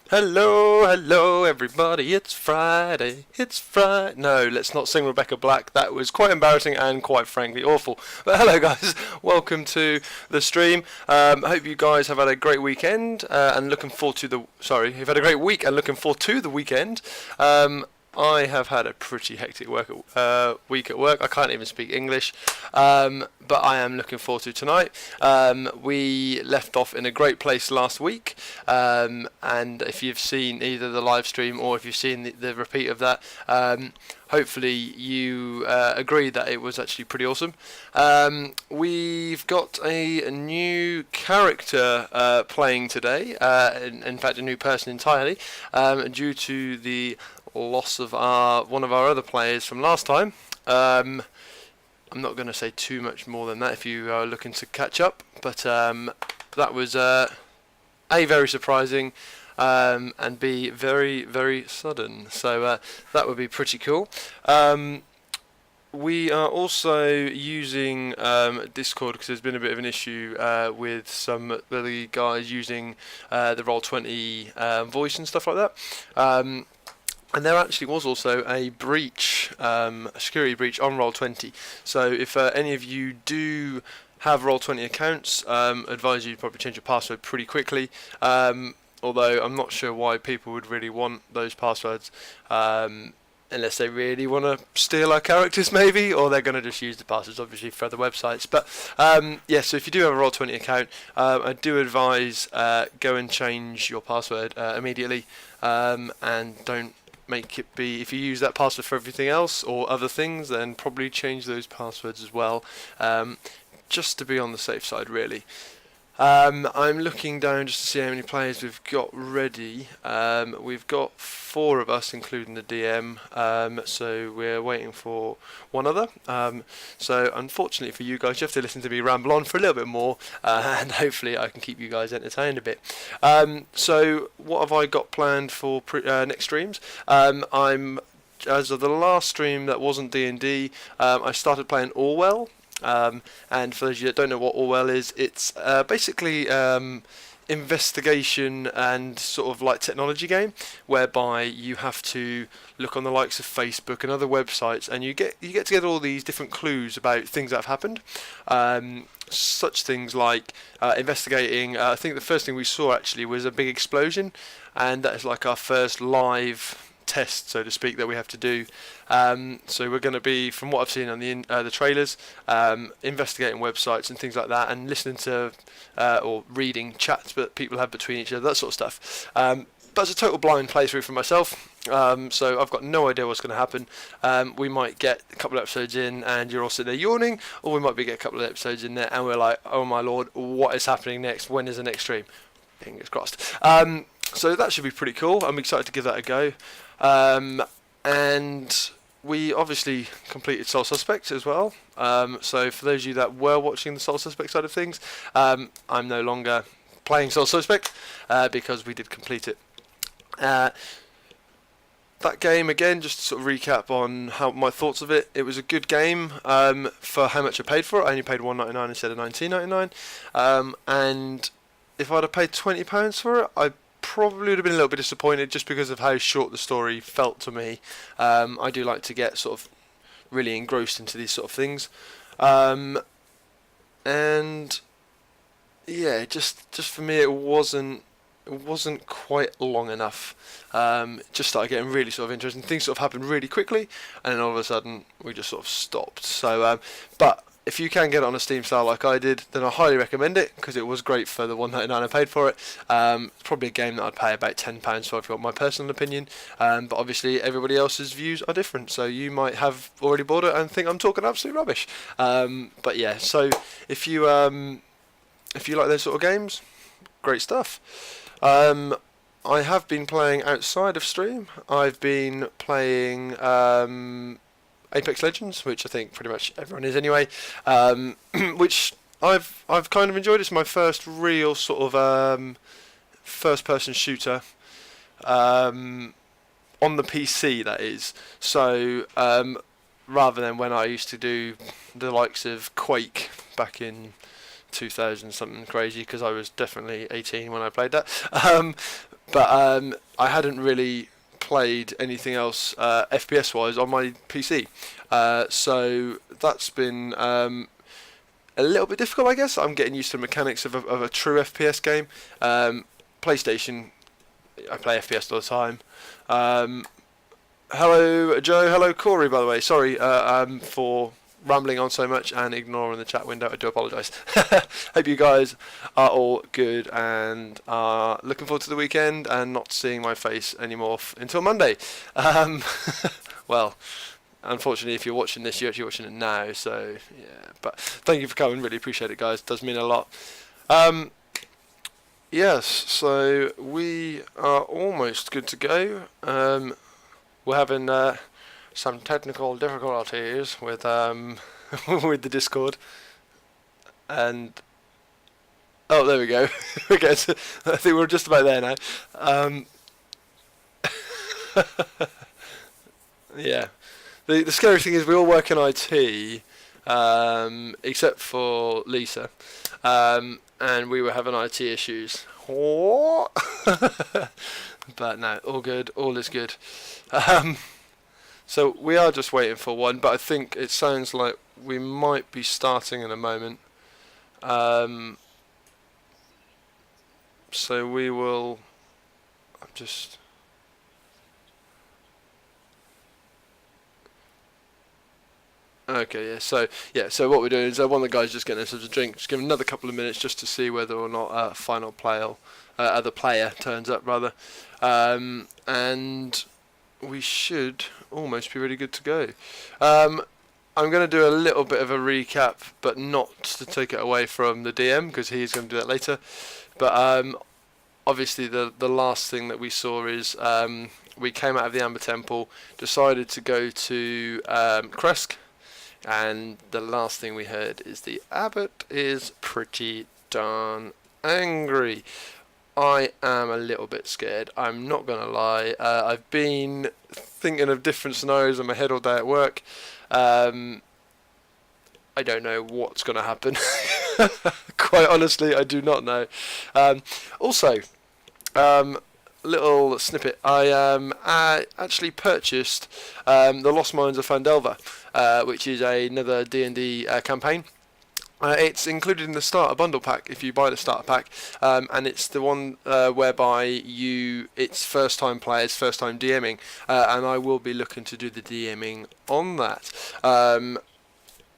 Hello, hello, everybody. It's Friday. It's Friday. No, let's not sing Rebecca Black. That was quite embarrassing and quite frankly awful. But hello, guys. Welcome to the stream. I hope you guys have had a great weekend and looking forward to the. Sorry, you've had a great week and looking forward to the weekend. I have had a pretty hectic week at work. I can't even speak English, but I am looking forward to tonight. We left off in a great place last week, and if you've seen either the live stream or if you've seen the repeat of that, hopefully you agree that it was actually pretty awesome. We've got a new character playing today, in fact a new person entirely, due to the loss of one of our other players from last time. I'm not going to say too much more than that if you are looking to catch up, but that was very surprising and B, very, very sudden. So that would be pretty cool. We are also using Discord because there's been a bit of an issue with some of the guys using the Roll20 voice and stuff like that. And there actually was also a breach, a security breach on Roll20. So if any of you do have Roll20 accounts, advise you to probably change your password pretty quickly. Although I'm not sure why people would really want those passwords, unless they really want to steal our characters maybe, or they're going to just use the passwords obviously for other websites. But yeah, so if you do have a Roll20 account, I do advise go and change your password immediately, and don't make it be, if you use that password for everything else or other things, then probably change those passwords as well, just to be on the safe side really. I'm looking down just to see how many players we've got ready. We've got 4 of us, including the DM, so we're waiting for one other. So unfortunately for you guys, you have to listen to me ramble on for a little bit more, and hopefully I can keep you guys entertained a bit. So what have I got planned for next streams? As of the last stream that wasn't D&D, I started playing Orwell. And for those of you that don't know what Orwell is, it's basically investigation and sort of like technology game, whereby you have to look on the likes of Facebook and other websites, and you get together all these different clues about things that have happened. Such things like investigating. I think the first thing we saw actually was a big explosion, and that is like our first live test, so to speak, that we have to do. So we're going to be, from what I've seen on the trailers, investigating websites and things like that, and listening to or reading chats that people have between each other, that sort of stuff. But it's a total blind playthrough for myself, so I've got no idea what's going to happen. We might get a couple of episodes in and you're all sitting there yawning, or we might get a couple of episodes in there and we're like, oh my lord, what is happening next? When is the next stream? Fingers crossed. So that should be pretty cool. I'm excited to give that a go. And we obviously completed Sole Suspect as well. So for those of you that were watching the Sole Suspect side of things, I'm no longer playing Sole Suspect because we did complete it. That game, again, just to sort of recap on my thoughts of it. It was a good game for how much I paid for it. I only paid $1.99 instead of $19.99. And if I'd have paid £20 for it, I probably would have been a little bit disappointed just because of how short the story felt to me. I do like to get sort of really engrossed into these sort of things. And yeah, just for me it wasn't quite long enough. Just started getting really sort of interesting. Things sort of happened really quickly, and then all of a sudden we just sort of stopped. So, but if you can get it on a Steam sale like I did, then I highly recommend it because it was great for the $1.99 I paid for it. It's probably a game that I'd pay about £10 for if you want my personal opinion. But obviously everybody else's views are different, so you might have already bought it and think I'm talking absolute rubbish. But yeah, so if you like those sort of games, great stuff. I have been playing outside of stream. I've been playing Apex Legends, which I think pretty much everyone is anyway. Which I've kind of enjoyed. It's my first real sort of first-person shooter on the PC, that is. So rather than when I used to do the likes of Quake back in 2000 something crazy, because I was definitely 18 when I played that. But I hadn't really played anything else FPS wise on my PC, so that's been a little bit difficult, I guess. I'm getting used to the mechanics of a true FPS game. PlayStation, I play FPS all the time. Hello, Joe. Hello, Corey, by the way. Sorry for rambling on so much and ignoring the chat window. I do apologise. Hope you guys are all good and are looking forward to the weekend and not seeing my face anymore until Monday. Well, unfortunately, if you're watching this, you're actually watching it now. So, yeah. But thank you for coming. Really appreciate it, guys. It does mean a lot. Yes, so we are almost good to go. We're having some technical difficulties with with the Discord, and oh, there we go. Okay, so I think we're just about there now. Yeah, the scary thing is we all work in IT, except for Lisa, and we were having IT issues. But no, all good, all is good. So we are just waiting for one, but I think it sounds like we might be starting in a moment. So we will just... Okay, so what we're doing is one of the guys just getting themselves a drink. Just give him another couple of minutes just to see whether or not final player, other player turns up rather, and we should almost be really good to go. I'm going to do a little bit of a recap, but not to take it away from the DM because he's going to do that later. But obviously the last thing that we saw is we came out of the Amber Temple, decided to go to Kresk. And the last thing we heard is the abbot is pretty darn angry. I am a little bit scared, I'm not going to lie. I've been thinking of different scenarios in my head all day at work. I don't know what's going to happen. Quite honestly, I do not know. Also, little snippet. I actually purchased the Lost Mines of Phandelver, which is another D&D campaign. It's included in the starter bundle pack if you buy the starter pack, and it's the one whereby it's first time players, first time DMing, and I will be looking to do the DMing on that.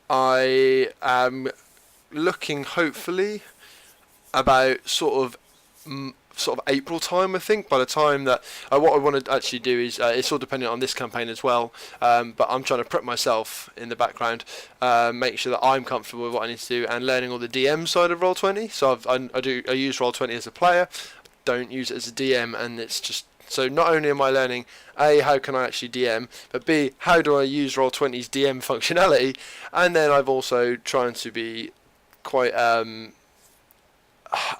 I am looking hopefully about sort of April time, I think. By the time that what I want to actually do is it's all dependent on this campaign as well, but I'm trying to prep myself in the background, make sure that I'm comfortable with what I need to do and learning all the DM side of Roll20. So I use Roll20 as a player, don't use it as a DM, and it's just so not only am I learning A, how can I actually DM, but B, how do I use Roll20's DM functionality, and then I've also trying to be quite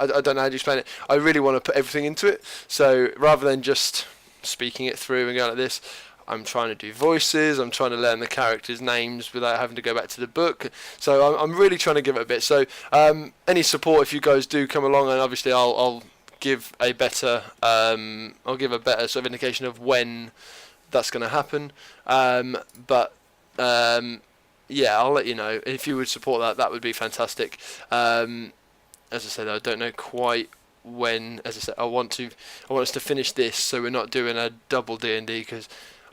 I don't know how to explain it. I really want to put everything into it. So rather than just speaking it through and going like this, I'm trying to do voices. I'm trying to learn the characters' names without having to go back to the book. So I'm really trying to give it a bit. So any support if you guys do come along, and obviously I'll give a better sort of indication of when that's going to happen. Yeah, I'll let you know if you would support that. That would be fantastic. As I said, I don't know quite when. As I said, I want us to finish this, so we're not doing a double D&D, because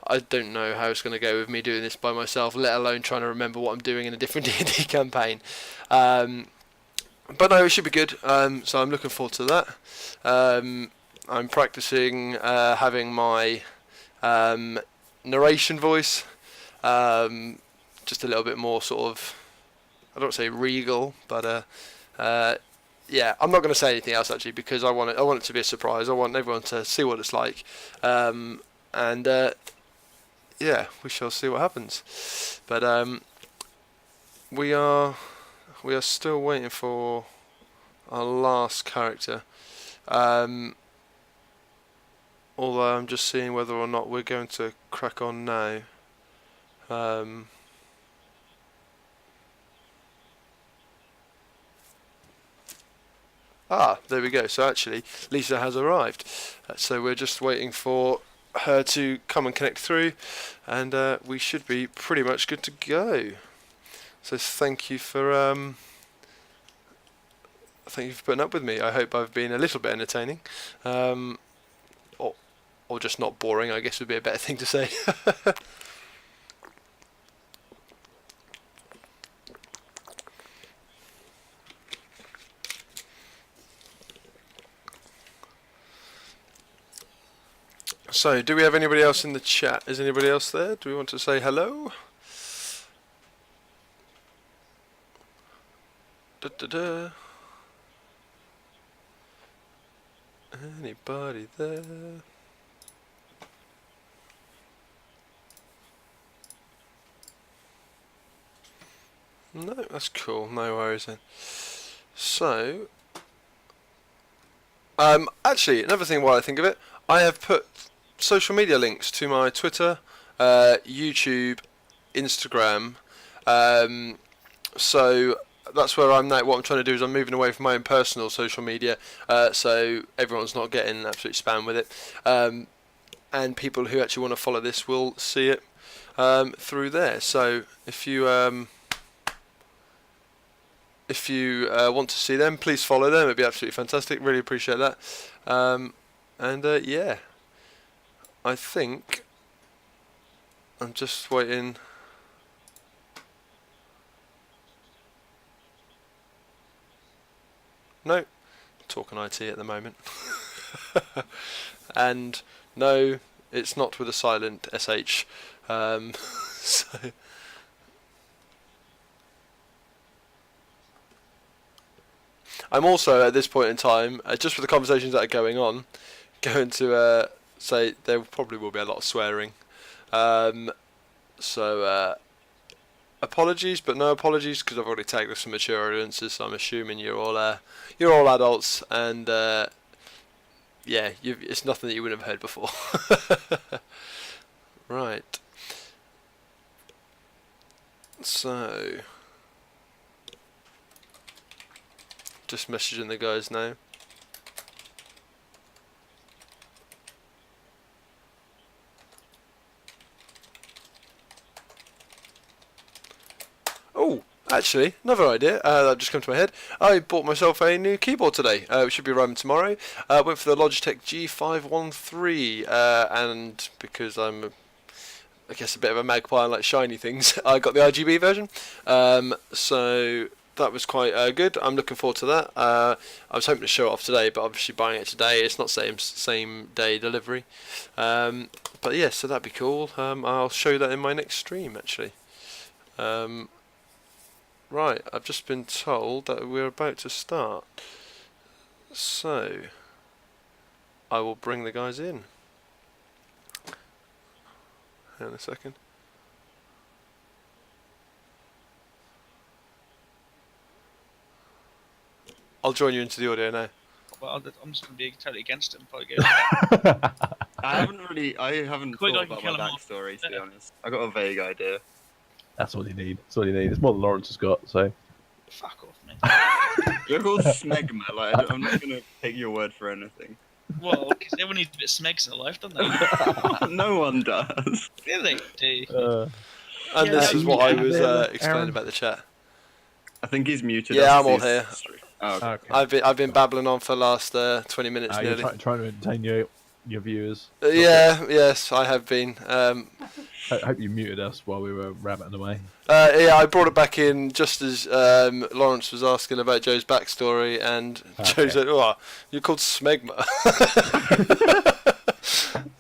I don't know how it's going to go with me doing this by myself, let alone trying to remember what I'm doing in a different D&D campaign. But no, it should be good. So I'm looking forward to that. I'm practicing having my narration voice, just a little bit more sort of, I don't want to say regal, but yeah, I'm not going to say anything else actually, because I want it to be a surprise. I want everyone to see what it's like, and yeah, we shall see what happens. But we are still waiting for our last character. Although I'm just seeing whether or not we're going to crack on now. There we go. So actually, Lisa has arrived. So we're just waiting for her to come and connect through, and we should be pretty much good to go. So thank you for putting up with me. I hope I've been a little bit entertaining, or just not boring, I guess would be a better thing to say. So, do we have anybody else in the chat? Is anybody else there? Do we want to say hello? Da, da, da. Anybody there? No, that's cool. No worries then. So, actually, another thing while I think of it, I have put social media links to my Twitter, YouTube, Instagram. So that's where I'm now. What I'm trying to do is I'm moving away from my own personal social media, so everyone's not getting absolute spam with it. And people who actually want to follow this will see it through there. So if you want to see them, please follow them. It'd be absolutely fantastic. Really appreciate that. Yeah, I think I'm just waiting. No, talking IT at the moment. And no, it's not with a silent SH. So I'm also at this point in time, just with the conversations that are going on, going to say there probably will be a lot of swearing. Apologies, but no apologies, because I've already tagged with some mature audiences, so I'm assuming you're all adults, and yeah, it's nothing that you wouldn't have heard before. Right. So, just messaging the guys now. Oh, actually, another idea that just come to my head. I bought myself a new keyboard today, which should be arriving tomorrow. Went for the Logitech G513, and because I'm, I guess, a bit of a magpie and like shiny things, I got the RGB version. So that was quite good. I'm looking forward to that. I was hoping to show it off today, but obviously buying it today, it's not same day delivery. But yeah, so that'd be cool. I'll show you that in my next stream, actually. Right, I've just been told that we're about to start. So, I will bring the guys in. Hang on a second. I'll join you into the audio now. Well, I'm just going to be totally against him. I haven't thought about my backstory, to be honest. I got a vague idea. That's all you need. That's all you need. It's more than Lawrence has got, so. Fuck off, mate. You're called Smegma. Like, I'm not going to take your word for anything. Well, because everyone needs a bit of smegs in their life, don't they? No one does. Yeah, they do. And this is what I was explaining about the chat. I think he's muted. Yeah, I'm all here. Oh, okay. I've been babbling on for the last 20 minutes nearly. You're trying to entertain your viewers. Yes, I have been. I hope you muted us while we were rabbiting away. Yeah, I brought it back in just as Lawrence was asking about Joe's backstory, and Joe said, "Oh, you're called Smegma."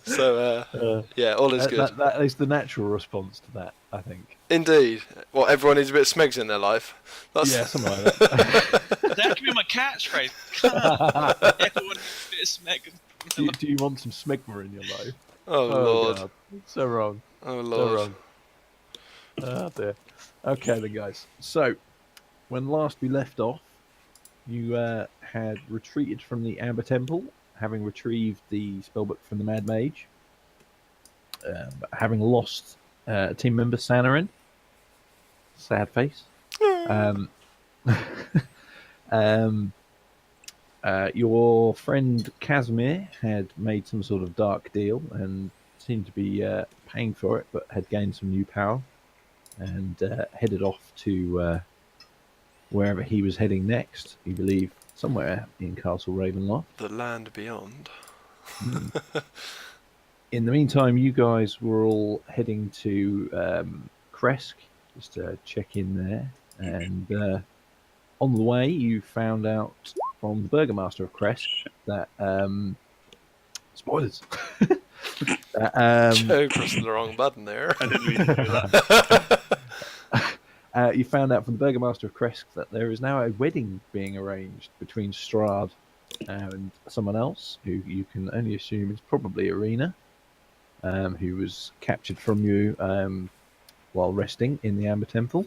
So yeah, all is good. That is the natural response to that, I think. Indeed. Well, everyone needs a bit of Smegs in their life. Yeah, something like that. That could be my catchphrase. Everyone needs a bit of smeg. Do you want some smegma in your life? Oh Lord. God. So wrong. Oh Lord. So wrong. Oh dear. Okay then, guys. So, when last we left off, you had retreated from the Amber Temple, having retrieved the spellbook from the Mad Mage, having lost team member Sanarin. Sad face. Your friend Casimir had made some sort of dark deal and seemed to be paying for it, but had gained some new power and headed off to wherever he was heading next. You believe somewhere in Castle Ravenloft. The land beyond. In the meantime, you guys were all heading to Kresk just to check in there, and on the way, you found out from the Burgomaster of Kresk that spoilers. Joe pressed the wrong button there. I didn't mean to do that. You found out from the Burgomaster of Kresk that there is now a wedding being arranged between Strahd and someone else, who you can only assume is probably Arena, who was captured from you while resting in the Amber Temple.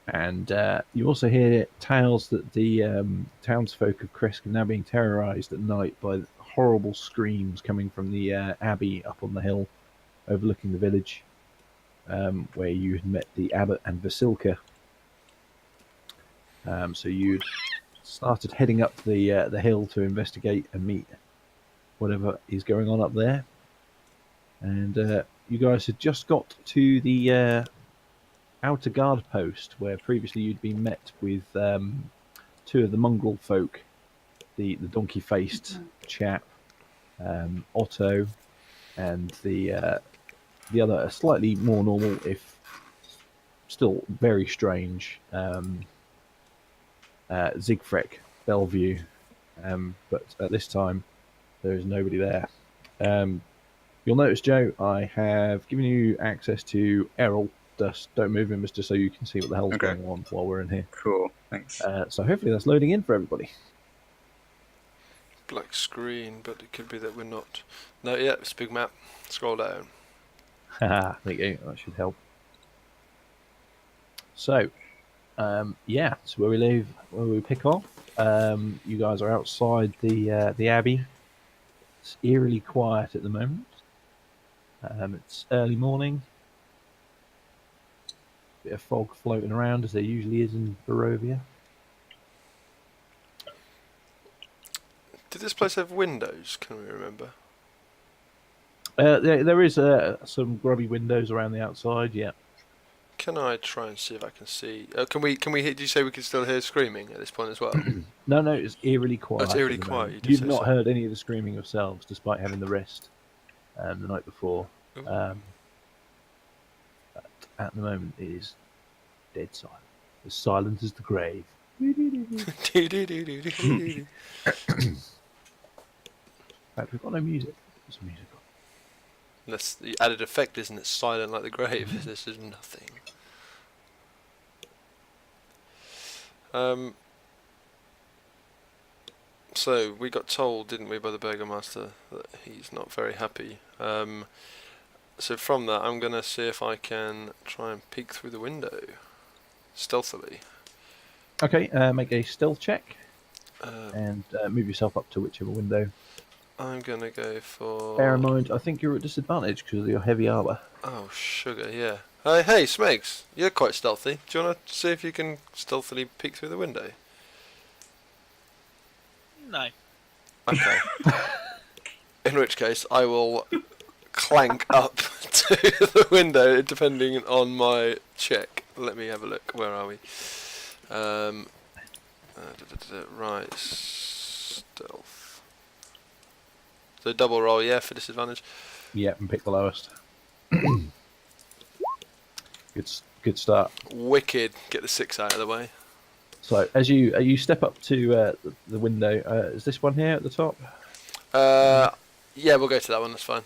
And you also hear tales that the townsfolk of Kresk are now being terrorized at night by horrible screams coming from the abbey up on the hill overlooking the village, where you had met the abbot and Vasilka. So you'd started heading up the hill to investigate and meet whatever is going on up there. And you guys had just got to the outer guard post, where previously you'd been met with two of the mongrel folk, the donkey-faced chap, Otto, and the other, a slightly more normal, if still very strange, Zigfrek Bellevue. But at this time, there is nobody there. You'll notice, Joe, I have given you access to Errol. Just don't move him, just so you can see what the hell's going on while we're in here. Cool, thanks. So hopefully that's loading in for everybody. Black screen, but it could be that we're not. No, yeah, it's a big map. Scroll down. Haha, there you go. That should help. So, yeah, so where we pick off. You guys are outside the abbey. It's eerily quiet at the moment. It's early morning. Bit of fog floating around, as there usually is in Barovia. Did this place have windows? Can we remember? There is some grubby windows around the outside. Yeah. Can I try and see if I can see? Can we? Did you say we can still hear screaming at this point as well? No, it's eerily quiet. It's eerily quiet. You've not heard any of the screaming yourselves, despite having the rest the night before. But at the moment, it is dead silent. As silent as the grave. In fact, we've got no music. There's music on. That's the added effect, isn't it? Silent like the grave. This is nothing. So we got told, didn't we, by the Burgomaster that he's not very happy. So from that, I'm gonna see if I can try and peek through the window stealthily. Okay, make a stealth check and move yourself up to whichever window. I'm gonna go for. Bear in mind, I think you're at disadvantage because of your heavy armor. Oh, sugar, yeah. Hey, Smegs, you're quite stealthy. Do you want to see if you can stealthily peek through the window? No. Okay. In which case, I will clank up to the window, depending on my check. Let me have a look. Where are we? Right, stealth. So double roll, yeah, for disadvantage. Yeah, and pick the lowest. Good start. Wicked. Get the 6 out of the way. So as you step up to the window, is this one here at the top? Yeah, we'll go to that one. That's fine.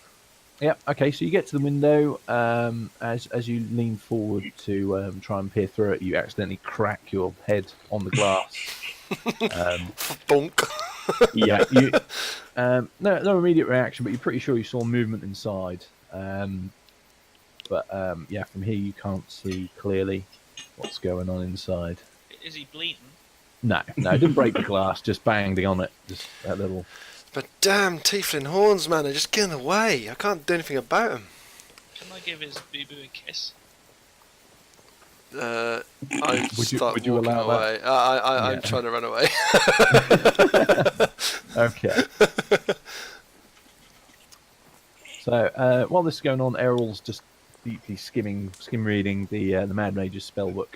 Yeah. Okay. So you get to the window. As you lean forward to try and peer through it, you accidentally crack your head on the glass. Bonk. Yeah. You. No immediate reaction, but you're pretty sure you saw movement inside. But yeah, from here you can't see clearly what's going on inside. Is he bleeding? No, didn't break the glass. Just banged on it. Just that little. But damn, tiefling horns, man, are just getting away. I can't do anything about them. Can I give his boo-boo a kiss? I Would you- start would you walking allow that? away. I'm Yeah. trying to run away. Okay. So while this is going on, Errol's just deeply skim reading the Mad Mage's spellbook.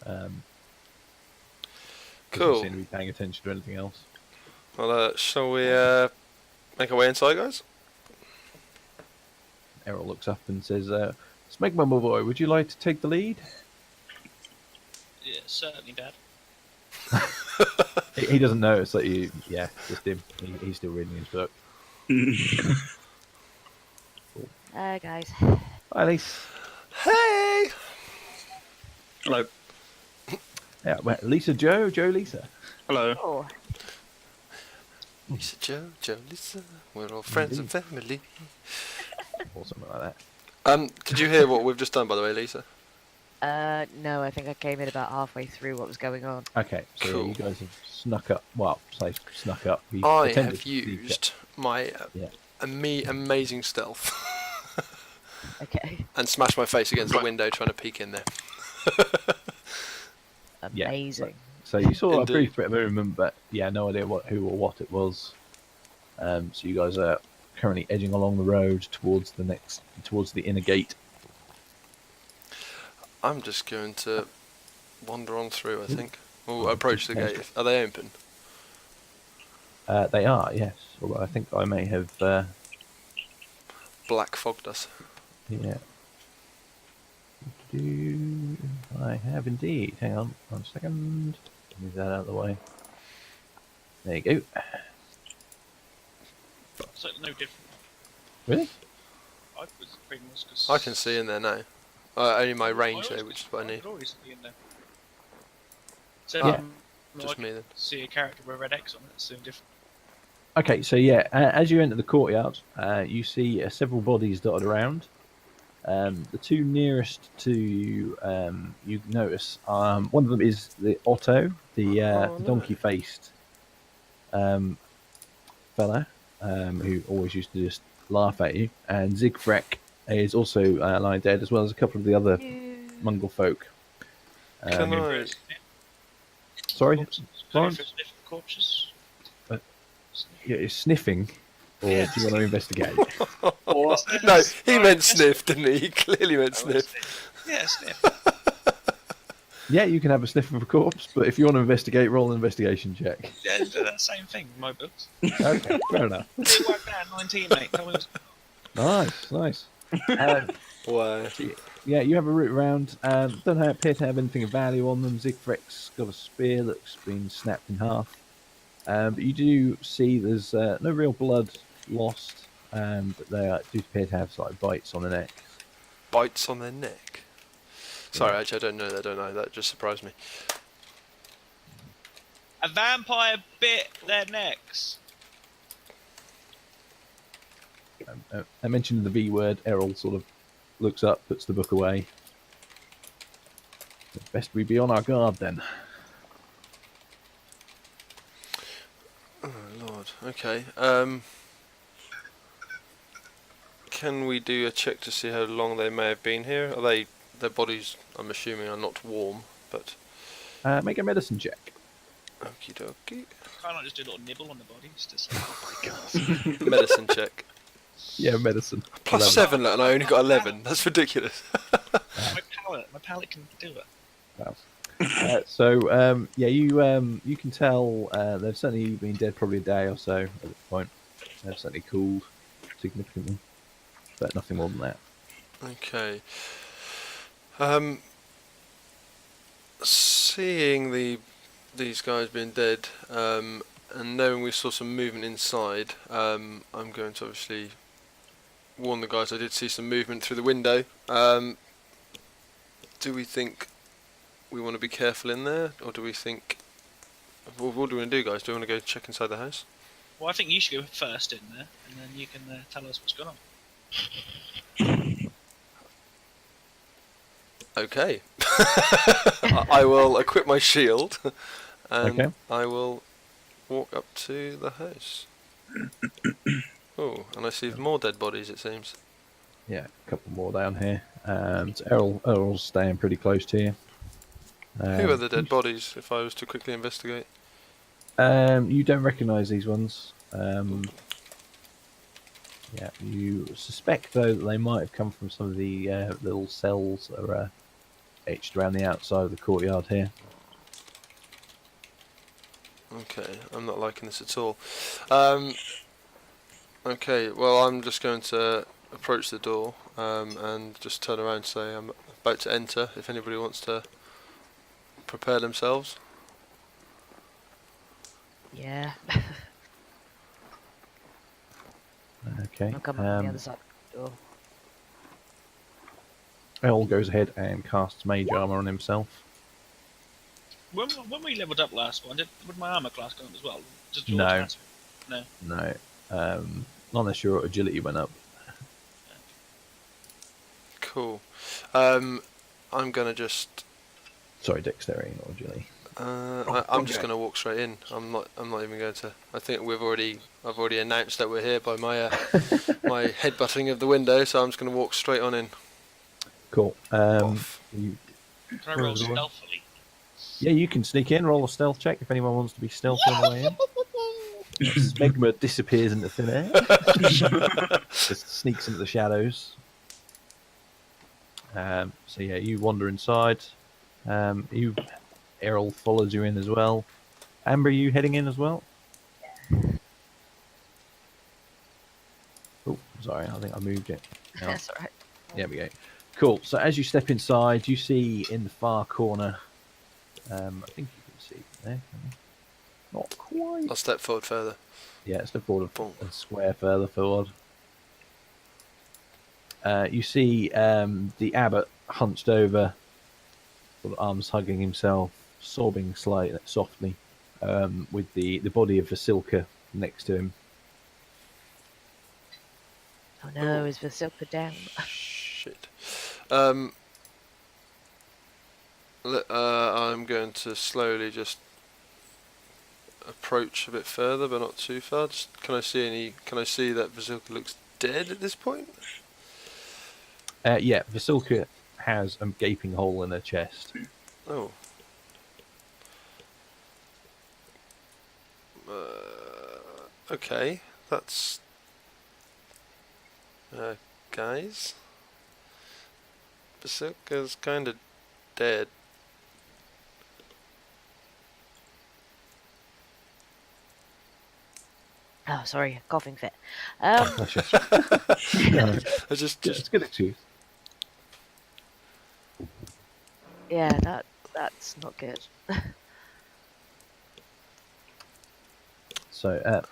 Doesn't Cool. seem to be paying attention to anything else. Well, shall we make our way inside, guys? Errol looks up and says, "Smegma, my boy, would you like to take the lead?" Yeah, certainly, Dad. He doesn't notice that you. Yeah, just him. He's still reading his book. Guys. Hi, Lisa. Hey! Hello. Yeah, well, Lisa, Joe, Lisa. Hello. Oh, Lisa, Joe, Lisa, we're all friends and family. Or something like that. Did you hear what we've just done, by the way, Lisa? no, I think I came in about halfway through what was going on. Okay, so Cool. you guys have snuck up. Well, say snuck up. You I pretended have to sneak up. used my Yeah. amazing stealth Okay. and smashed my face against the window trying to peek in there. Yeah, Amazing. So you saw a Indeed. brief bit of movement, but yeah, no idea who or what it was. So you guys are currently edging along the road towards the inner gate. I'm just going to wander on through, I think. Or approach the gate. Are they open? They are, yes. Although I think I may have, Black fogged us. yeah. I have indeed. Hang on, 1 second. Move that out of the way. There you go. So no different. Really? I was pretty much because I can see in there now. Only my range though, which is what I need. could always see in there. So Yeah. Just me then. see a character with a red X on it. It's soon different. Okay, so yeah, as you enter the courtyard, you see several bodies dotted around. The two nearest to you, you notice, one of them is the Otto, the no. donkey-faced fella, who always used to just laugh at you, and Zigfrek is also lying dead, as well as a couple of the other Mongol folk. Can I? Sorry, Corpses. Florence? Go for different corpses. Yeah, sniffing, or Yeah. do you want to investigate? Or No, he meant sniff, didn't he? He clearly meant sniff. Yeah, sniff. Yeah, you can have a sniff of a corpse, but if you want to investigate, roll an investigation check. Yeah, do that same thing in my books. Okay, fair enough. See what I found, 19, mate. Tell me what's... Nice. Wow. Yeah, you have a route around. Don't appear to have anything of value on them. Zigfrek's got a spear that's been snapped in half. But you do see there's no real blood lost, but they do appear to have slight bites on the neck. Bites on their neck. Sorry, actually, I don't know that, don't I? That just surprised me. A vampire bit their necks. I mentioned the V word. Errol sort of looks up, puts the book away. Best we be on our guard then. Oh Lord. Okay. Can we do a check to see how long they may have been here? Are they? Their bodies, I'm assuming, are not warm, but. Make a medicine check. Okie dokie. Can't I just do a little nibble on the bodies? Just... Medicine check. Yeah, medicine. Plus 11. 7, and I only got 11. That's ridiculous. my palate can do it. Yeah, you can tell they've certainly been dead probably a day or so at this point. They've certainly cooled significantly, but nothing more than that. Okay. Seeing these guys being dead, and knowing we saw some movement inside, I'm going to obviously warn the guys I did see some movement through the window. Do we think we want to be careful in there, or do we think... What do we want to do, guys? Do we want to go check inside the house? Well, I think you should go first in there, and then you can tell us what's going on. Okay. I will equip my shield, and Okay. I will walk up to the house. Oh, and I see more dead bodies, it seems. Yeah, a couple more down here. So Errol's staying pretty close to you. Who are the dead bodies, if I was to quickly investigate? You don't recognise these ones. Yeah, you suspect though that they might have come from some of the little cells that are etched around the outside of the courtyard here. Okay, I'm not liking this at all. Okay, well, I'm just going to approach the door and just turn around and say I'm about to enter, if anybody wants to prepare themselves. Yeah. Okay. I'll come up on the other side of the door. Errol goes ahead and casts mage armor on himself. When we leveled up last one, would my armor class go up as well? Just No. transfer? No. No, unless your agility went up. Cool. I'm gonna just. Sorry, dexterity, not agility. I'm just gonna walk straight in. I'm not even going to. I think I've already announced that we're here by my my headbutting of the window, so I'm just gonna walk straight on in. Cool. Off. You, Can I roll stealthily? yeah, you can sneak in. Roll a stealth check if anyone wants to be stealthy on the way in. Smegma disappears into thin air. Just sneaks into the shadows. So yeah, you wander inside. Errol follows you in as well. Amber, are you heading in as well? Oh, sorry, I think I moved it. No. That's alright. There we go. Cool. So as you step inside, you see in the far corner. I think you can see there. Not quite. I'll step forward further. Yeah, step forward Boom. a square further forward. You see the abbot hunched over, sort of arms hugging himself, sobbing slightly, softly, with the body of Vasilka next to him. Oh no, is Vasilka down? Shit. I'm going to slowly just approach a bit further, but not too far. Can I see that Vasilka looks dead at this point? Yeah, Vasilka has a gaping hole in her chest. Oh. Okay, that's. Guys, Vasilka's kind of dead. Oh, sorry, coughing fit. I It's just good excuse. Yeah, that's not good. So at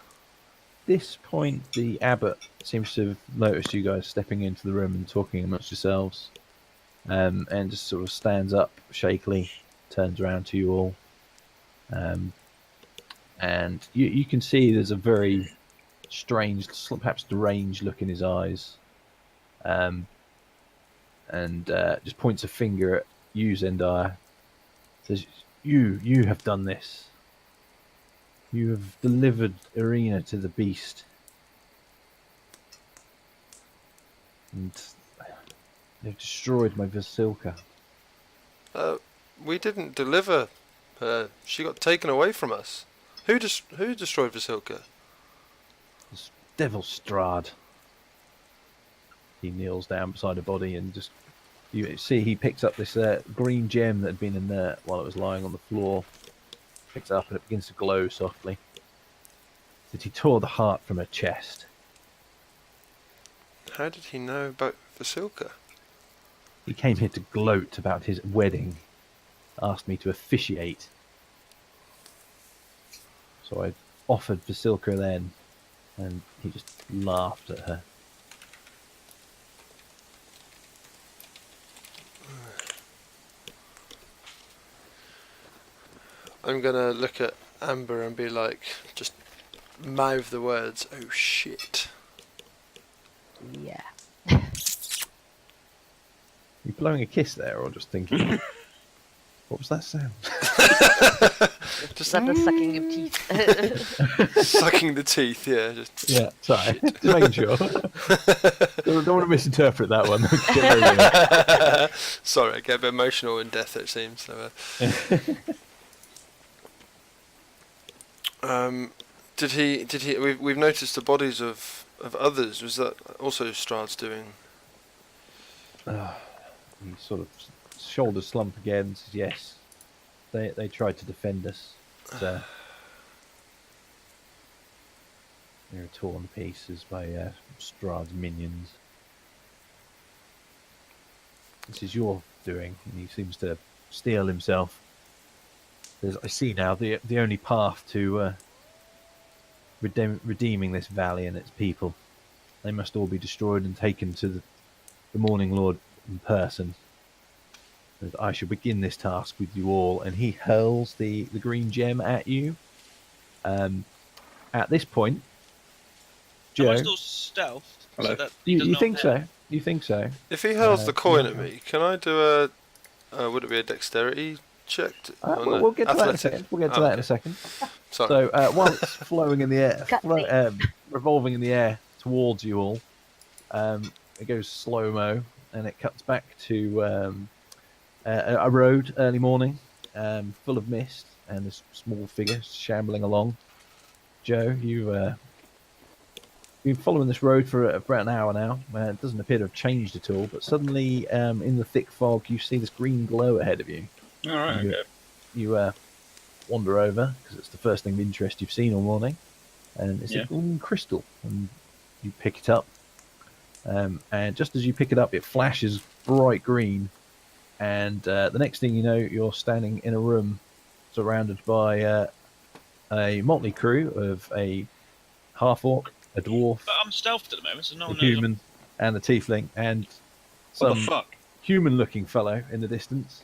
this point, the abbot seems to have noticed you guys stepping into the room and talking amongst yourselves, and just sort of stands up shakily, turns around to you all, and you can see there's a very strange, perhaps deranged look in his eyes, and just points a finger at you, Zendaya. Says, "You have done this. You have delivered Irina to the beast. And they've destroyed my Vasilka." we didn't deliver her. She got taken away from us. Who destroyed Vasilka? This devil Strahd. He kneels down beside the body and just... You see he picks up this green gem that had been inert while it was lying on the floor. Picks it up and it begins to glow softly. That he tore the heart from her chest. How did he know about Vasilka? He came here to gloat about his wedding. Asked me to officiate. So I offered Vasilka then, and he just laughed at her. I'm gonna look at Amber and be like, just mouth the words, "Oh shit." Yeah. You blowing a kiss there, or just thinking? What was that sound? Just Is that the sucking of teeth? sucking the teeth. Yeah. Just Yeah, sorry. Just making sure. Don't want to misinterpret that one. Get rid of Sorry, I get a bit emotional in death. It seems. So, did he? We've noticed the bodies of others. Was that also Strahd's doing? He sort of shoulders slump again. Says, yes, they tried to defend us. But, they were torn to pieces by Strahd's minions. This is your doing, and he seems to steel himself. I see now the only path to redeeming this valley and its people. They must all be destroyed and taken to the Morning Lord in person. And I shall begin this task with you all. And he hurls the green gem at you. At this point, Joe, Am I still stealth? Hello. So that he you does not think hit? so? You think so? If he hurls the coin yeah. at me, can I do a? Would it be a dexterity check? We'll get to that in a second. We'll get to that in a second. Sorry. So while it's flowing in the air, Cut me. revolving in the air towards you all, it goes slow mo, and it cuts back to a road early morning, full of mist, and this small figure shambling along. Joe, you've been following this road for about an hour now. It doesn't appear to have changed at all, but suddenly, in the thick fog, you see this green glow ahead of you. All right. You- Okay. You wander over because it's the first thing of interest you've seen all morning, and it's Yeah. a green crystal, and you pick it up. And just as you pick it up, it flashes bright green, and the next thing you know, you're standing in a room surrounded by a motley crew of a half-orc, a dwarf, But I'm stealthed at the moment, so no a one knows. human, and a tiefling, and What the some fuck? human-looking fellow in the distance.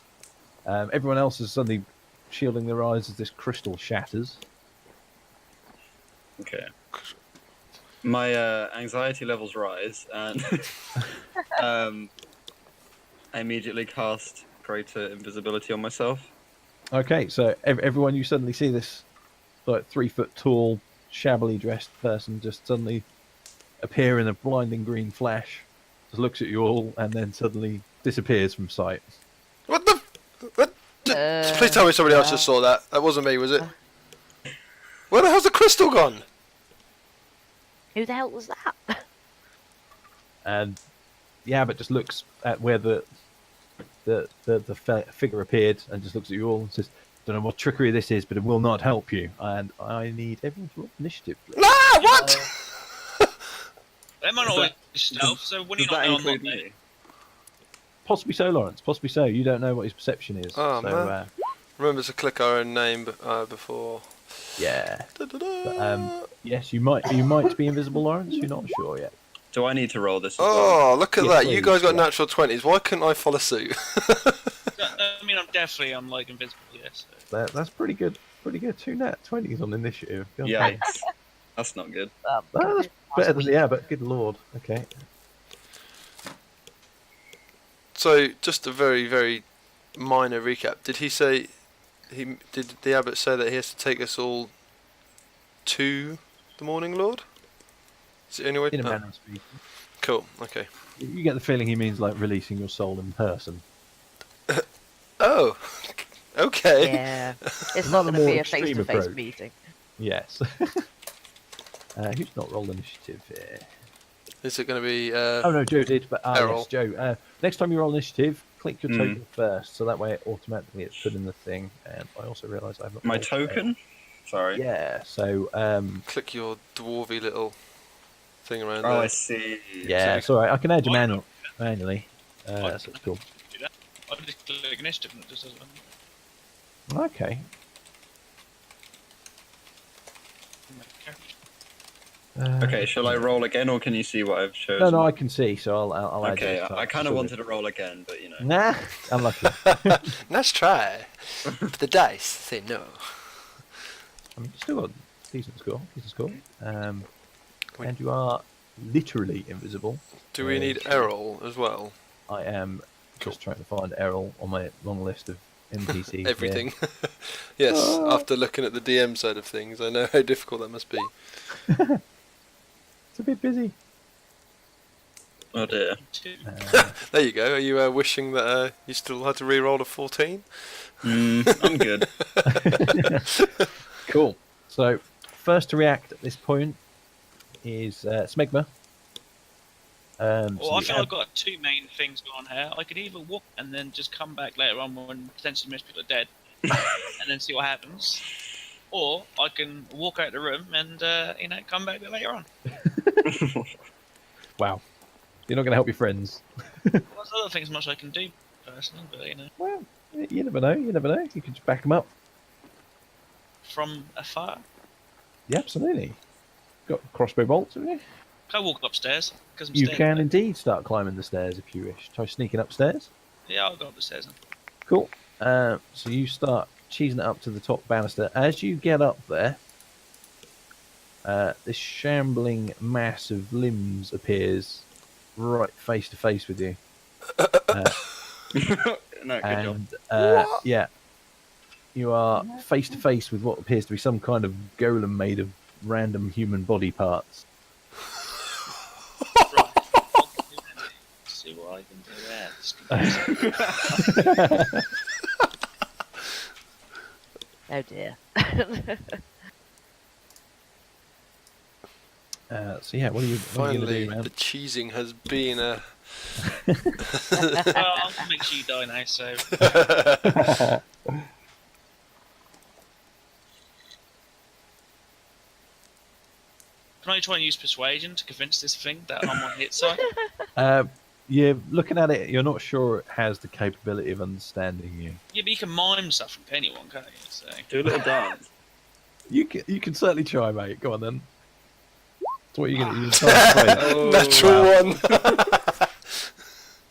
Everyone else is suddenly shielding their eyes as this crystal shatters. Okay. My anxiety levels rise, and I immediately cast greater invisibility on myself. Okay, so everyone, you suddenly see this like 3 foot tall, shabbily dressed person just suddenly appear in a blinding green flash, just looks at you all, and then suddenly disappears from sight. What the? What? Please tell me somebody else just saw that. That wasn't me, was it? Where the hell's the crystal gone? Who the hell was that? And the abbot just looks at where the figure appeared and just looks at you all and says, "Don't know what trickery this is, but it will not help you. And I need everyone to roll initiative, please." Ah, what? Am I not Does always that- stealth? So when Does you're not that there, I'm not include there. me? Possibly so, Lawrence. Possibly so. You don't know what his perception is. Oh, so, man. Remember to click our own name before. yeah. Da-da-da. But, yes, you might be invisible, Lawrence. You're not sure yet. Do I need to roll this? As well? Oh, look at Yes, that! You please, guys got yeah. natural 20s. Why couldn't I follow suit? I mean, I'm like invisible. Yes. That's pretty good. Pretty good. 2 nat 20s on initiative. God. Yikes. That's not good. That's better than the abbot. Good lord. Okay. So, just a very, very minor recap. Did did the abbot say that he has to take us all to the Morning Lord? Is it anyway? In a manner of speaking. Cool. Okay. You get the feeling he means like releasing your soul in person. Oh. Okay. Yeah. It's Not not a going to more be a extreme face-to-face approach. meeting. Yes. Who's not rolled initiative here? Is it going to be? Oh no, Joe did. But Errol. yes, Joe. Next time you roll initiative, click your Hmm. token first, so that way automatically it's put in the thing. And I also realise I've not. My rolled token? Sorry. Yeah. So Click your dwarvy little thing around Oh, there. I see. yeah, it's all right. I can add you manually. That's cool. Do that. I just click initiative and it just doesn't. Okay. Okay, shall I roll again, or can you see what I've chosen? No, I can see, so I'll add Okay, you. I kind of wanted to roll again, but you know. Nah, unlucky. Let's try. But the dice say no. I mean, you still got decent score. Wait. And you are literally invisible. Do we need Errol as well? I am just trying to find Errol on my long list of NPC. Everything. Yes, after looking at the DM side of things, I know how difficult that must be. Yeah. It's a bit busy. Oh dear. There you go. Are you wishing that you still had to re-roll a 14? I'm good. Cool. So, first to react at this point is Smegma. Well, I think I've got two main things going on here. I could either walk and then just come back later on when potentially most people are dead, and then see what happens, or I can walk out the room and come back later on. Wow. You're not going to help your friends. Well, there's other things much I can do personally, but Well, you never know. You never know. You can just back them up. from afar. Yeah, absolutely. Got crossbow bolts, haven't you? Can I walk upstairs? Because I'm You stairs, can right? indeed start climbing the stairs if you wish. Try sneaking upstairs. Yeah, I'll go up the stairs. Then. Cool. So you start cheesing it up to the top banister. As you get up there, this shambling mass of limbs appears right face to face with you. No, good job. And yeah, you are face to face with what appears to be some kind of golem made of random human body parts. Right. See what I can do there. Oh dear. So yeah, what are you going to Finally, do, man? the cheesing has been a... Well, I'll make sure you die now, so... Can I try and use persuasion to convince this thing that I'm on its side? You're looking at it. You're not sure it has the capability of understanding you. Yeah, but you can mime stuff from anyone, can't you? So... Do a little dance. You can certainly try, mate. Go on then. So what are you going to do? Natural one.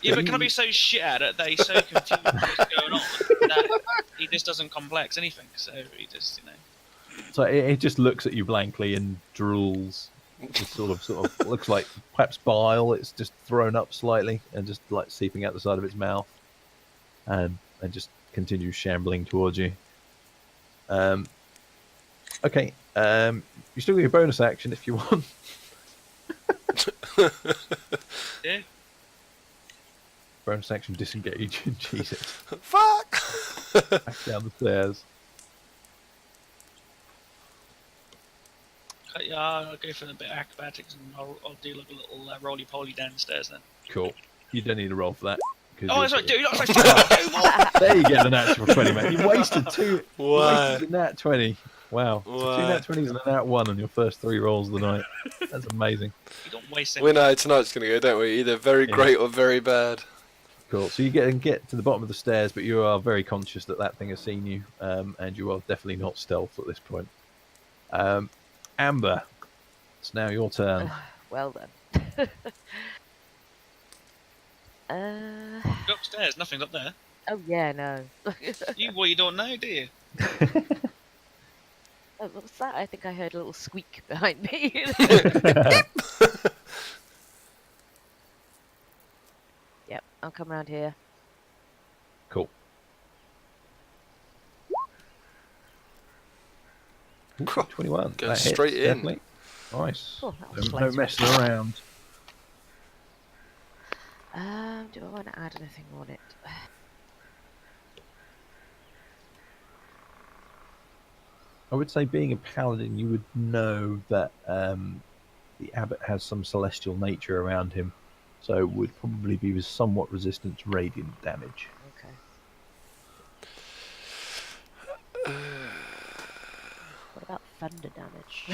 Yeah, but can I be so shit at it that he's so confused with what's going on that he just doesn't complex anything, so he just, So it just looks at you blankly and drools. Just sort of looks like perhaps bile. It's just thrown up slightly and just like seeping out the side of its mouth, and just continues shambling towards you. Okay. You still got your bonus action if you want. Yeah. Bonus action disengage and cheese it Fuck! back down the stairs. Yeah, I'll go for a bit of acrobatics and I'll do like a little roly-poly downstairs then. Cool. You don't need a roll for that. Oh, that's right, dude. You're not supposed to There you get the natural 20, mate. You wasted two. Wow. You wasted the nat 20. Wow. So Wow. two nat 20s and a nat 1 on your first 3 rolls of the night. That's amazing. You don't waste We any. know how tonight's going to go, don't we? Either very great or very bad. Cool. So you get to the bottom of the stairs, but you are very conscious that that thing has seen you, and you are definitely not stealth at this point. Amber, it's now your turn. Well then. Go upstairs, nothing's up there. Oh yeah, no. You don't know, do you? Oh, what was that? I think I heard a little squeak behind me. Yep, I'll come around here. Cool. Ooh, 21. Go That hits, straight in. definitely. Nice. Oh, that was No close. messing around. Do I want to add anything on it? I would say, being a paladin, you would know that the abbot has some celestial nature around him, so would probably be somewhat resistant to radiant damage. Okay. What about thunder damage?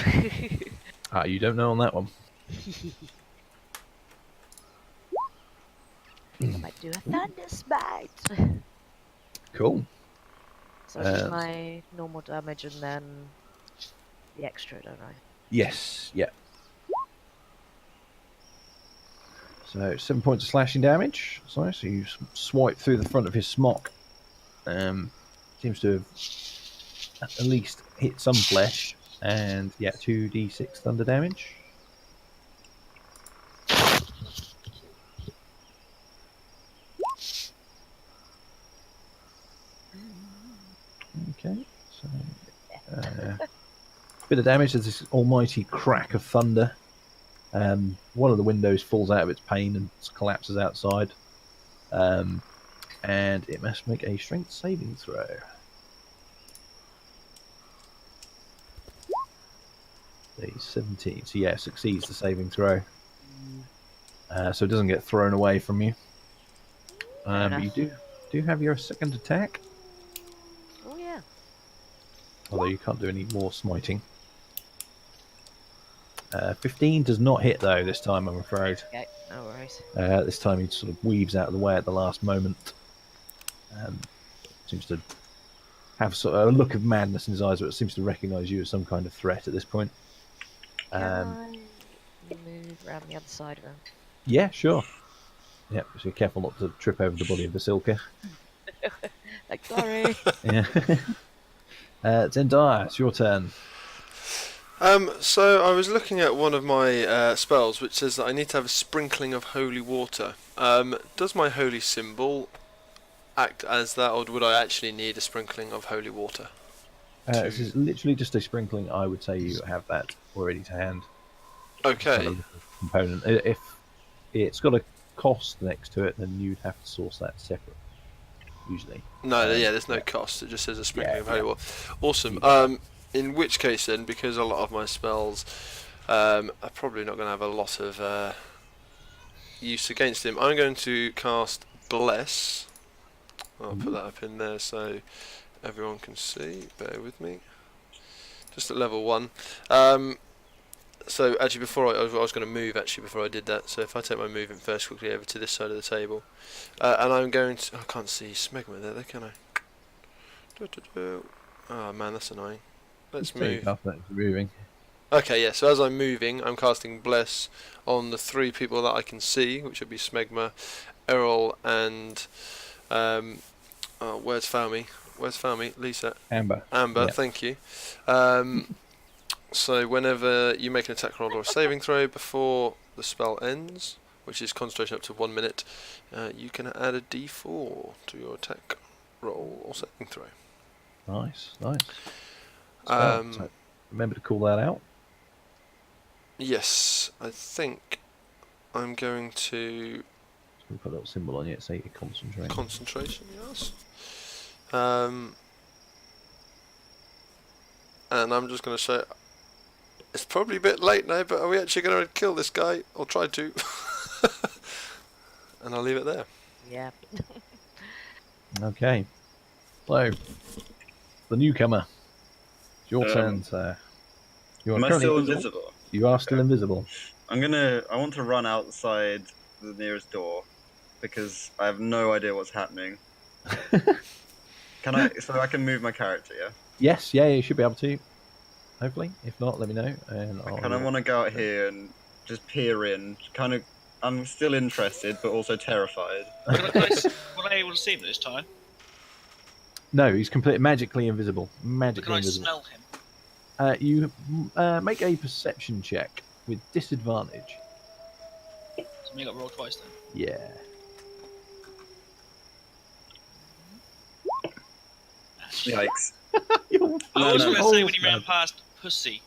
You don't know on that one. I might do a thunder smite. Cool. So I do my normal damage and then the extra, don't I? Yes, yeah. So 7 points of slashing damage. So you swipe through the front of his smock. Seems to have at least hit some flesh. And yeah, 2d6 thunder damage. Okay, so bit of damage. There's this almighty crack of thunder. One of the windows falls out of its pane and collapses outside. And it must make a strength saving throw. A 17. So yeah, succeeds the saving throw. So it doesn't get thrown away from you. But you do have your second attack. Oh yeah. Although you can't do any more smiting. 15 does not hit though this time, I'm afraid. Okay, no worries. This time he sort of weaves out of the way at the last moment. Seems to have sort of a look of madness in his eyes, but it seems to recognise you as some kind of threat at this point. Can I move around the other side of him? Yeah, sure. Yeah, so be careful not to trip over the body of Basilka. Like, sorry. Yeah. Zendaya, it's your turn. So I was looking at one of my spells, which says that I need to have a sprinkling of holy water. Does my holy symbol act as that, or would I actually need a sprinkling of holy water? This is literally just a sprinkling. I would say you have that already to hand. Okay. Component. If it's got a cost next to it, then you'd have to source that separate. Usually. No, there's no cost. It just says a sprinkling of holy water. Awesome. Yeah. In which case then, because a lot of my spells are probably not going to have a lot of use against him, I'm going to cast Bless. I'll put that up in there so everyone can see. Bear with me. Just at level 1. So actually, before I was going to move actually before I did that. So if I take my movement first quickly over to this side of the table, and I'm going to. I can't see Smegma there, can I? Oh man, that's annoying. Let's move. Moving. Okay, yeah. So as I'm moving, I'm casting Bless on the 3 people that I can see, which would be Smegma, Errol, and where's Falmy? Where's Falmy? Lisa. Amber. Amber. Yeah. Thank you. So whenever you make an attack roll or a saving throw before the spell ends, which is concentration up to 1 minute, you can add a d4 to your attack roll or saving throw. Nice. So remember to call that out. Yes, I think I'm going to Put a little symbol on it, say concentration. concentration. Yes. And I'm just going to say, it's probably a bit late now, but are we actually going to kill this guy? Or try to? And I'll leave it there. Yeah. Okay. So, the newcomer. It's your turn, sir. You are Am I currently still invisible? You are still invisible. I want to run outside the nearest door because I have no idea what's happening. So I can move my character, yeah? Yes, yeah, you should be able to. Hopefully. If not, let me know. And I kind of want to go out here and just peer in. I'm still interested, but also terrified. Was I able to see him this time? No, he's completely magically invisible. Can Magically I invisible. smell him? You make a perception check with disadvantage. So me got rolled twice then. Yeah. Yikes. I was going to say when he man. ran past pussy.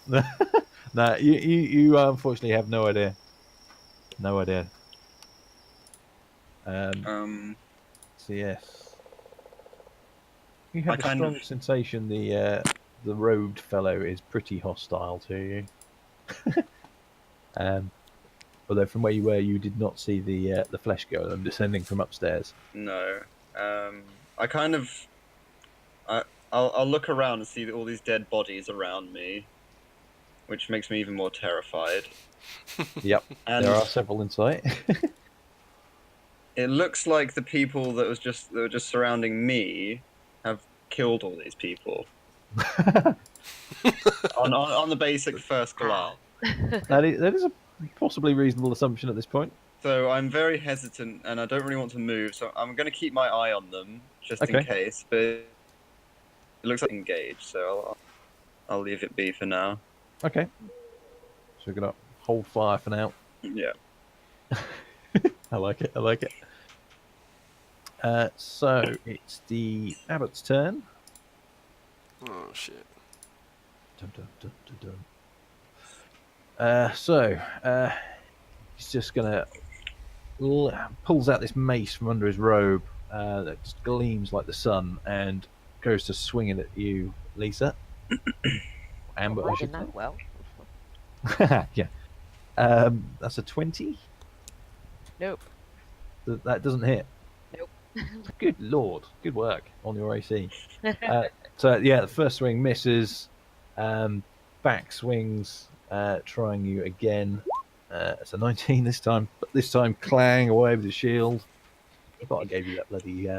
No, you unfortunately have no idea. No idea. So yes, you have a strong sensation the robed fellow is pretty hostile to you. Although from where you were, you did not see the flesh golem descending from upstairs. No. I'll look around and see all these dead bodies around me, which makes me even more terrified. Yep, and there are several in sight. It looks like the people that were just surrounding me have killed all these people. on the basic first glance. That is a possibly reasonable assumption at this point. So I'm very hesitant, and I don't really want to move. So I'm going to keep my eye on them just in case. But it looks like engaged, so I'll leave it be for now. Okay. So we're gonna hold fire for now. Yeah. I like it. So it's the abbot's turn. Oh shit. Dun, dun, dun, dun, dun. He's just gonna pulls out this mace from under his robe that just gleams like the sun and goes to swing it at you, Lisa. Amber, I Not should that well. say. Yeah. That's a 20. Nope. That doesn't hit. Nope. Good lord. Good work on your AC. So yeah, the first swing misses. Back swings, trying you again. It's a 19 this time, but this time clang away with the shield. I thought I gave you that bloody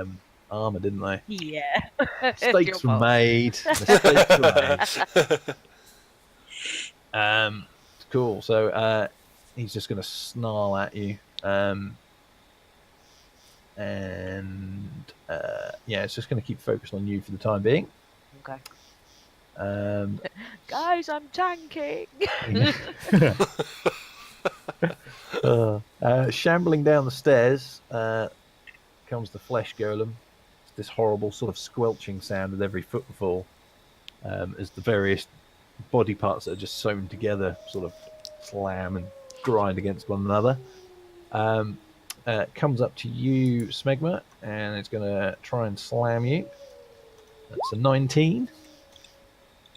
armor, didn't I? Yeah. Mistakes were fault. made. Mistakes were made. Cool. So he's just going to snarl at you. And yeah, it's just going to keep focused on you for the time being. Okay. Guys, I'm tanking. Shambling down the stairs comes the flesh golem. It's this horrible sort of squelching sound with every footfall as the various body parts that are just sewn together sort of slam and grind against one another. Comes up to you, Smegma, and it's going to try and slam you. That's a 19.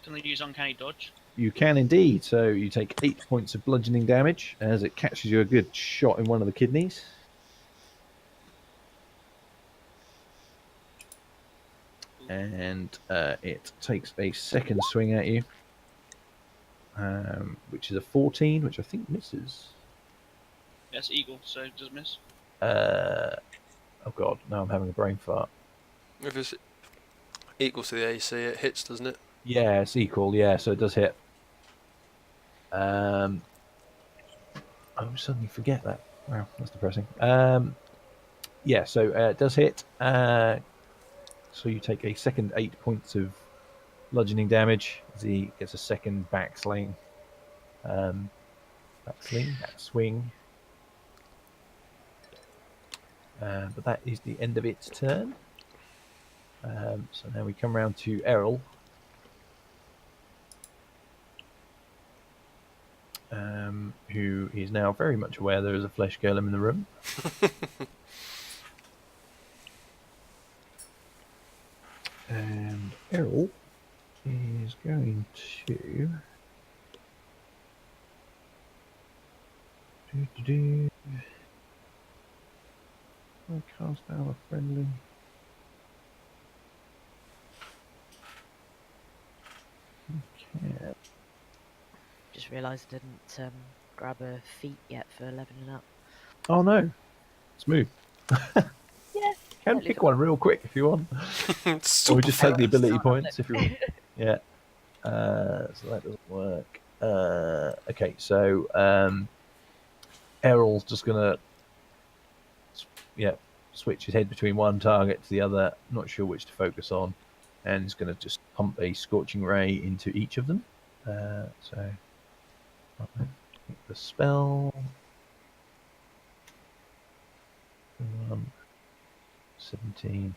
Can I use uncanny dodge? You can indeed. So you take 8 points of bludgeoning damage as it catches you a good shot in one of the kidneys. And it takes a second swing at you, which is a 14, which I think misses. Yes, eagle, so it does miss. Oh god, now I'm having a brain fart. If it's equal to the AC, it hits, doesn't it? Yeah, it's equal. Yeah, so it does hit. I suddenly forget that. Wow, that's depressing. Yeah, so it does hit. So you take a second 8 points of bludgeoning damage as he gets a second backswing. Backswing. But that is the end of its turn. So now we come round to Errol. Who is now very much aware there is a flesh golem in the room. And Errol is going to I cast out a friendly. Okay. Just realised I didn't grab a feat yet for leveling up. Oh no, smooth. Yeah. Can pick one real quick if you want, or just take the ability points if you want. Yeah. So that doesn't work. Okay, so Errol's just gonna switch his head between one target to the other, not sure which to focus on, and he's gonna just pump a scorching ray into each of them. So the spell 17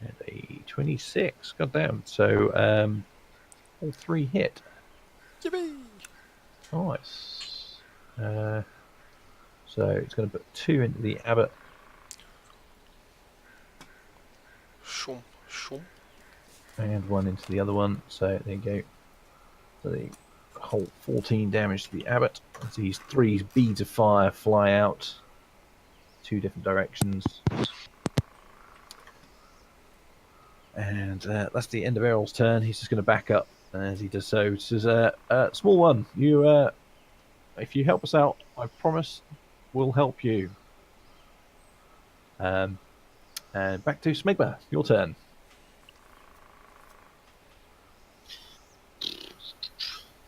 and a 26. Goddamn. So all three hit. Yippee! Nice. So it's going to put 2 into the abbot. Shum, shum. And 1 into the other one. So there you go. So the whole 14 damage to the abbot. As these 3 beads of fire fly out 2 different directions. And that's the end of Errol's turn. He's just going to back up as he does so. He says, small one, you, if you help us out, I promise we'll help you. And back to Smegma, your turn.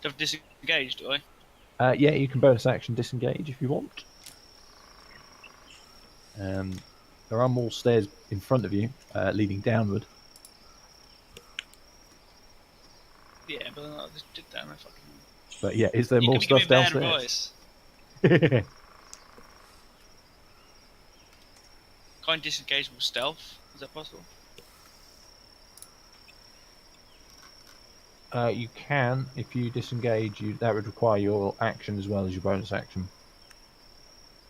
I've disengaged, do I? Yeah, you can bonus action disengage if you want. There are more stairs in front of you, leading downward. Yeah, but I just did that and I fucking... But yeah, is there more give stuff me bad downstairs? advice. Can't disengage with stealth. Is that possible? You can, if you disengage, that would require your action as well as your bonus action.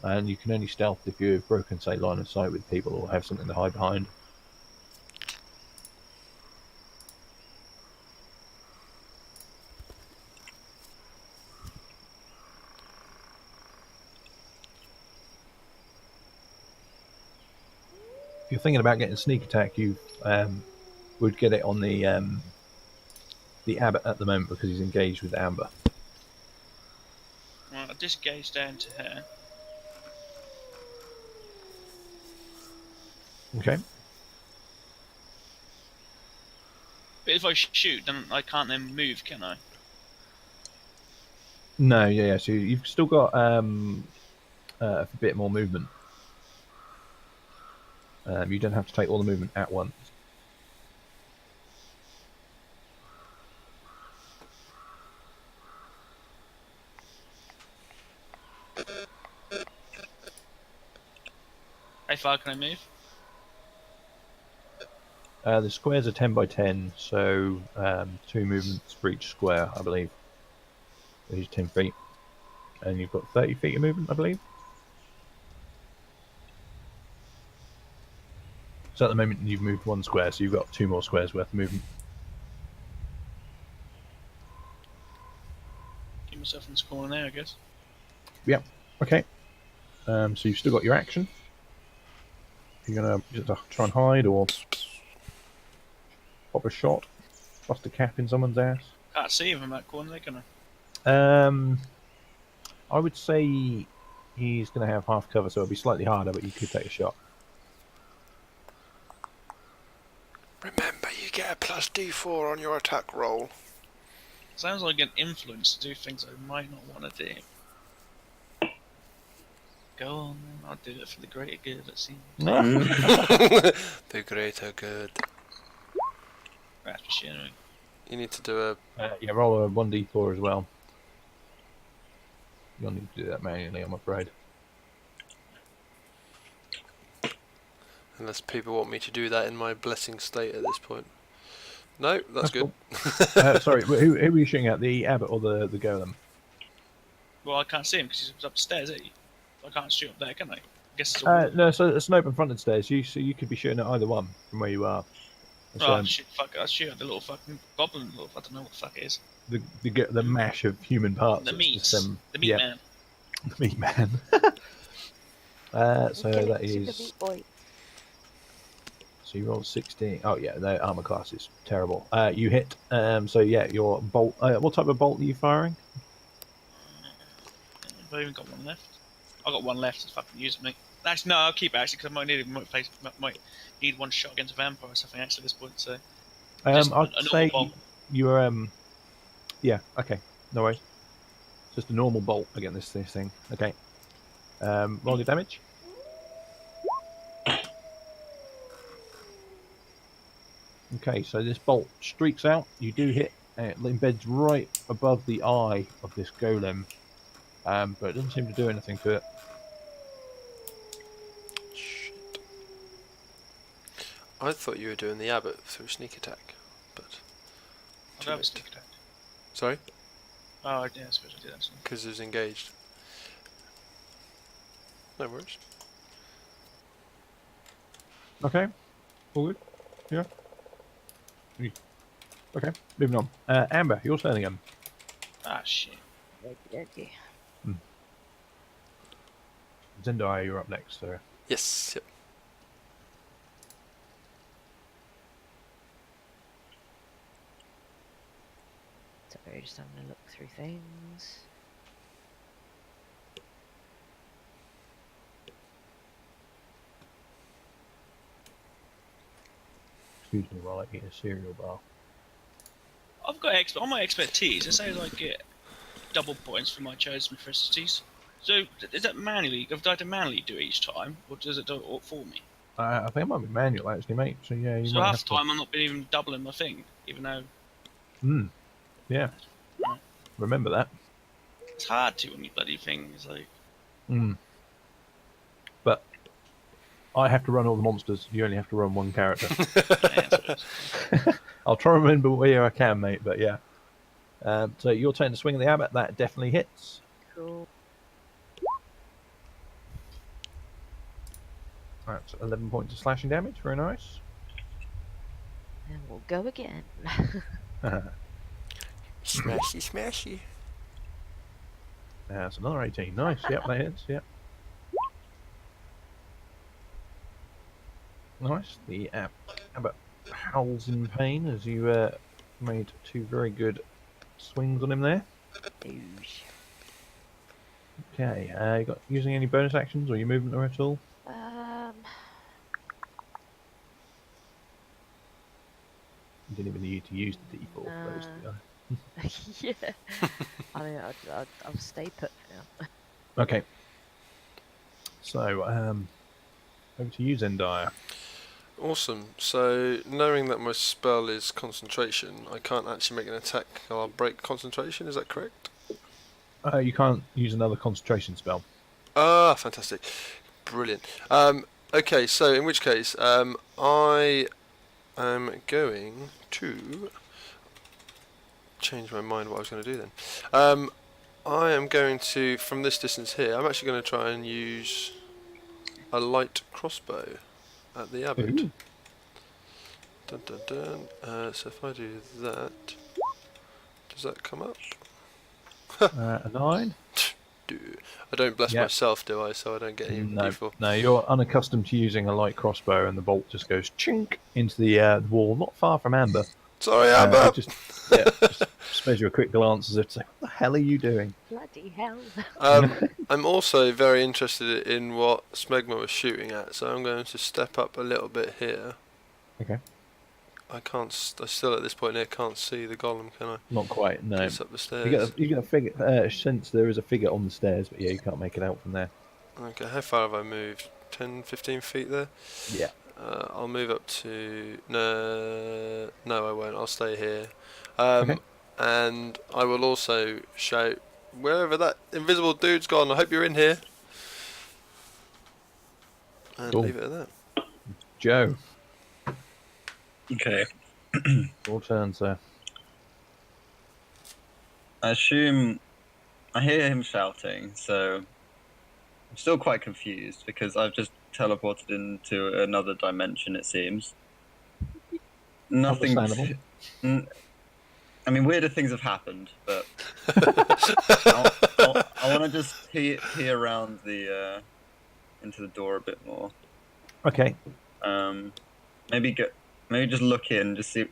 And you can only stealth if you've broken, say, line of sight with people or have something to hide behind. If you're thinking about getting sneak attack, you would get it on the abbot at the moment because he's engaged with Amber. Well, I disengage down to her. Okay. But if I shoot, then I can't then move, can I? No, yeah. So you've still got a bit more movement. You don't have to take all the movement at once. How far can I move? The squares are 10 by 10, so 2 movements for each square, I believe. Which is 10 feet. And you've got 30 feet of movement, I believe. So at the moment you've moved 1 square, so you've got 2 more squares worth of movement. Keep myself in this corner there, I guess. Yep. Okay. So you've still got your action. You're gonna try and hide or pop a shot, bust a cap in someone's ass. Can't see him from that corner, can I? I would say he's going to have half cover, so it'll be slightly harder, but you could take a shot. Remember, you get a plus D4 on your attack roll. Sounds like an influence to do things I might not want to do. Go on, then. I'll do it for the greater good, it seems. The greater good. That's for sure. You need to do a... Yeah, roll a 1d4 as well. You'll need to do that manually, I'm afraid. Unless people want me to do that in my blessing state at this point. No, that's good. Cool. Sorry, who were you shooting at? The abbot or the golem? Well, I can't see him because he's upstairs, isn't he? I can't shoot up there, can I? I guess it's all... No, so it's an open fronted stairs, so you could be shooting at either one from where you are. Oh, shit, fuck it. I'll shoot at the little fucking goblin. I don't know what the fuck it is. The mash of human parts. The meat. Just, the meat man. The meat man. So that is... So you roll 16. Oh yeah, the armor class is terrible. You hit. So yeah, your bolt. What type of bolt are you firing? I've even got one left. I've got one left. It's fucking using me. Actually, no, I'll keep it actually because I might need one shot against a vampire or something actually at this point. So I'd say bolt. you're yeah. Okay, no worries. Just a normal bolt against this thing. Okay. Roll your damage. Okay, so this bolt streaks out. You do hit. It embeds right above the eye of this golem, but it doesn't seem to do anything to it. Shit. I thought you were doing the abbot through sneak attack, but... I don't have a sneak attack. Sorry? Oh, yeah, I suppose I did actually. Because it was engaged. No worries. Okay, all good. Yeah. Okay, moving on. Amber, you're standing again. Ah, shit. Okay. Zendaya, you're up next, so... Yes, yep. Sorry, just having a look through things. Excuse me while I eat a cereal bar. I've got on my expertise. It says I get double points for my chosen ethnicities. So is that manually? Have I to manually do each time, or does it do it for me? I think it might be manual actually, mate. So yeah, you So might half have the time I'm not been even doubling my thing, even though to. Yeah. Right. Remember that. it's hard to when you bloody thing is like. But I have to run all the monsters. You only have to run one character. Yeah, that's good. I'll try and remember where I can, mate. But yeah. So your turn to swing at the abbot. That definitely hits. Cool. That's 11 points of slashing damage. Very nice. And we'll go again. Smashy, smashy. That's another 18. Nice. Yep, that hits. Yep. Nice. The abbot howls in pain as you made 2 very good swings on him there. Douche. Okay. You got using any bonus actions or your movement or at all? You didn't even need to use the D4 for those. Yeah. I mean, I'll stay put now. Okay. So, over to you, Zendaya. Awesome. So, knowing that my spell is concentration, I can't actually make an attack. I'll break concentration. Is that correct? You can't use another concentration spell. Ah, fantastic. Brilliant. Okay, so in which case, I am going to change my mind what I was going to do then. I am going to, from this distance here, I'm actually going to try and use a light crossbow at the abbot. Ooh. Dun, dun, dun. So if I do that, does that come up? A 9? I don't bless Yep. myself, do I? So I don't get any No, D4. no, you're unaccustomed to using a light crossbow, and the bolt just goes chink into the wall, not far from Amber. Sorry, Amber. Just spares you a quick glance as if to say, "What the hell are you doing?" Bloody hell. I'm also very interested in what Smegma was shooting at, so I'm going to step up a little bit here. Okay. I still at this point here can't see the golem, can I? Not quite. No. It's up the stairs. You get a figure. Since there is a figure on the stairs, but yeah, you can't make it out from there. Okay, how far have I moved? 10, 15 feet there? Yeah. I'll move up to... No, I won't. I'll stay here. Okay. And I will also shout, wherever that invisible dude's gone, I hope you're in here. And Cool. leave it at that. Joe, Okay. your turn, sir. I assume I hear him shouting, so I'm still quite confused because I've just teleported into another dimension. It seems nothing. Understandable. I mean, weirder things have happened, but I want to just peer around the into the door a bit more. Okay. Maybe just look in, just see.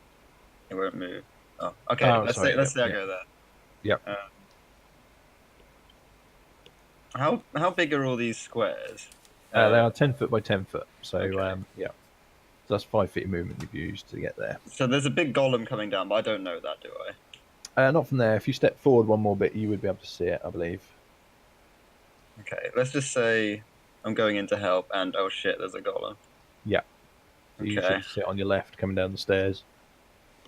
It won't move. Oh, okay. Oh, let's sorry, say I yeah. go there. Yep. How big are all these squares? They are 10 foot by 10 foot. So Okay. yeah, so that's 5 feet of movement you've used to get there. So there's a big golem coming down, but I don't know that, do I? Not from there. If you step forward one more bit, you would be able to see it, I believe. Okay, let's just say I'm going in to help, and oh shit, there's a golem. Yeah. You Okay. should sit on your left, coming down the stairs.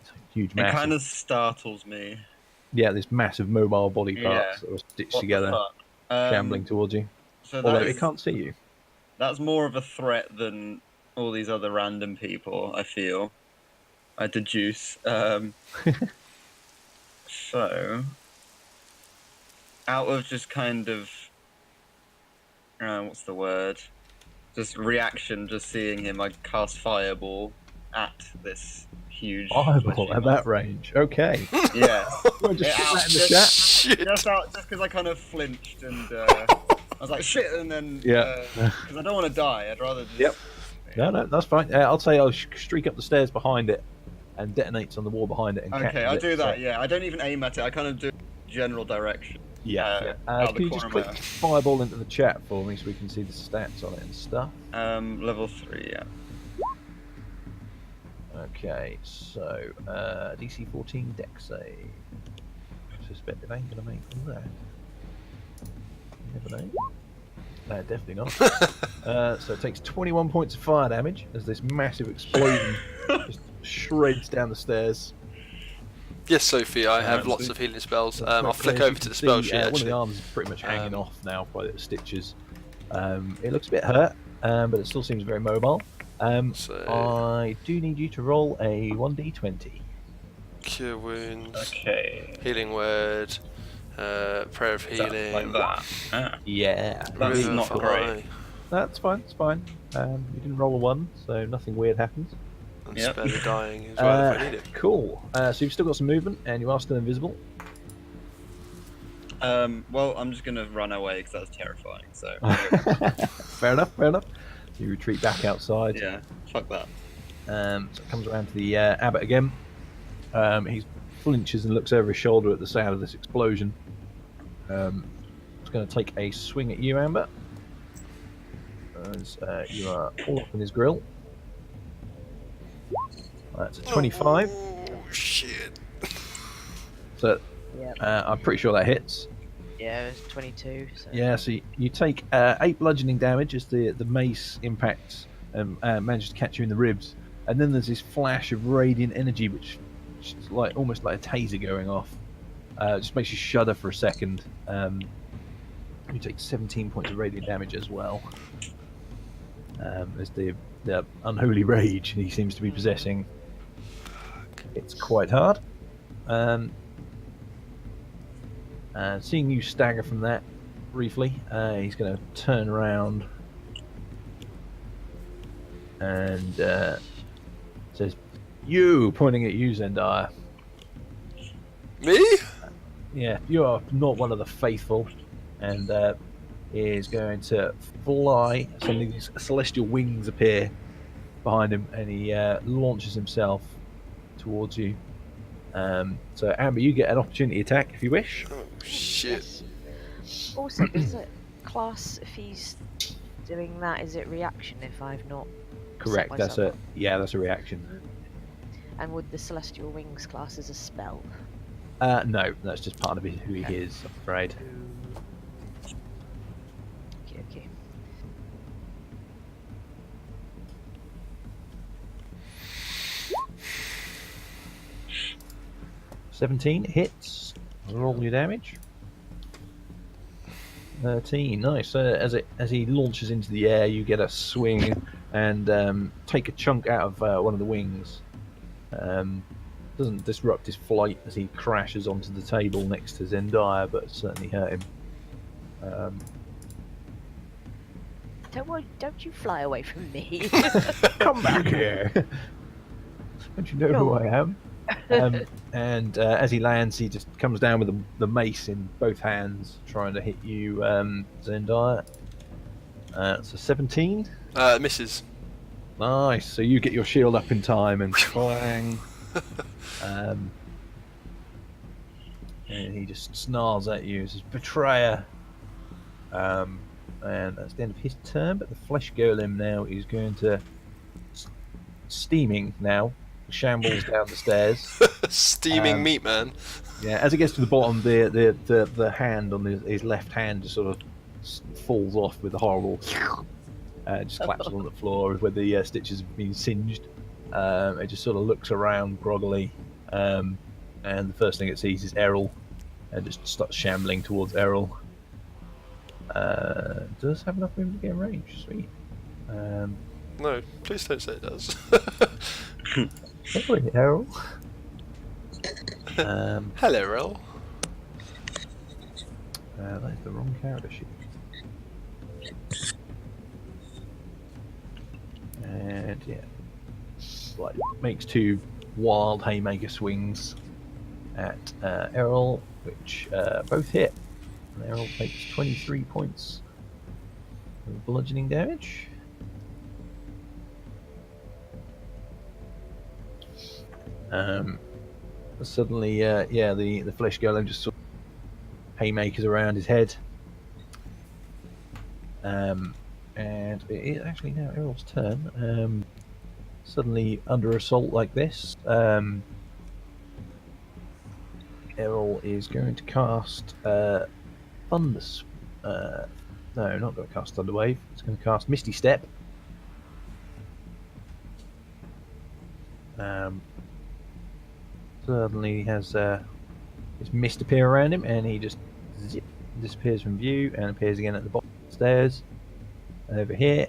It's a huge, It massive. kind of startles me. Yeah, this massive mobile body parts Yeah. that are stitched What together, the fuck? shambling towards you. So Although it can't see you. that's more of a threat than all these other random people, I feel. I deduce. So, out of just kind of, what's the word? Just reaction, just seeing him, I cast Fireball at this huge. Fireball at that range. Okay. Yeah. Well, just Yeah, put that in the just- chat. Shit. Just because I kind of flinched and I was like, shit, and then. Yeah. Because I don't want to die, I'd rather just. Yep. No, that's fine. I'll say I'll streak up the stairs behind it and detonates on the wall behind it and Okay, catches I'll it, do that, so- yeah. I don't even aim at it, I kind of do general direction. Yeah. out of Can the you just corner click of Fireball into the chat for me so we can see the stats on it and stuff? Level 3, yeah. Okay, so DC 14 dex save. I suspect it ain't gonna make that. You never know. No, definitely not. So it takes 21 points of fire damage as this massive explosion just shreds down the stairs. Yes, Sophie, I have Alright, lots sweet. of healing spells. That's I'll quite flick clear. As over you to can the spell see, sheet one of actually. the arms is pretty much hanging Um, off now by the stitches. It looks a bit hurt. but it still seems very mobile. So I do need you to roll a 1d20. cure wounds, Okay. healing word, prayer of Is that healing, like that? Ah, Yeah, that's indeed. not great. revivify, That's fine. It's fine. You didn't roll a 1, so nothing weird happens. and Yep. spare the dying as well if I need it. Cool. So you've still got some movement, and you are still invisible. Well, I'm just gonna run away because that's terrifying. So Fair enough. Fair enough. So you retreat back outside. yeah, fuck that. So it comes around to the abbot again. He flinches and looks over his shoulder at the sound of this explosion. He's going to take a swing at you, Amber, as you are all up in his grill. That's a 25. Oh shit! So Yep. I'm pretty sure that hits. Yeah, it was 22. So. Yeah, so you take 8 bludgeoning damage as the mace impacts and manages to catch you in the ribs. And then there's this flash of radiant energy, which is like almost like a taser going off. It just makes you shudder for a second. You take 17 points of radiant damage as well. As the unholy rage he seems to be possessing. It's quite hard. Seeing you stagger from that briefly, he's going to turn around and says, "You," pointing at you, Zendaya. Me? Yeah, you are not one of the faithful, and is going to fly. Suddenly, these celestial wings appear behind him, and he launches himself towards you. So, Amber, you get an opportunity attack if you wish. Oh shit! Yes. Also, does it class if he's doing that? Is it reaction if I've not? Correct. That's myself that's a reaction. And would the celestial wings class as a spell? No, that's just part of who he is. I'm afraid. Okay, okay. 17 hits. Roll your damage. 13. Nice. As he launches into the air, you get a swing and take a chunk out of one of the wings. Doesn't disrupt his flight as he crashes onto the table next to Zendaya, but certainly hurt him. Don't you fly away from me. Come back here! Don't you know who I am? And as he lands, he just comes down with the mace in both hands, trying to hit you, Zendaya. So 17. Misses. Nice. So you get your shield up in time and clang. And he just snarls at you as his betrayer. And that's the end of his turn. But the flesh golem now is going to steaming now. Shambles down the stairs. Steaming meat man. Yeah, as it gets to the bottom, the hand on his left hand just sort of falls off with a horrible. Just collapses on the floor where the stitches have been singed. It just sort of looks around groggily, and the first thing it sees is Errol, and just starts shambling towards Errol. Does have enough room to get in range. Sweet. No, please don't say it does. Sorry, Errol. Hello, Rel. That is the wrong character sheet. And yeah, like makes 2 wild haymaker swings at Errol, which both hit. And Errol takes 23 points of bludgeoning damage. Suddenly, the flesh golem just sort of haymakers around his head. And it is actually now Errol's turn. Suddenly, under assault like this, Errol is going to cast Thunder. No, not going to cast Thunder Wave. It's going to cast Misty Step. Suddenly has his mist appear around him, and he just disappears from view and appears again at the bottom of the stairs. Over here,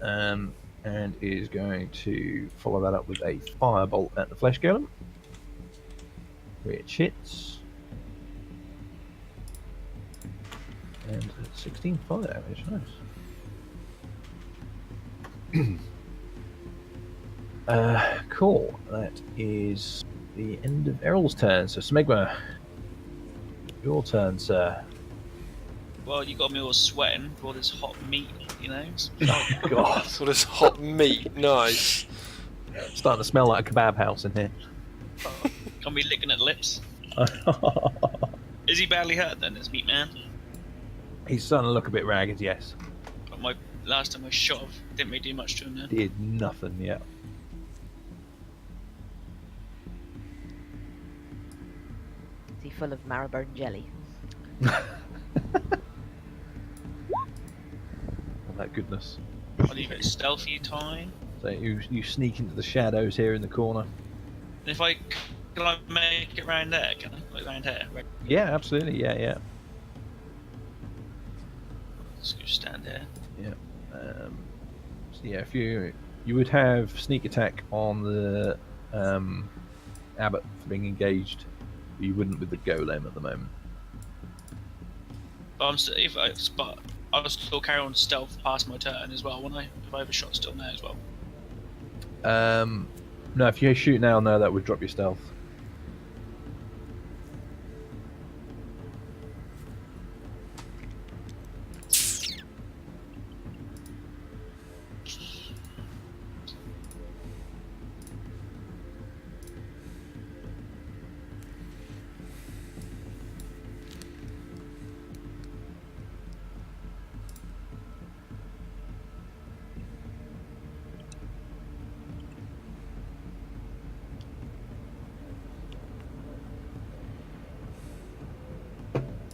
and is going to follow that up with a firebolt at the flesh golem, which hits. And 16 fire damage, nice. Cool. That is the end of Errol's turn. So Smegma, your turn, sir. Well, you got me all sweating with all this hot meat, you know. Oh God, So this hot meat, nice. starting to smell like a kebab house in here. Can't be licking at the lips. Is he badly hurt then, this meat man? He's starting to look a bit ragged, yes. But my last time I shot him, didn't really do much to him then. Did nothing yet. Is he full of marrowbone jelly? All that goodness. I'll leave it stealthy time. So you sneak into the shadows here in the corner. And if I can I make it round there, can I? Like round here? Right. Yeah, absolutely. Yeah. Let's go stand there. So yeah, if you would have sneak attack on the abbot for being engaged, but you wouldn't with the golem at the moment. But I'm still, but I'll still carry on stealth past my turn as well, won't I? If I overshot still now as well. No, if you shoot now, no, that would drop your stealth.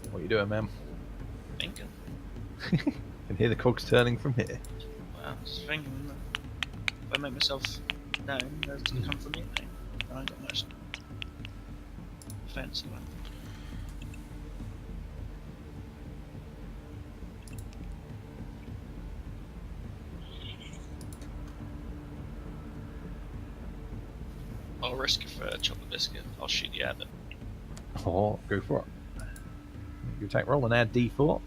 What are you doing, ma'am? Thinking. Can hear the cogs turning from here. Well, I was thinking that if I make myself known, there's gonna come from me. I ain't got much defense. I'll risk it for a chocolate biscuit. I'll shoot the abbot. Oh, go for it. Make your attack roll and add D4.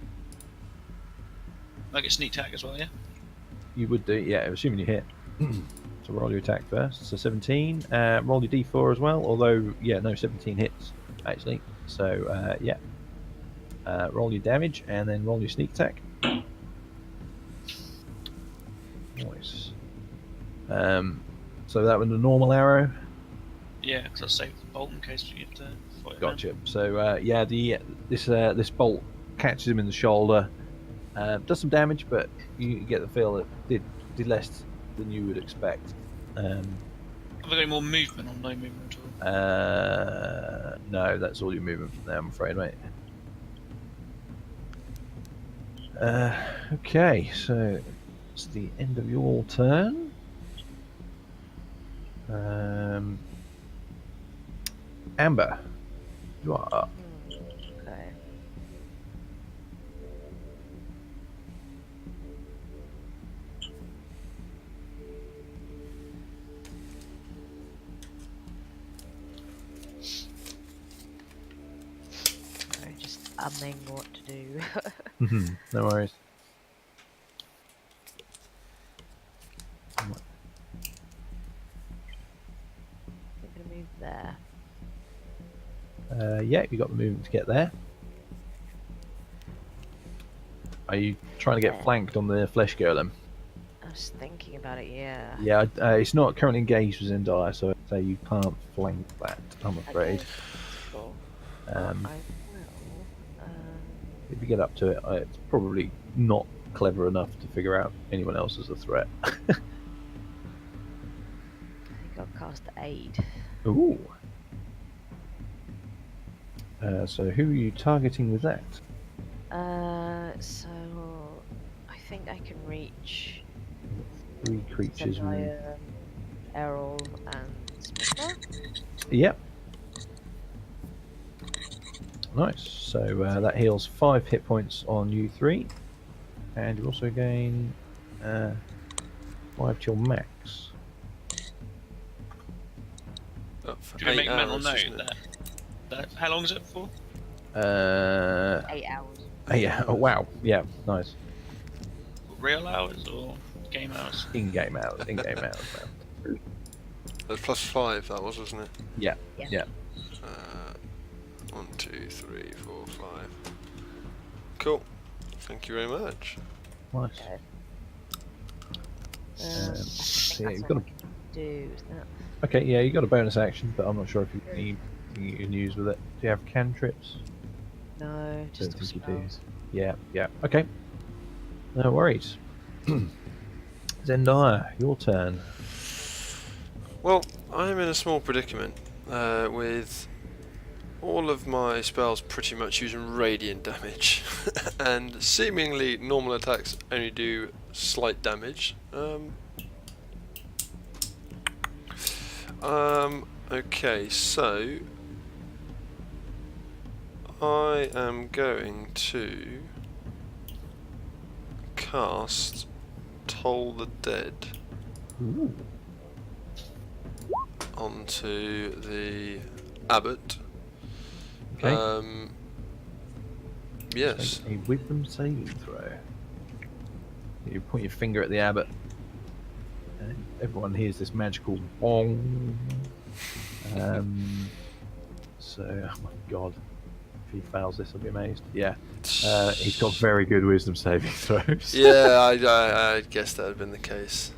I get sneak attack as well, yeah? You would do, yeah, assuming you hit. So roll your attack first. So 17. Roll your D4 as well, although, yeah, no, 17 hits, actually. So, yeah. Roll your damage and then roll your sneak attack. Nice. So that was a normal arrow. Yeah, because I'll save the bolt in case we get to fight him. Gotcha. So, yeah, this bolt catches him in the shoulder. Does some damage, but you get the feel that it did less than you would expect. Have I got any more movement or no movement at all? No, that's all your movement from there, I'm afraid, mate. Okay, so it's the end of your turn. Amber, you are up. Okay. Sorry, just umming what to do. No worries. I'm gonna move there. Yeah, you got the movement to get there. Are you trying to get Yeah. flanked on the flesh golem? I was thinking about it, yeah. Yeah, it's not currently engaged with Zendaya, so I'd say you can't flank that, I'm afraid. Okay, cool. Um, I will. If you get up to it, it's probably not clever enough to figure out anyone else as a threat. I think I'll cast Aid. Ooh. So who are you targeting with that? So I think I can reach 3 creatures. Zendaya, Errol, and Smithler. Yep. Nice. So that heals 5 hit points on you 3, and you also gain 5 till max. Up for Do we 8 make a mental hours, note isn't it? that how long is it for? 8 hours. Yeah. Oh wow. Yeah. Nice. Real hours or game hours? In-game hours. In-game hours, man. That's +5, that was, wasn't it? Yeah. Yeah. Yeah. 1, 2, 3, 4, 5. Cool. Thank you very much. Nice. I think so yeah, that's you've all got I can do, isn't it? Okay. Yeah, you got a bonus action, but I'm not sure if you need you can use with it. Do you have cantrips? No, just Don't all think you do. spells. Yeah. Yeah. Okay. No worries. Zendaya, your turn. Well, I'm in a small predicament with all of my spells pretty much using radiant damage, and seemingly normal attacks only do slight damage. Okay, so I am going to cast Toll the Dead Ooh. onto the abbot. Okay. Yes. Make a wisdom saving throw. You point your finger at the abbot, and everyone hears this magical bong. So, oh my god, if he fails this, I'll be amazed. Yeah, he's got very good wisdom saving throws. Yeah, I guess that had been the case.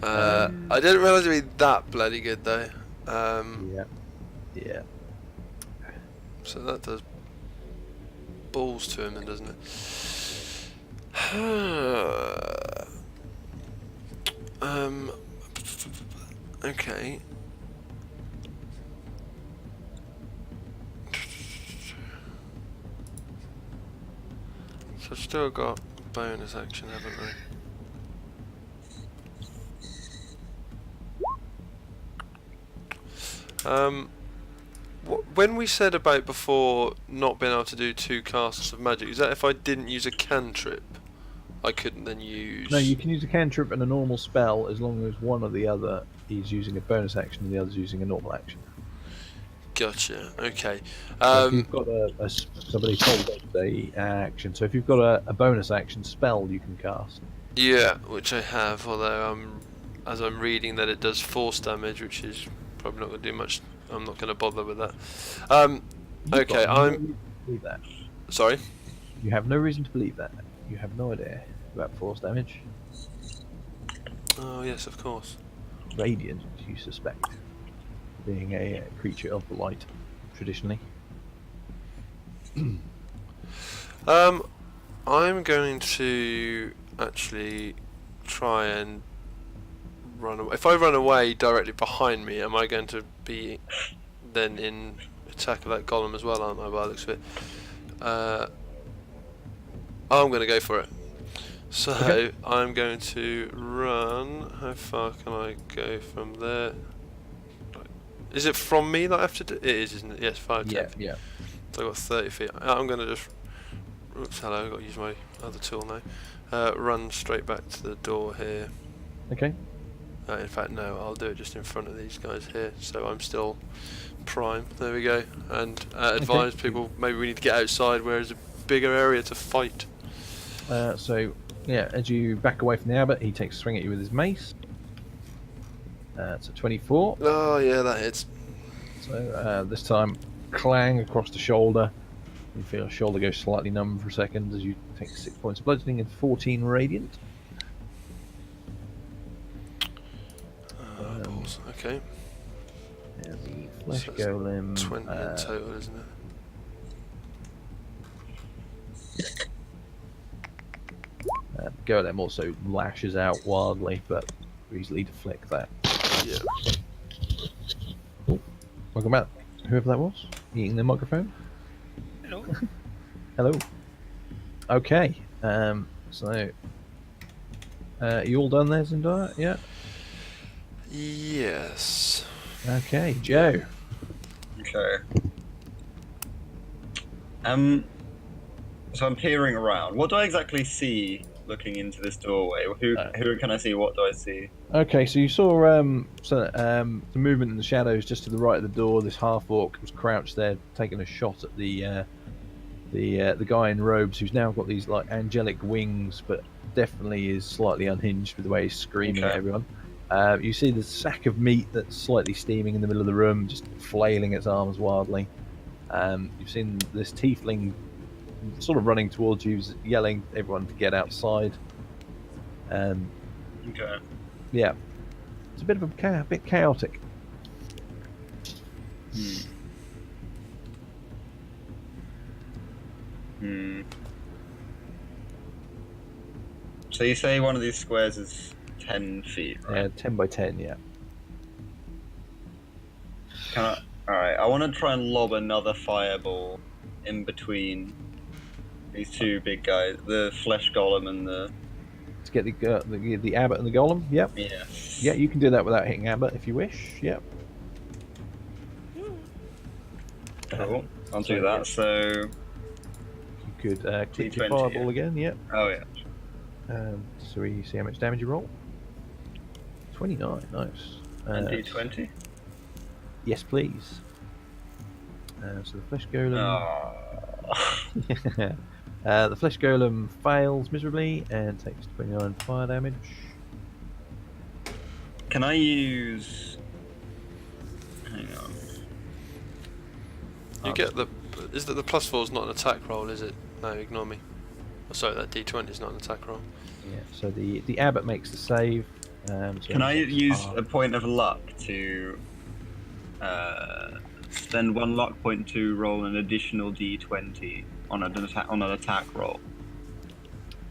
I didn't realise it'd be that bloody good though. Yeah, yeah. So that does balls to him then, doesn't it? Okay. So I've still got bonus action, haven't I? When we said about before not being able to do 2 casts of magic, is that if I didn't use a cantrip, I couldn't then use... No, you can use a cantrip and a normal spell as long as one or the other is using a bonus action and the other's using a normal action. Gotcha, okay. So if you've got somebody told a action, so if you've got a bonus action spell you can cast. Yeah, which I have, although as I'm reading that it does force damage, which is probably not going to do much. I'm not going to bother with that. Okay, I'm... Believe that. Sorry? You have no reason to believe that. You have no idea about force damage. Oh, yes, of course. Radiant, you suspect, being a creature of the light, traditionally. I'm going to actually try and run away. If I run away directly behind me, am I going to be then in attack of that golem as well, aren't I, by the looks of it? I'm going to go for it. So, Okay. I'm going to run. How far can I go from there? Is it from me that I have to do? It is, isn't it? Yes, 5, 10. Yeah. So I've got 30 feet. I'm going to just... Oops, hello, I've got to use my other tool now. Run straight back to the door here. Okay. In fact, no, I'll do it just in front of these guys here, so I'm still prime. There we go. And advise people, maybe we need to get outside where there's a bigger area to fight. So, yeah, as you back away from the abbot, he takes a swing at you with his mace. It's a 24. Oh, yeah, that hits. So, this time, clang across the shoulder. You feel your shoulder go slightly numb for a second as you take 6 points of bludgeoning and 14 radiant. Balls. Okay. And the flesh So it's golem. 20 in total, isn't it? Golem also lashes out wildly, but easily deflect that. Yeah. Oh, welcome back, whoever that was, eating the microphone. Hello. Hello. Okay, so you all done there, Zendaya? Yeah. Yes. Okay, Joe. Okay. So I'm peering around. What do I exactly see looking into this doorway? Who can I see? What do I see? Okay, so you saw the movement in the shadows just to the right of the door. This half orc was crouched there, taking a shot at the guy in robes, who's now got these like angelic wings, but definitely is slightly unhinged with the way he's screaming at Okay. everyone. You see the sack of meat that's slightly steaming in the middle of the room, just flailing its arms wildly. You've seen this tiefling sort of running towards you, yelling at everyone to get outside. Okay. Yeah, it's a bit of a bit chaotic. So you say one of these squares is 10 feet, right? 10 by 10, yeah. Alright, I want to try and lob another fireball in between these two big guys, the flesh golem and the... To get the abbot and the golem, yep. Yeah. Yeah, you can do that without hitting abbot if you wish, yep. Cool. I'll do that, so... You could click your D20, fireball yeah. again, yep. Oh, yeah. So we see how much damage you roll. 29, nice. And D20? Yes, please. So the flesh golem... the flesh golem fails miserably and takes 29 fire damage. Can I use... Hang on. You get the... Is that the +4 is not an attack roll, is it? No, ignore me. Oh, sorry, that D20 is not an attack roll. Yeah, so the abbot makes the save. So Can I use a point of luck to spend one luck point to roll an additional D20 on an attack roll?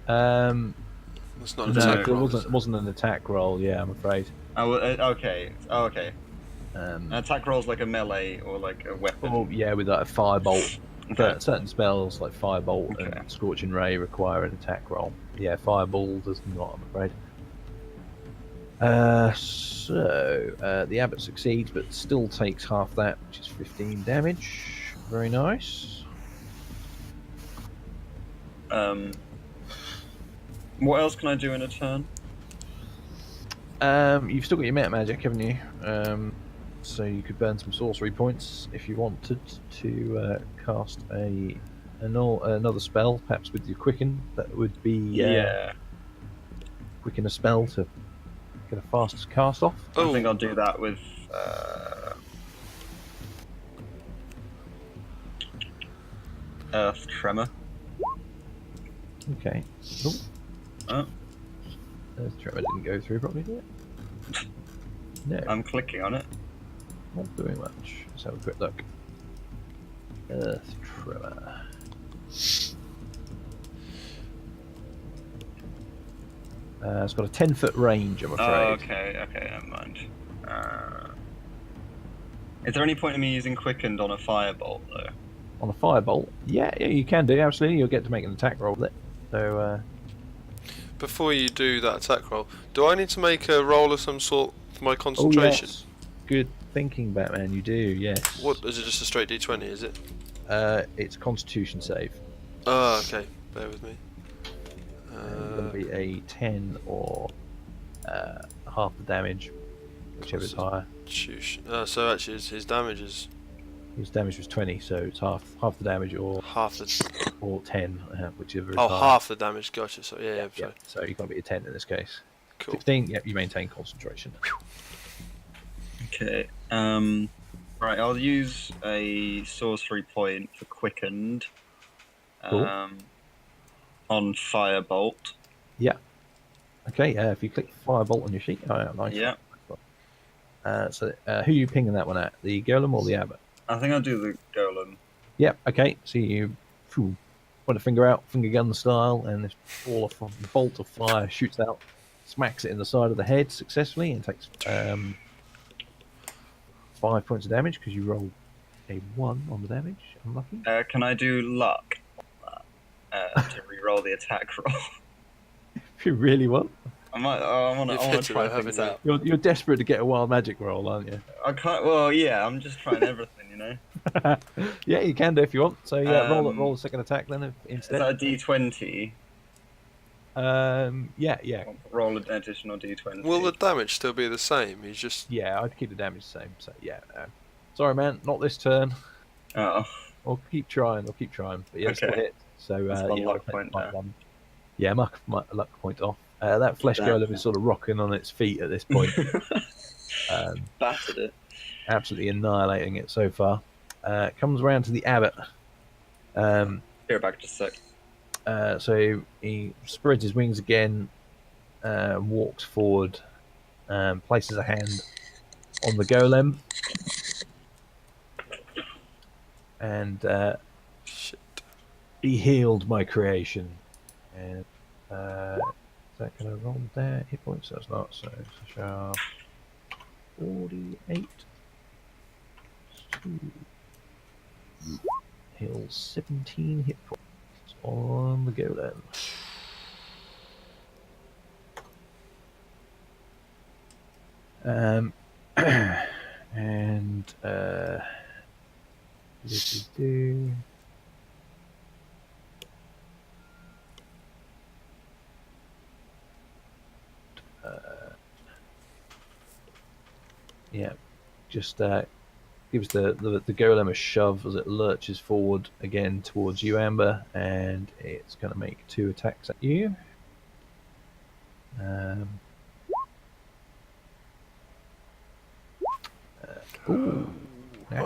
It's not an No, attack it roll. wasn't an attack roll. Yeah, I'm afraid. Oh, okay. Oh, okay. Um, An attack roll is like a melee or like a weapon. Oh yeah, with like a firebolt. Okay. Certain spells like firebolt Okay. and scorching ray require an attack roll. Yeah, fireball does not, I'm afraid. The abbot succeeds, but still takes half that, which is 15 damage. Very nice. What else can I do in a turn? You've still got your meta magic, haven't you? So you could burn some sorcery points if you wanted to cast another spell, perhaps with your quicken. That would be quicken a spell to get a fast cast off. I think I'll do that with. Earth Tremor. Okay. Oh. Oh, Earth Tremor didn't go through properly, did it? No, I'm clicking on it. not doing much. Let's have a quick look. Earth Tremor. It's got a 10-foot range, I'm afraid. Oh, okay, never mind. Is there any point in me using Quickened on a Firebolt, though? On a firebolt? Yeah, you can do, absolutely. You'll get to make an attack roll with it. So, Before you do that attack roll, do I need to make a roll of some sort for my concentration? Oh, yes. Good thinking, Batman, you do, yes. What, is it just a straight D20, is it? It's Constitution save. Oh, okay. Bear with me. It's going to be a 10 or half the damage, whichever is higher. So actually his damage is... His damage was 20, so it's half the damage or half the... or 10, whichever is Oh, higher. half the damage, gotcha. So yeah, Yeah, so you can't be a 10 in this case. Cool. 16, yeah, you maintain concentration. Okay. Right, I'll use a sorcery point for Quickened. Cool. On Firebolt. Yeah. Okay, if you click Firebolt on your sheet. Oh, yeah, nice. Yeah. So who are you pinging that one at? The golem or the abbot? I think I'll do the Golem. Yeah, okay. So you point a finger out, finger gun style, and this bolt of fire shoots out, smacks it in the side of the head successfully, and takes 5 points of damage because you rolled a 1 on the damage. Unlucky. Can I do Luck to re-roll the attack roll? If you really want. I want You've to hit it try though, things haven't out. You're desperate to get a wild magic roll, aren't you? I can't. Well, yeah, I'm just trying everything, you know. Yeah, you can do if you want. So yeah, roll the second attack then Is instead. that a D20? Yeah. Roll an additional d20. Will the damage still be the same? He's just. Yeah, I'd keep the damage the same. So yeah. Sorry, man, not this turn. Oh, I'll keep trying. But yeah, still Okay. hit. So That's one yeah, luck I'll take point five there. damage. Yeah, my luck point off. That flesh Damn. golem is sort of rocking on its feet at this point. Battered it. Absolutely annihilating it so far. Comes around to the abbot. Here, back just a sec. So he spreads his wings again, walks forward, places a hand on the golem, and Shit. be healed, my creation. And is that going to roll there? Hit points? That's not. So it's a sharp 48. Heals 17 hit points on the golem. And do. Yeah, just gives the golem a shove as it lurches forward again towards you, Amber, and it's going to make 2 attacks at you. Nat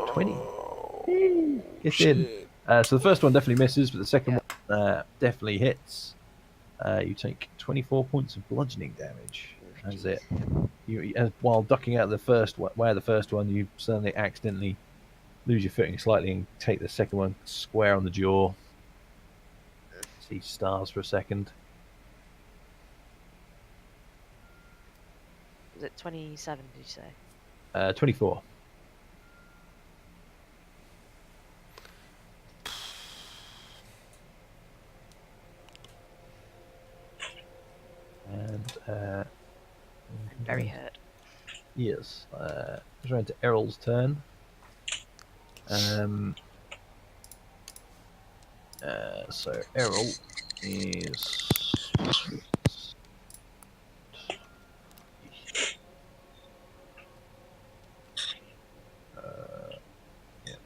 20. Gets in. Shit. So the first one definitely misses, but the second one definitely hits. You take 24 points of bludgeoning damage. That's it. While ducking out the first one, you suddenly accidentally lose your footing slightly and take the second one square on the jaw. See stars for a second. Was it 27, did you say? 24. And Very hurt. yes, it's around to Errol's turn. So Errol is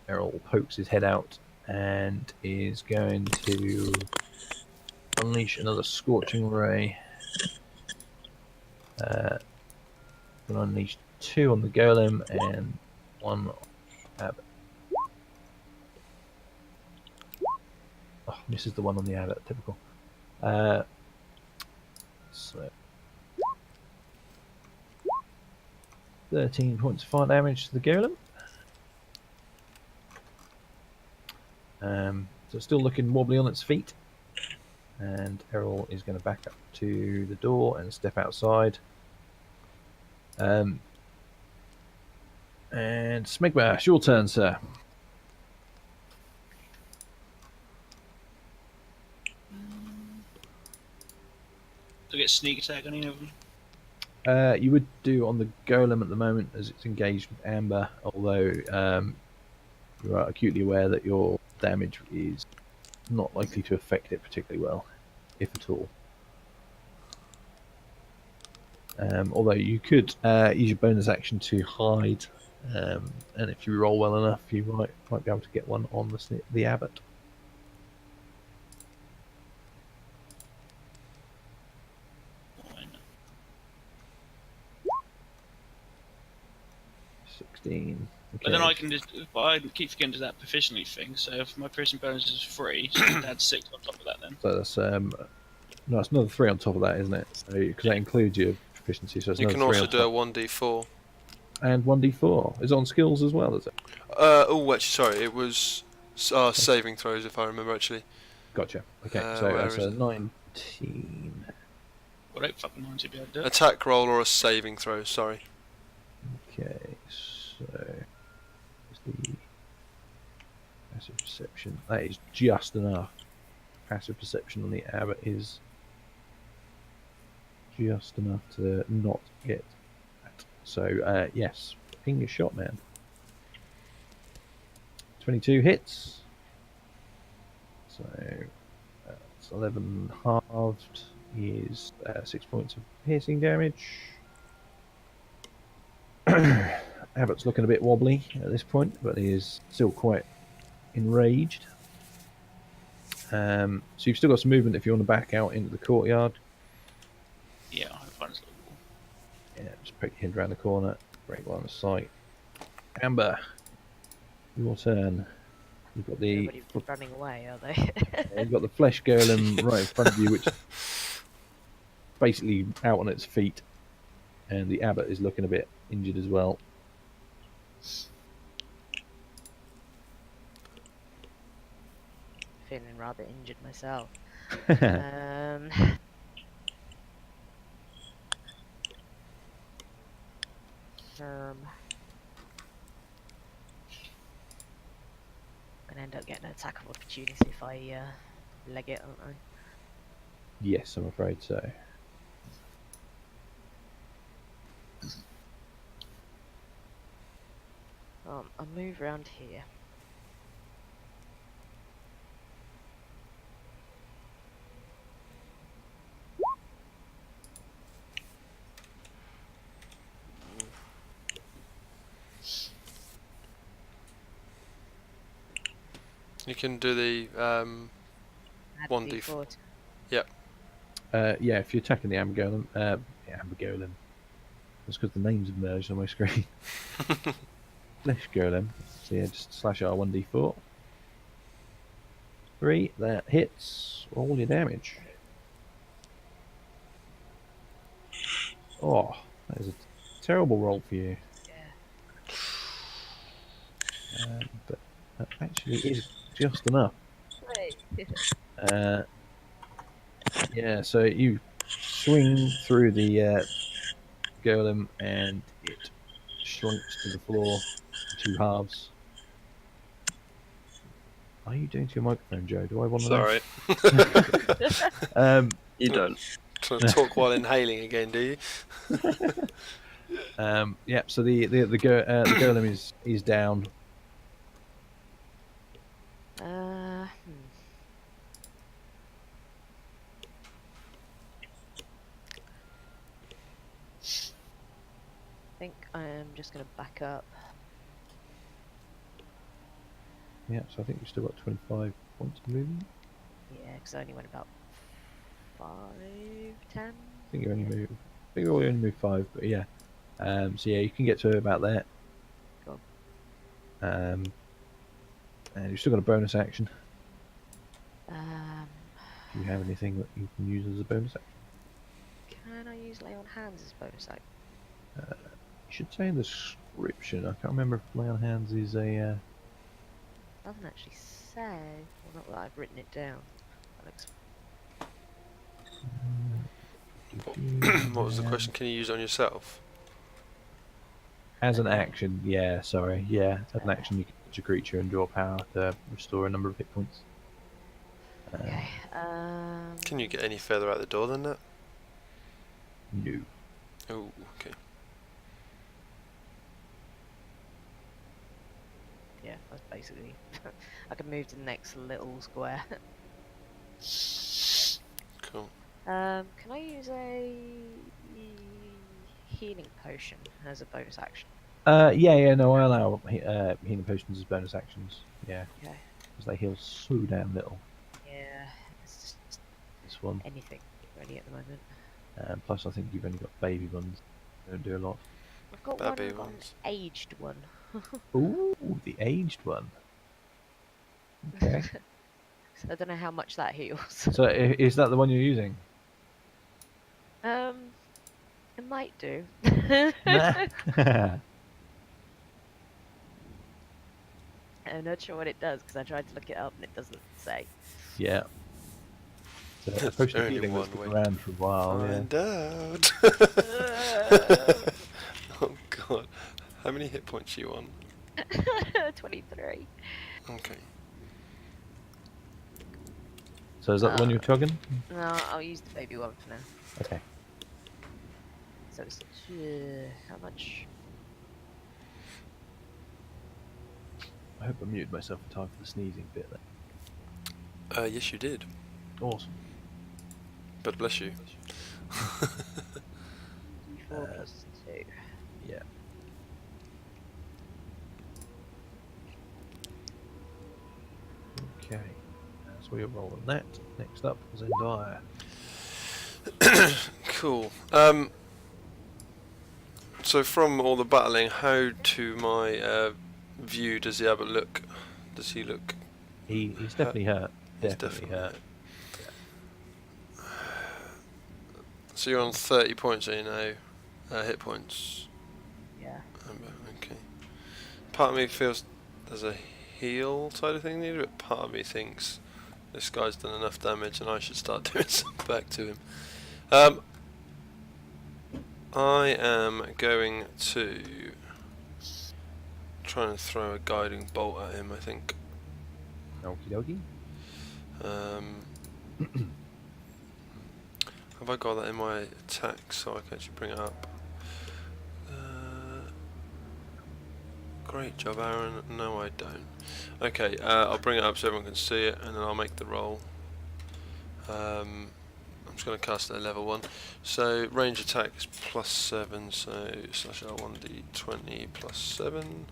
Errol pokes his head out and is going to unleash another scorching ray. Going to unleash 2 on the golem and 1 on the abbot. Oh, misses the one on the abbot. Typical. So 13 points of fire damage to the golem. So it's still looking wobbly on its feet. And Errol is going to back up to the door and step outside. And Smegma, it's your turn, sir. Do I get sneak attack on any of them? You would do on the golem at the moment as it's engaged with Amber, although you are acutely aware that your damage is not likely to affect it particularly well, if at all. Although you could use your bonus action to hide, and if you roll well enough, you might be able to get one on the abbot. Fine. 16. Okay. But then I can just. But I keep forgetting to that proficiency thing. So if my piercing bonus is 3, so I can add 6 on top of that then. So that's no, it's another 3 on top of that, isn't it? So because that includes your proficiency, so it's You another can 3 also on do a top. 1d4. And 1d4 is on skills as well, is it? Oh, actually, sorry, it was saving throws, if I remember actually. Gotcha. Okay, so where that's is a it? 19. Well, I don't fucking mind to be able to do it. Attack roll or a saving throw, sorry. Okay, so what's the passive perception? That is just enough. Passive perception on the abbot is just enough to not get that. So yes, ping your shot, man. 22 hits. So that's 11 halved. is 6 points of piercing damage. Abbott's looking a bit wobbly at this point, but he is still quite enraged. So you've still got some movement if you want to back out into the courtyard. Yeah, I'll find this little wall. Yeah, just poke your head around the corner, break one on the sight. Amber, your turn. You've got the Nobody running away, are they? you've got the flesh golem right in front of you, which is basically out on its feet, and the abbot is looking a bit injured as well. Feeling rather injured myself. Gonna end up getting an attack of opportunity if I leg it, aren't I? Yes, I'm afraid so. I'll move around here. You can do the Add 1d4. D4 to- Yeah, if you're attacking the Amber Golem, that's because the names have merged on my screen. Flesh Golem. So yeah, just slash R 1d4. 3, that hits all your damage. Oh, that is a terrible roll for you. Yeah. But that actually is just enough. Yeah, so you swing through the golem and it shrunks to the floor in 2 halves. Are you doing to your microphone, Joe? Do I want to Sorry. You don't. Trying to talk while inhaling again, do you? Yeah, so the golem is down. I think I am just going to back up. Yeah, so I think you've still got 25 points of movement. Yeah, because I only went about 5, 10. I think you only move 5, but yeah. So yeah, you can get to about there. Cool. And you've still got a bonus action. Do you have anything that you can use as a bonus action? Can I use lay on hands as bonus action? You should say in the description. I can't remember if lay on hands is a. Doesn't actually say. Well, not that I've written it down. That looks... What was the question? Can you use it on yourself? As an action, yeah. Sorry, yeah. As an action, you can touch a creature and draw power to restore a number of hit points. Okay. Can you get any further out the door than that? No. Oh, okay. Yeah, that's basically... I can move to the next little square. Cool. Can I use a healing potion as a bonus action? Yeah, no, I allow healing potions as bonus actions. Yeah. Okay. Because they heal so damn little. Yeah, it's just This one. anything really at the moment. Plus, I think you've only got baby ones. They don't do a lot. I've got That'd be I've got an ones. aged one. Ooh, the aged one. Okay. So I don't know how much that heals. So is that the one you're using? It might do. Nah. I'm not sure what it does because I tried to look it up and it doesn't say. Yeah. So a potion of Only healing that's one been way. around for a while. Find out. Oh god. How many hit points are you on? 23. Okay. So is that the one you're chugging? No, I'll use the baby one for now. Okay. So it's how much? I hope I muted myself in time for the sneezing bit there. Yes, you did. Awesome. God bless you. D4 plus 2. Yeah. Okay. So we're rolling that. Next up, Zendaya. Cool. So from all the battling, how to my view does the abbot look? Does he look? He's definitely hurt. He's Definitely hurt. So you're on 30 points, are you now? Hit points. Yeah. Okay. Part of me feels there's a heal side of thing needed, but part of me thinks this guy's done enough damage and I should start doing something back to him. I am going to try and throw a guiding bolt at him, I think. Okie dokie. Have I got that in my attack so I can actually bring it up? Great job, Aaron. No, I don't. Okay, I'll bring it up so everyone can see it, and then I'll make the roll. I'm just going to cast it at level 1. So, range attack is +7, so slash R1d20 +7.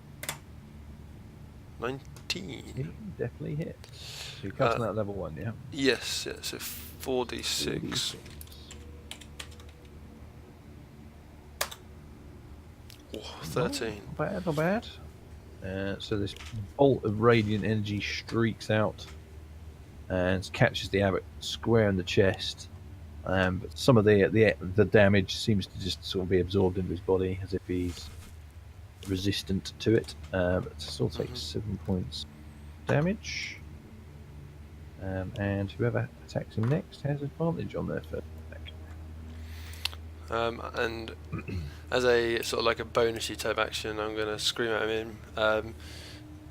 19. He definitely hit. So you're casting that level 1, yeah? Yes, yeah, so 4d6. Oh, 13. Not bad, not bad. So this bolt of radiant energy streaks out and catches the abbot square in the chest. But some of the damage seems to just sort of be absorbed into his body as if he's resistant to it. But it still takes 7 points damage. And whoever attacks him next has advantage on their first attack. And as a sort of like a bonusy type action, I'm going to scream at him. I'm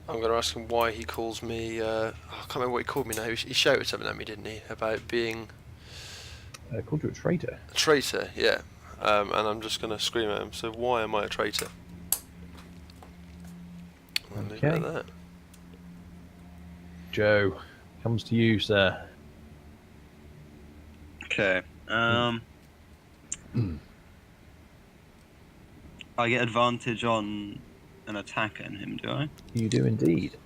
going to ask him why he calls me. I can't remember what he called me now. He shouted something at me, didn't he? About being Called you a traitor. a traitor, yeah. And I'm just going to scream at him. So why am I a traitor? I'll leave it at that. Joe, comes to you, sir. Okay. I get advantage on an attack on him, do I? You do indeed.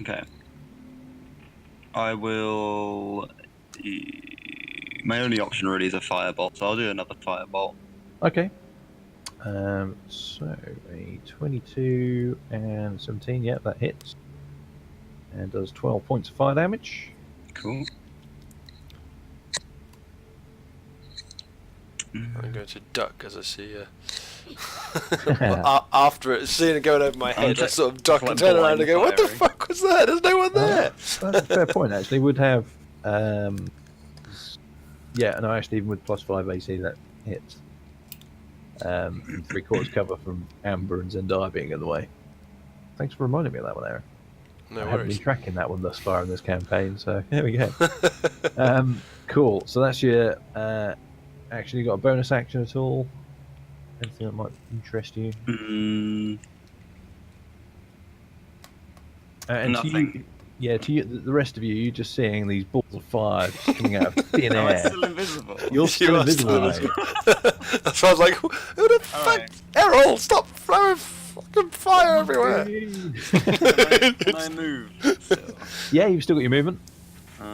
Okay. I will. My only option really is a firebolt, so I'll do another firebolt. Okay. So a 22 and 17, yeah, that hits. And does 12 points of fire damage. Cool. I'm going to duck as I see after it, seeing it going over my head, I sort of duck and turn around and go, what the fuck was that? There's no one there! That's a fair point, actually. Would have, yeah, no, actually, even with +5 AC, that hits. 3/4 cover from Amber and Zendaya being in the way. Thanks for reminding me of that one, Aaron. No I haven't worries. been tracking that one thus far in this campaign, so there we go. Cool. So that's your action. You got a bonus action at all? Anything that might interest you? And to Nothing. you, the rest of you, you're just seeing these balls of fire just coming out of thin Am I air. still invisible? You're still are invisible. still mate. That's why I was like, who the fuck? Alright. Errol, stop throwing fucking fire everywhere! Can I move still? Yeah, you've still got your movement. I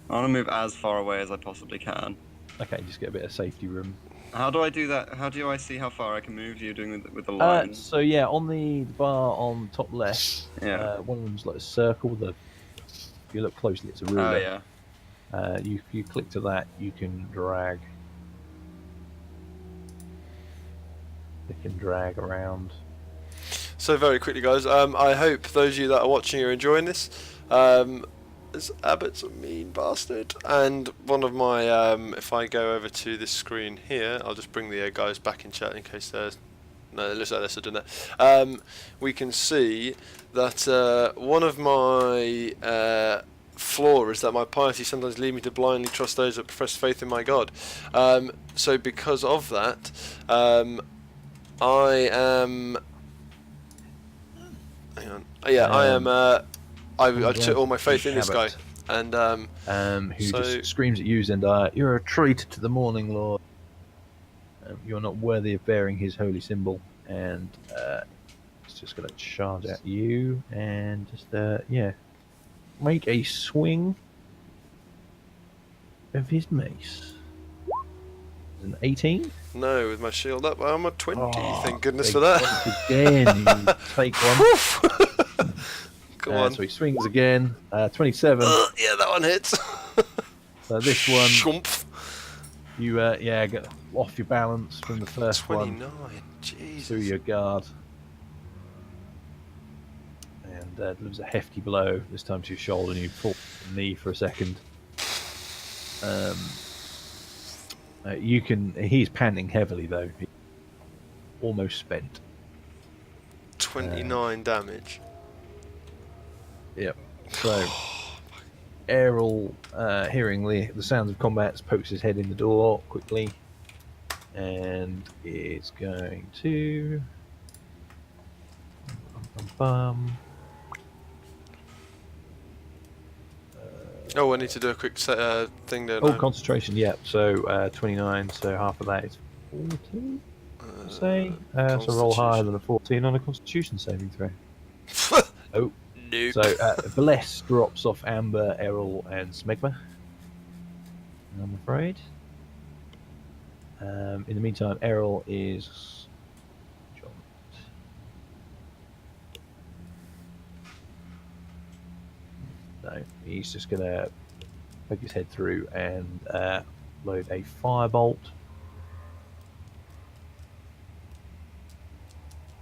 want to move as far away as I possibly can. Okay, just get a bit of safety room. How do I do that? How do I see how far I can move? You're doing with the lines. So yeah, on the bar on top left, Yeah. one of them's like a circle. If you look closely, it's a ruler. Oh yeah. You click to that, you can drag. They can drag around. So very quickly, guys, I hope those of you that are watching are enjoying this. This Abbott's a mean bastard, and one of my, if I go over to this screen here, I'll just bring the guys back in chat in case there's, no, it looks like they're doing that. We can see that one of my flaw is that my piety sometimes lead me to blindly trust those that profess faith in my God. So because of that, I am Hang on. Oh, yeah, I am. I took all my faith the in this guy, abbot, and who so just screams at you, Zendaya, "You're a traitor to the Morning Lord. You're not worthy of bearing his holy symbol." And it's just going to charge at you and just make a swing of his mace. It's an 18. no, with my shield up, I'm a 20. Oh, Thank goodness big for that. once again, you take one. Come on. So he swings again. 27. Yeah, that one hits. So this one, Shumph. you get off your balance from the first 29. one Jesus. through your guard, and delivers a hefty blow. This time to your shoulder, and you fall to the knee for a second. He's panting heavily though. He's almost spent. 29 damage. Yep. So Errol, hearing the sounds of combat, pokes his head in the door quickly, and is going to. Oh, I need to do a quick thing there. Concentration. Yep. So 29. So half of that is 14. Say. So roll higher than a 14 on a Constitution saving throw. Oh. Nope. So Bless drops off Amber, Errol, and Smegma. I'm afraid. In the meantime, Errol is. No, he's just gonna poke his head through and load a firebolt,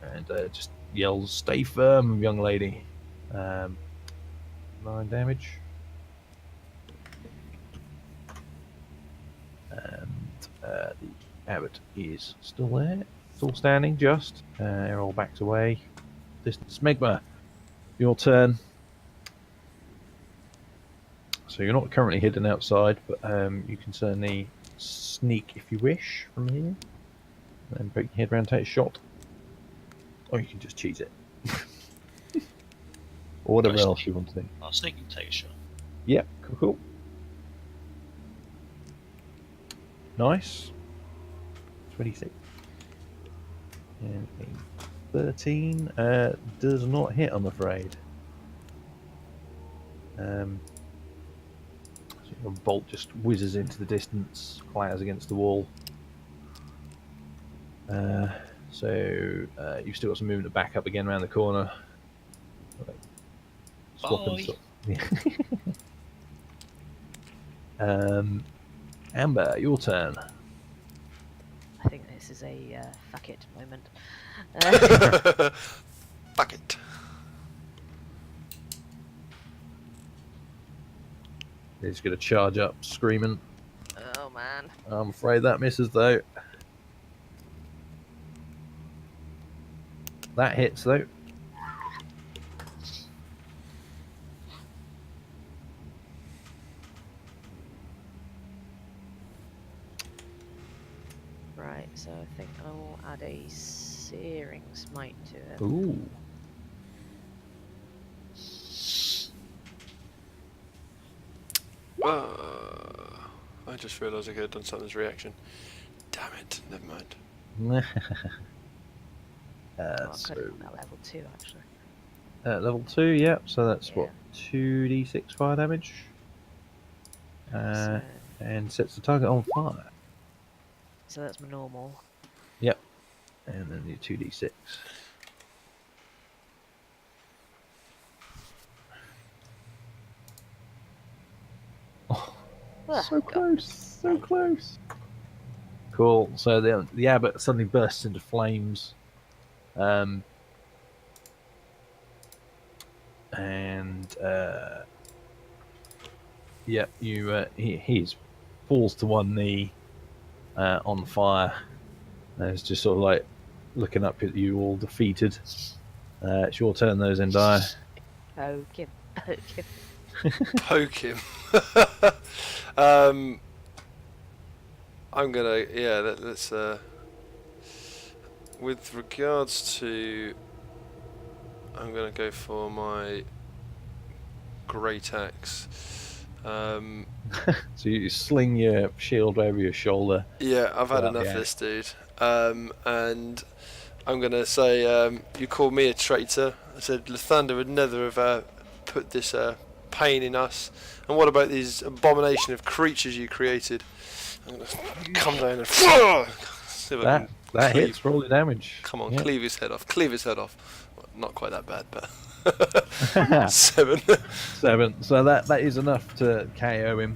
and just yells, "Stay firm, young lady." 9 damage. And the abbot is still there, still standing. Just Errol backs away. Distance. Smegma, your turn. So you're not currently hidden outside, but you can certainly sneak if you wish from here. And break your head around, take a shot. Or you can just cheese it. Or whatever else you want to do. I'll sneak and take a shot. Yep, cool. Nice. 26. And a 13 does not hit, I'm afraid. A bolt just whizzes into the distance, clatters against the wall. So you've still got some movement to back up again around the corner. Swap and swap. Amber, your turn. I think this is a fuck it moment. Fuck it. He's going to charge up, screaming. Oh man. I'm afraid that misses though. That hits though. Right, so I think I will add a searing smite to it. Ooh. I just realised I could have done something's reaction. Damn it, never mind. I could So have done that level 2 actually. level 2, yep. So that's Yeah. what, 2d6 fire damage. So And sets the target on fire. that's my normal. Yep. And then your 2d6. Ugh, So God. close, so close. Cool. So the abbot suddenly bursts into flames, and yeah, he falls to one knee on fire. And it's just sort of like looking up at you, all defeated. It's your turn, though, Zendaya. Poke him. Poke him. Poke him. I'm gonna, let's with regards to I'm going to go for my great axe. So you sling your shield over your shoulder. Yeah, I've had Well, enough yeah. of this dude. And I'm going to say, you called me a traitor. I said Lathander would never have put this pain in us. And what about these abomination of creatures you created? I'm going to come down and see if I can That cleave. hits. Roll the damage. Come on, Yeah. cleave his head off. Cleave his head off. Well, not quite that bad, but 7. 7. So that is enough to KO him.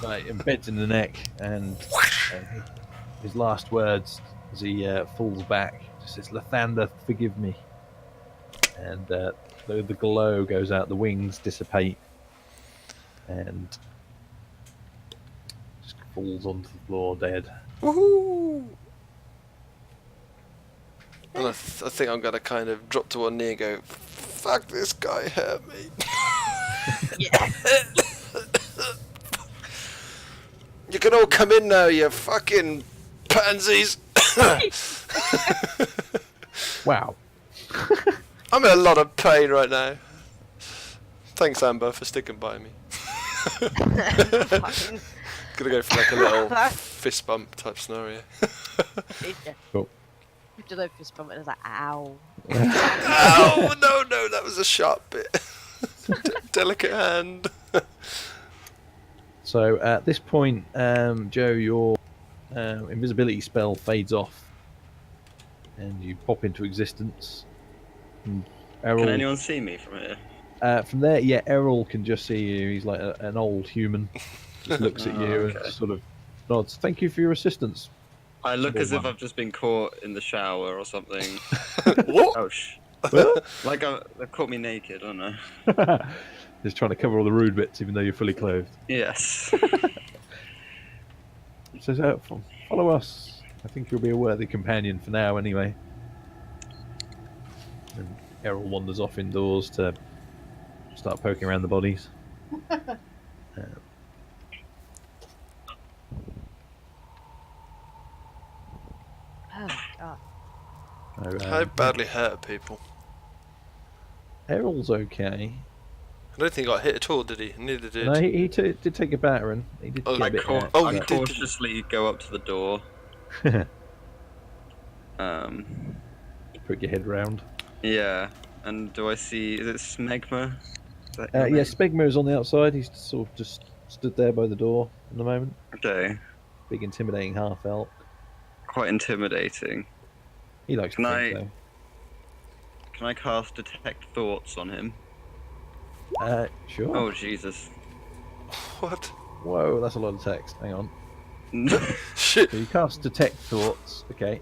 Like, embeds in the neck, and his last words as he falls back just says, "Lathander, forgive me." And the glow goes out, the wings dissipate, and just falls onto the floor dead. Woohoo! And I think I'm going to kind of drop to one knee and go, fuck, this guy hurt me. You can all come in now, you fucking pansies. Wow. I'm in a lot of pain right now. Thanks, Amber, for sticking by me. Fine. Gonna go for like a little fist bump type scenario. Cool. You did a fist bump and I was like, ow. Ow! No, that was a sharp bit. Delicate hand. So at this point, Joe, your invisibility spell fades off, and you pop into existence. And Errol, Can anyone see me from here? from there, yeah, Errol can just see you. He's like an old human. Just looks at Oh, you and okay. sort of nods. Thank you for your assistance. I look Small as if one. I've just been caught in the shower or something. What? Oh, Well, like they've caught me naked, I don't know. just trying to cover all the rude bits, even though you're fully clothed. Yes. So follow us. I think you'll be a worthy companion for now, anyway. And Errol wanders off indoors to start poking around the bodies. Oh, God. How badly hurt are people? Errol's okay. I don't think he got hit at all, did he? Neither did. No, he did take a battering. He did Oh, get I a bit hurt. Oh, I he did, didn't he? cautiously go up to the door. Put your head round. Yeah. And do I see? Is it Smegma? Is that Yeah, your name? Spegmo is on the outside. He's sort of just stood there by the door at the moment. Okay. Big, intimidating half elk. Quite intimidating. He likes to Can think, I- Can I cast Detect Thoughts on him? though. Sure. Oh Jesus. What? Whoa, that's a lot of text. Hang on. Shit. So you cast Detect Thoughts. Okay.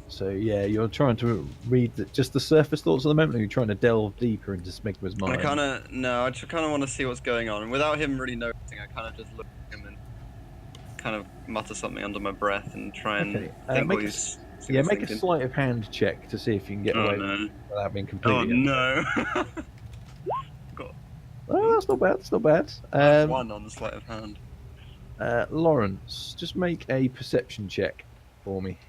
So yeah, you're trying to read just the surface thoughts at the moment, or you're trying to delve deeper into Smegma's I mind? kind of no. I just kind of want to see what's going on, and without him really noticing, I kind of just look at him and kind of mutter something under my breath and try and Okay, think make what a he's. Yeah, make a thinking. sleight of hand check to see if you can get Oh away no! without being Oh completely. no! Oh, that's not bad. That's not bad. That's one on the sleight of hand. Lawrence, just make a perception check for me.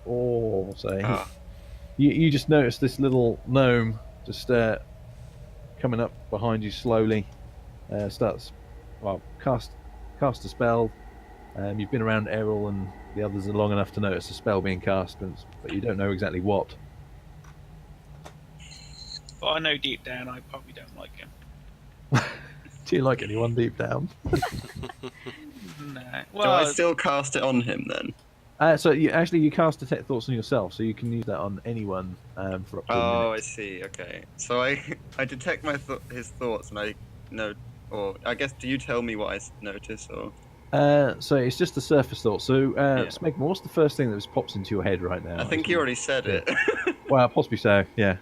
Oh, say Ah. you just notice this little gnome just coming up behind you slowly. Starts cast a spell. You've been around Errol and the others long enough to notice a spell being cast, but you don't know exactly what. But I know deep down I probably don't like him. Do you like anyone deep down? No. Do Well, I still cast it on him then? So you cast Detect Thoughts on yourself, so you can use that on anyone for up to a Oh, I minute. see. Okay, so I detect his thoughts, and I know, or I guess, do you tell me what I notice, or? So it's just the surface thought. So, Yeah. Smegma, what's the first thing that just pops into your head right now? I think you already said it. Well, possibly so. Yeah.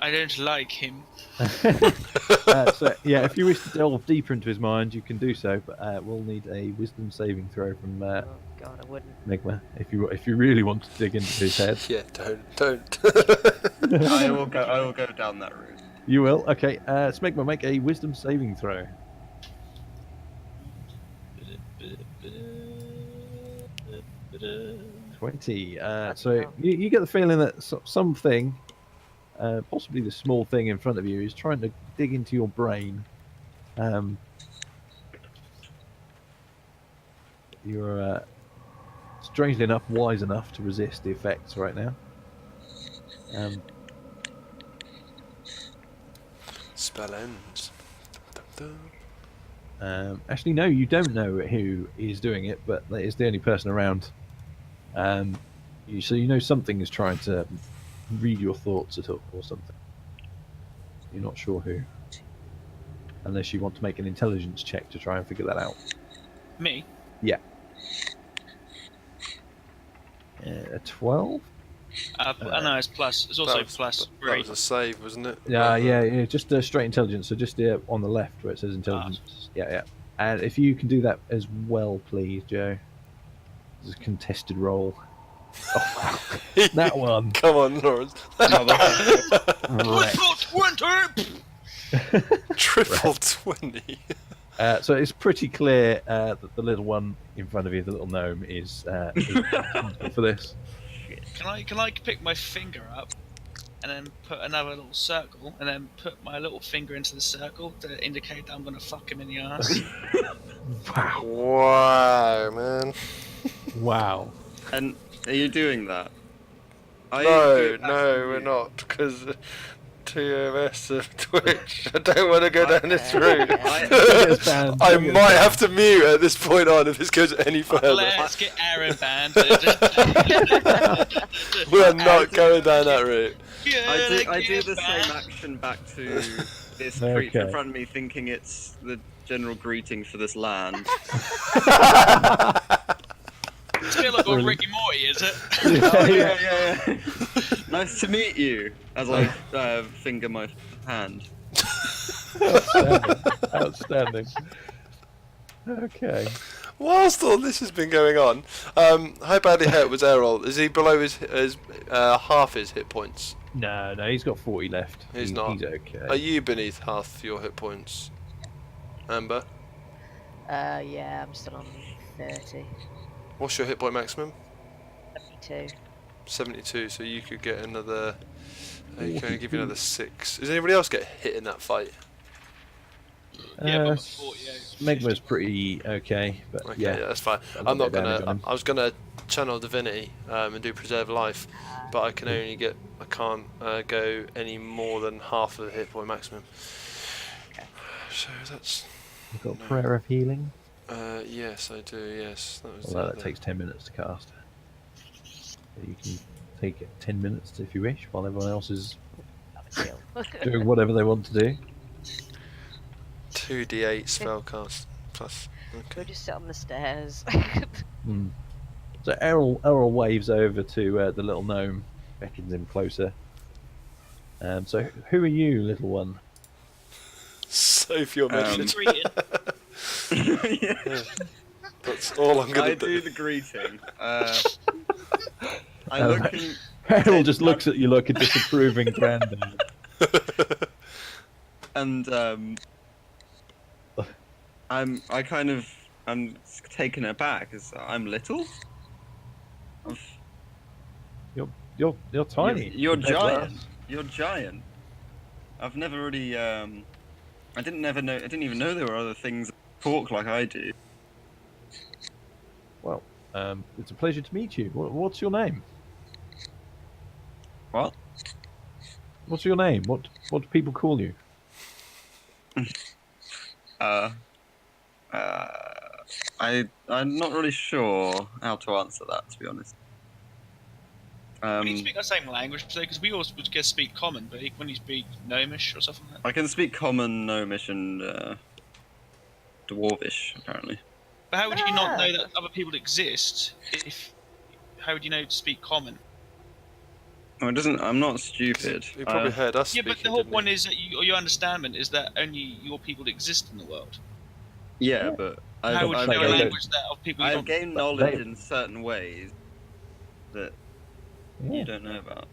I don't like him. So yeah, if you wish to delve deeper into his mind, you can do so, but we'll need a Wisdom saving throw from Oh, God, I wouldn't. Smegma if you really want to dig into his head. Yeah, don't. I will go down that route. You will. Okay. Smegma, make a Wisdom saving throw. 20. Bloody So hell. you get the feeling that something, possibly the small thing in front of you, is trying to dig into your brain. You're strangely enough wise enough to resist the effects right now. Spell ends. Dun, dun, Actually, no, you don't know who is doing it, but that is the only person around. So you know something is trying to read your thoughts at all, or something. You're not sure who, unless you want to make an intelligence check to try and figure that out. Me? Yeah. A 12. No, it's plus. It's also plus that 3. was a save, wasn't it? Yeah, just straight intelligence. So just on the left where it says intelligence. Yeah. And if you can do that as well, please, Joe. It's a contested roll. Oh, wow. That one. Come on, Lawrence. Wrecked. Triple 20. So it's pretty clear that the little one in front of you, the little gnome, is responsible for this. Can I pick my finger up and then put another little circle and then put my little finger into the circle to indicate that I'm gonna fuck him in the ass? Wow. Wow, man. Wow. And are you doing that? Are you No, doing that no, on we're you? not, because TMS of Twitch. I don't want to go down this route. I might have to mute at this point on if this goes any further. Let's get Aaron banned. We are not going down that route. I do the same action back to this creature in Okay. front of me, thinking it's the general greeting for this land. Still like got Ricky Morty, is it? Oh, yeah. Nice to meet you. As I finger my hand. Outstanding. Okay. Whilst all this has been going on, how badly hurt was Errol? Is he below his half his hit points? No, he's got 40 left. He's not. He's okay. Are you beneath half your hit points, Amber? Yeah, I'm still on 30. What's your hit point maximum? 72. 72. So you could get another. You can only give you another 6. Does anybody else get hit in that fight? Yeah, but 48. Megma's pretty okay, but Okay, yeah. that's fine. I've got I'm not a bit of damage on gonna. him. I was gonna channel divinity and do preserve life, but I can only get. I can't go any more than half of the hit point maximum. Okay. So that's. You've got prayer of healing. Yes, I do. Yes, that was. Although that takes 10 minutes to cast. You can take 10 minutes if you wish, while everyone else is Not a deal. doing whatever they want to do. 2d8 spellcast plus. We'll Okay. just sit on the stairs. Hmm. So Errol waves over to the little gnome, beckons him closer. So who are you, little one? Save your mission. Greeting. Yeah. That's all I'm gonna I do. do the greeting. I Oh, look in. Errol just looks at you like a disapproving granddad. And I'm taken aback as I'm little. You're tiny. You're compared to giant. us. You're giant. I've never really. I didn't even know there were other things that talk like I do. Well, it's a pleasure to meet you. What's your name? What? What's your name? What do people call you? I'm not really sure how to answer that, to be honest. When you speak the same language, because we always would just speak common, but when you speak gnomish or something like that. I can speak Common, Gnomish, and Dwarvish, apparently. But how would you not know that other people exist how would you know to speak common? Oh, it doesn't. I'm not stupid. You probably heard us Yeah, speaking. but the whole didn't point you? is that your understanding is that only your people exist in the world. Yeah, but How would you know a language that of people you I've don't... gained knowledge in certain ways that Yeah. you don't know about.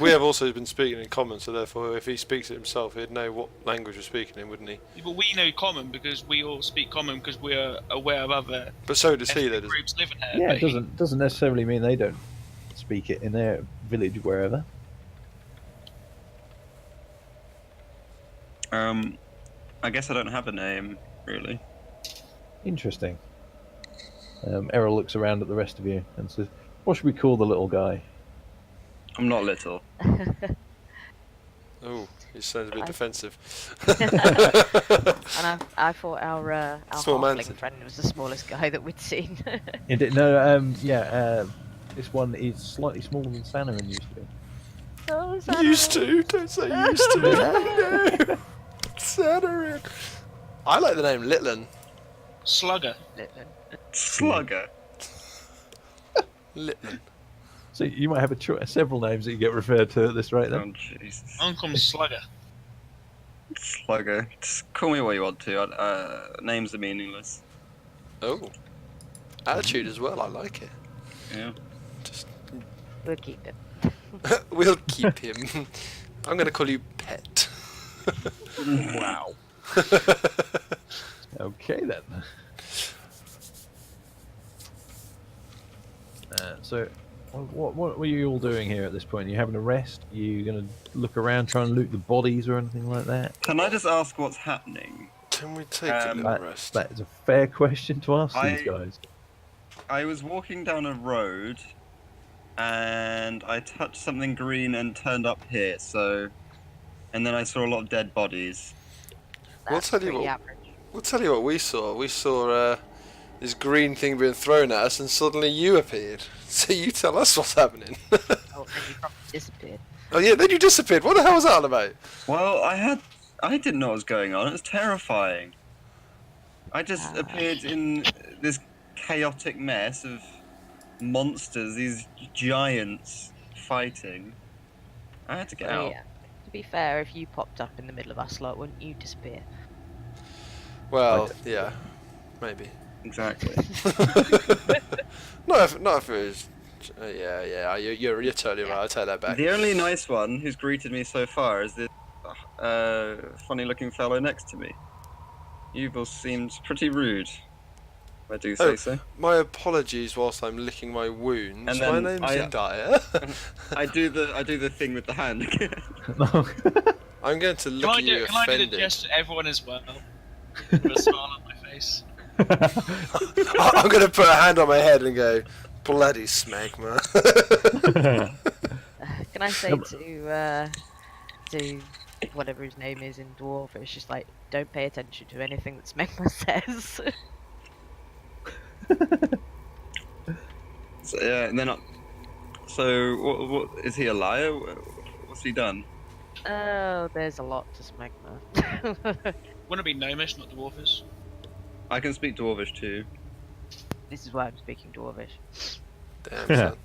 We have also been speaking in common, so therefore, if he speaks it himself, he'd know what language we're speaking in, wouldn't he? Yeah, but we know common because we all speak common because we're aware of other But so does he, though, ethnic doesn't groups living here. Yeah, but it doesn't necessarily mean they don't speak it in their village, wherever. I guess I don't have a name really. Interesting. Errol looks around at the rest of you and says, "What should we call the little guy?" I'm not little. Oh, he sounds a bit I- defensive. And I thought our Small halfling man's- friend was the smallest guy that we'd seen. This one is slightly smaller than Sanarin used to be. Oh, is that Used all? to, don't say used to. No, Sanarin. I like the name Litlin. Slugger. Slugger. Litlin. So you might have several names that you get referred to at this rate, then. Oh Jesus. Uncle Slugger. Slugger. Just call me what you want to. Names are meaningless. Oh, attitude as well. I like it. Yeah. Just We'll keep it. we'll keep him. I'm gonna call you Pet. Wow. Okay then. So, what were you all doing here at this point? Are you having a rest? Are you going to look around, try and loot the bodies or anything like that? Can I just ask what's happening? Can we take a little rest? That is a fair question to ask these I- guys. I was walking down a road, and I touched something green and turned up here. And then I saw a lot of dead bodies. We'll That's tell you pretty what- average. We'll tell you what we saw. We saw this green thing being thrown at us, and suddenly you appeared. So you tell us what's happening. Oh, and you probably disappeared. Oh yeah, then you disappeared. What the hell was that all about? Well, I didn't know what was going on. It was terrifying. I just appeared in this chaotic mess of monsters, these giants fighting. I had to get Well, out. yeah. To be fair, if you popped up in the middle of our slot, wouldn't you disappear? Well, yeah, maybe. Exactly. Not if it was. You're totally right. I take that back. The only nice one who's greeted me so far is this funny-looking fellow next to me. Yuval seems pretty rude. If I do say Oh. so. My apologies whilst I'm licking my wounds. And My then name's Dyer. I do the thing with the hand again. I'm going to look at you Can I do the offended. gesture to everyone as well? With a smile on my face. I'm going to put a hand on my head and go, bloody smegma. Can I say to whatever his name is in Dwarvish, just like, don't pay attention to anything that Smegma says. So, yeah, and then so what is he a liar? What's he done? Oh, there's a lot to Smegma. Wanna be gnomish, not dwarfish? I can speak Dwarvish too. This is why I'm speaking Dwarvish. Damn, son.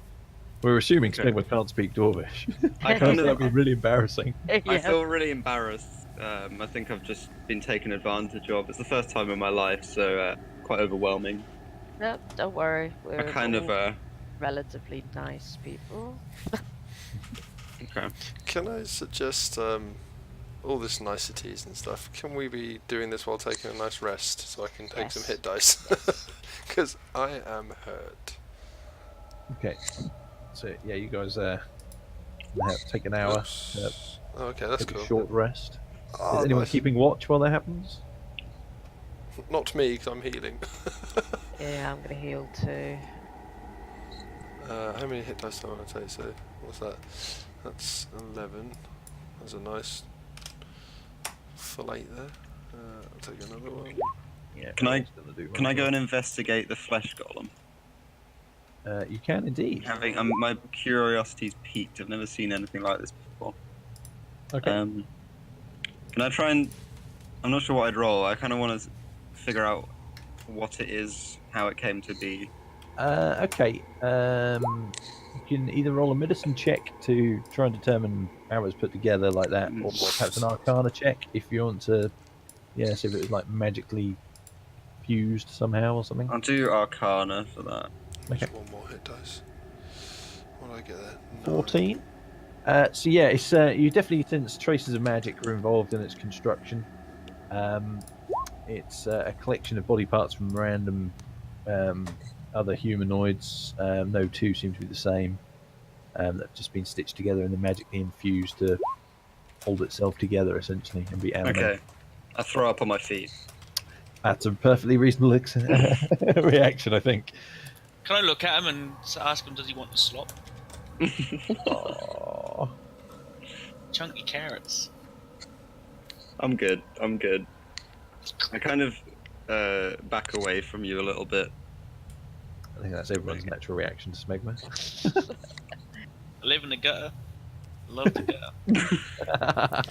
We're assuming Okay. Smegma can't speak Dwarvish. I kind That'd be of really embarrassing. I Yeah. feel really embarrassed. I think I've just been taken advantage of. It's the first time in my life, so quite overwhelming. No, don't worry. I We're kind of all relatively nice people. okay. Can I suggest all this niceties and stuff? Can we be doing this while taking a nice rest so I can take some Yes. hit dice? Because I am hurt. Okay. So, yeah, you guys take an hour. Oops. Okay, that's Take a cool. short rest. Oh, Is anyone nice. keeping watch while that happens? Not me, because I'm healing. Yeah, I'm gonna heal too. How many hit dice do I want to take? So, what's that? That's 11. That's a nice full 8 there. I'll take another one. Yeah. Can I- Errol's gonna do Can I one. go and investigate the flesh golem? You can indeed. Having my curiosity's peaked. I've never seen anything like this before. Okay. Can I try and? I'm not sure what I'd roll. I kind of want to figure out what it is, how it came to be. Okay. You can either roll a medicine check to try and determine how it's put together like that, or perhaps an arcana check if you want to, see if it was like magically fused somehow or something. I'll do Arcana for that. Okay. Just one more hit dice. What did I get there? 14. So yeah, it's you definitely sense traces of magic are involved in its construction. Um, it's a collection of body parts from random other humanoids. No two seem to be the same. That have just been stitched together and then magically infused to hold itself together, essentially, and be animated. Okay. I throw up on my feet. That's a perfectly reasonable reaction, I think. Can I look at him and ask him, does he want the slop? Aww. Chunky carrots. I'm good. I'm good. I kind of back away from you a little bit. I think that's everyone's natural reaction to smegma. I live in the gutter. Love the gutter.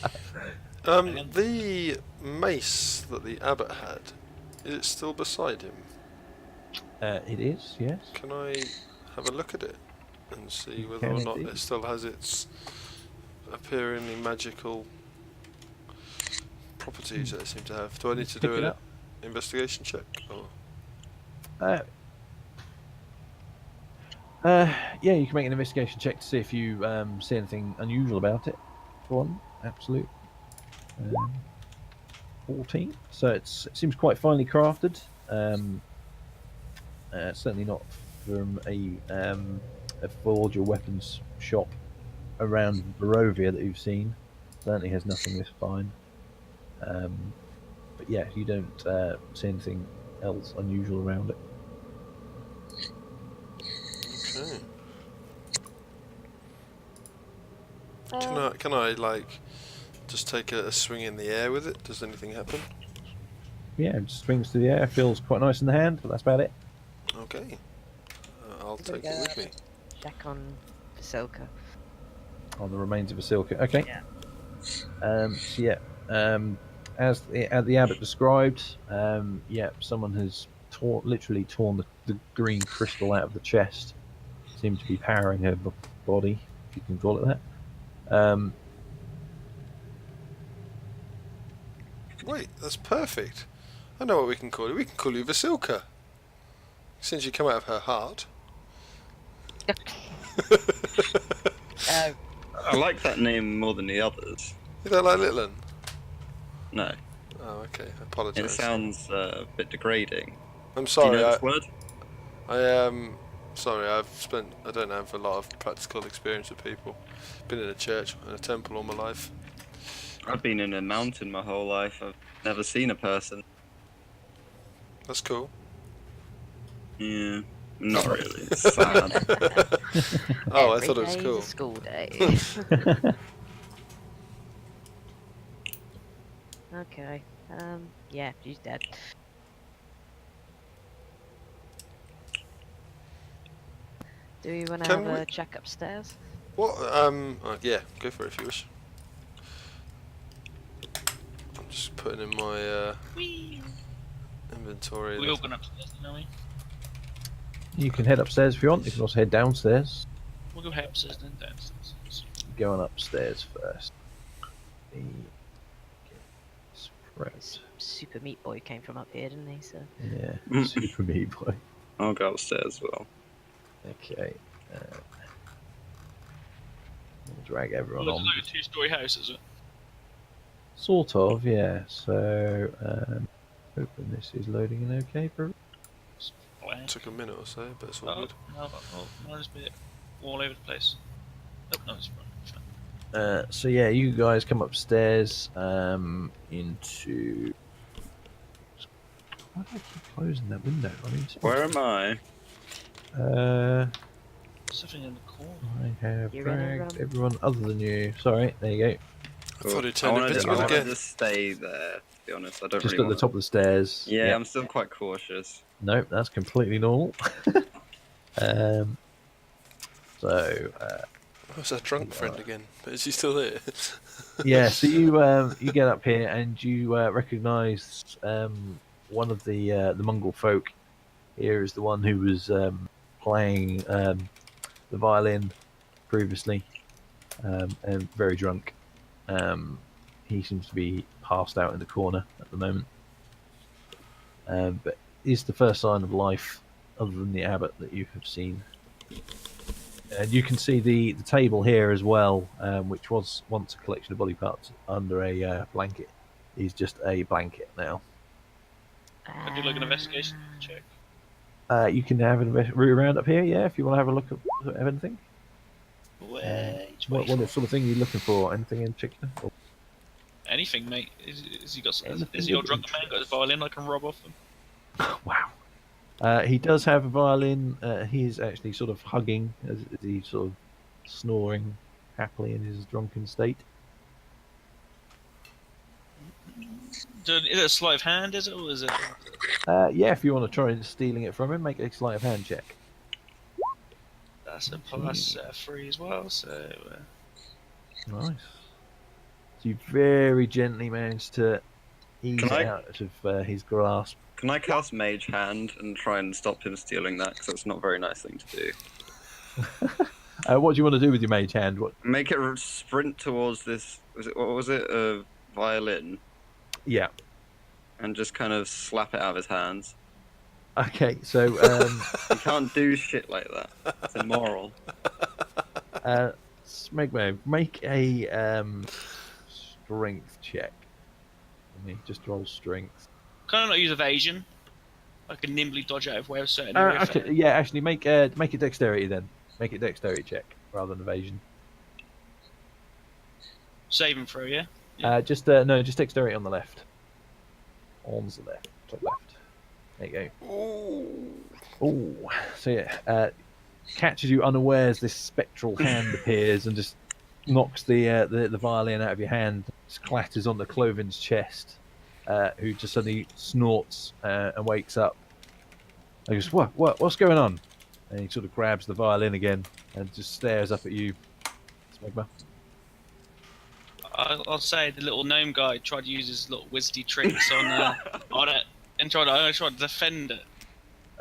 The mace that the abbot had, is it still beside him? It is, yes. Can I have a look at it and see You whether can or not indeed. it still has its appearingly magical properties that it seems to have? Do I need to Pick do it an up. investigation check? Or? Yeah, you can make an investigation check to see if you see anything unusual about it. For one, absolute. 14. So it seems quite finely crafted. Certainly not from a forge or weapons shop around Barovia that you've seen. Certainly has nothing this fine. But yeah, you don't see anything else unusual around it. Okay. Can I like just take a swing in the air with it? Does anything happen? Yeah, it just swings through the air, feels quite nice in the hand, but that's about it. Okay. I'll We're take it with me. Check on Vasilka. On the remains of Vasilka. Okay. Yeah. So yeah, as the abbot described, yeah, someone has literally torn the green crystal out of the chest. Seemed to be powering her body, if you can call it that. Wait, that's perfect. I know what we can call you. We can call you Vasilka. Since you come out of her heart. I like that name more than the others. You don't like Littlin? No, Oh, okay. I it apologise. sounds a bit degrading. I'm Do sorry. you know this word? I am sorry. I don't have a lot of practical experience with people. Been in a church and a temple all my life. I've been in a mountain my whole life. I've never seen a person. That's cool. Yeah, not really. It's sad. Oh, I Every thought it was day's cool. a school day. Okay. Yeah, she's dead. Do you want to Can have we- a check upstairs? What? Yeah, go for it if you wish. I'm just putting in my Whee! inventory. We all gone upstairs, don't we? You can head upstairs if you want. You can also head downstairs. We'll go upstairs then downstairs. Going upstairs first. This Super Meat Boy came from up here, didn't he? So Yeah, super meat boy. I'll go upstairs as well. Okay. We'll drag everyone Well, it's on. like a two-story house, is it? Sort of, yeah. So, hoping this is loading in okay for. Wow. Took a minute or so, but it's all Oh, good. no, mine's a bit all over the place. Oh, no, it's fine. So yeah, you guys come upstairs into. Why do I keep closing that window? I mean, Where am I? Something in the corner. I have You're in a dragged room. everyone other than you. Sorry, there you go. I thought it I turned wanna invisible again. just stay there, to be honest. I don't Just really at the want top of the stairs. Yeah, Yep. I'm still quite cautious. Nope, that's completely normal. um, so I was that drunk friend again, but is he still there? yeah, so you get up here and you recognise one of the Mongol folk. Here is the one who was playing the violin previously, and very drunk. He seems to be passed out in the corner at the moment. But is the first sign of life, other than the abbot, that you have seen And you can see the table here as well, which was once a collection of body parts under a blanket, is just a blanket now. I do like an investigation check. You can have an root around up here, yeah, if you want to have a look at anything. What sort of thing are you looking for? Anything in particular? Or Anything, mate. Is he got? Anything Is your of drunken man got his violin? I can rob off him. wow. He does have a violin. He is actually sort of hugging as he's sort of snoring happily in his drunken state. Is it a sleight of hand? Is it? Or is it? Yeah, if you want to try stealing it from him, make a sleight of hand check. That's a plus 3 as well. So. Nice. So you very gently manage to ease it out of his grasp. Can I cast Mage Hand and try and stop him stealing that? Because that's not a very nice thing to do. What do you want to do with your mage hand? What? Make it sprint towards this. What was it? A violin, Yeah. and just kind of slap it out of his hands. Okay, so You can't do shit like that. It's immoral. Smegma, make a strength check. Let me just roll strength. Can I not use evasion? I can nimbly dodge out of where certain. Okay, yeah, actually, make it dexterity then. Make it dexterity check rather than evasion. Saving throw, yeah. Just dexterity on the left. On the left, top left. There you go. Ooh. So yeah, catches you unawares. This spectral hand appears and just knocks the violin out of your hand. Just clatters onto Cloven's chest, who just suddenly snorts and wakes up. He goes, what's going on? And he sort of grabs the violin again and just stares up at you, Smegma. I'll say the little gnome guy tried to use his little wizardy tricks on it and tried to defend it.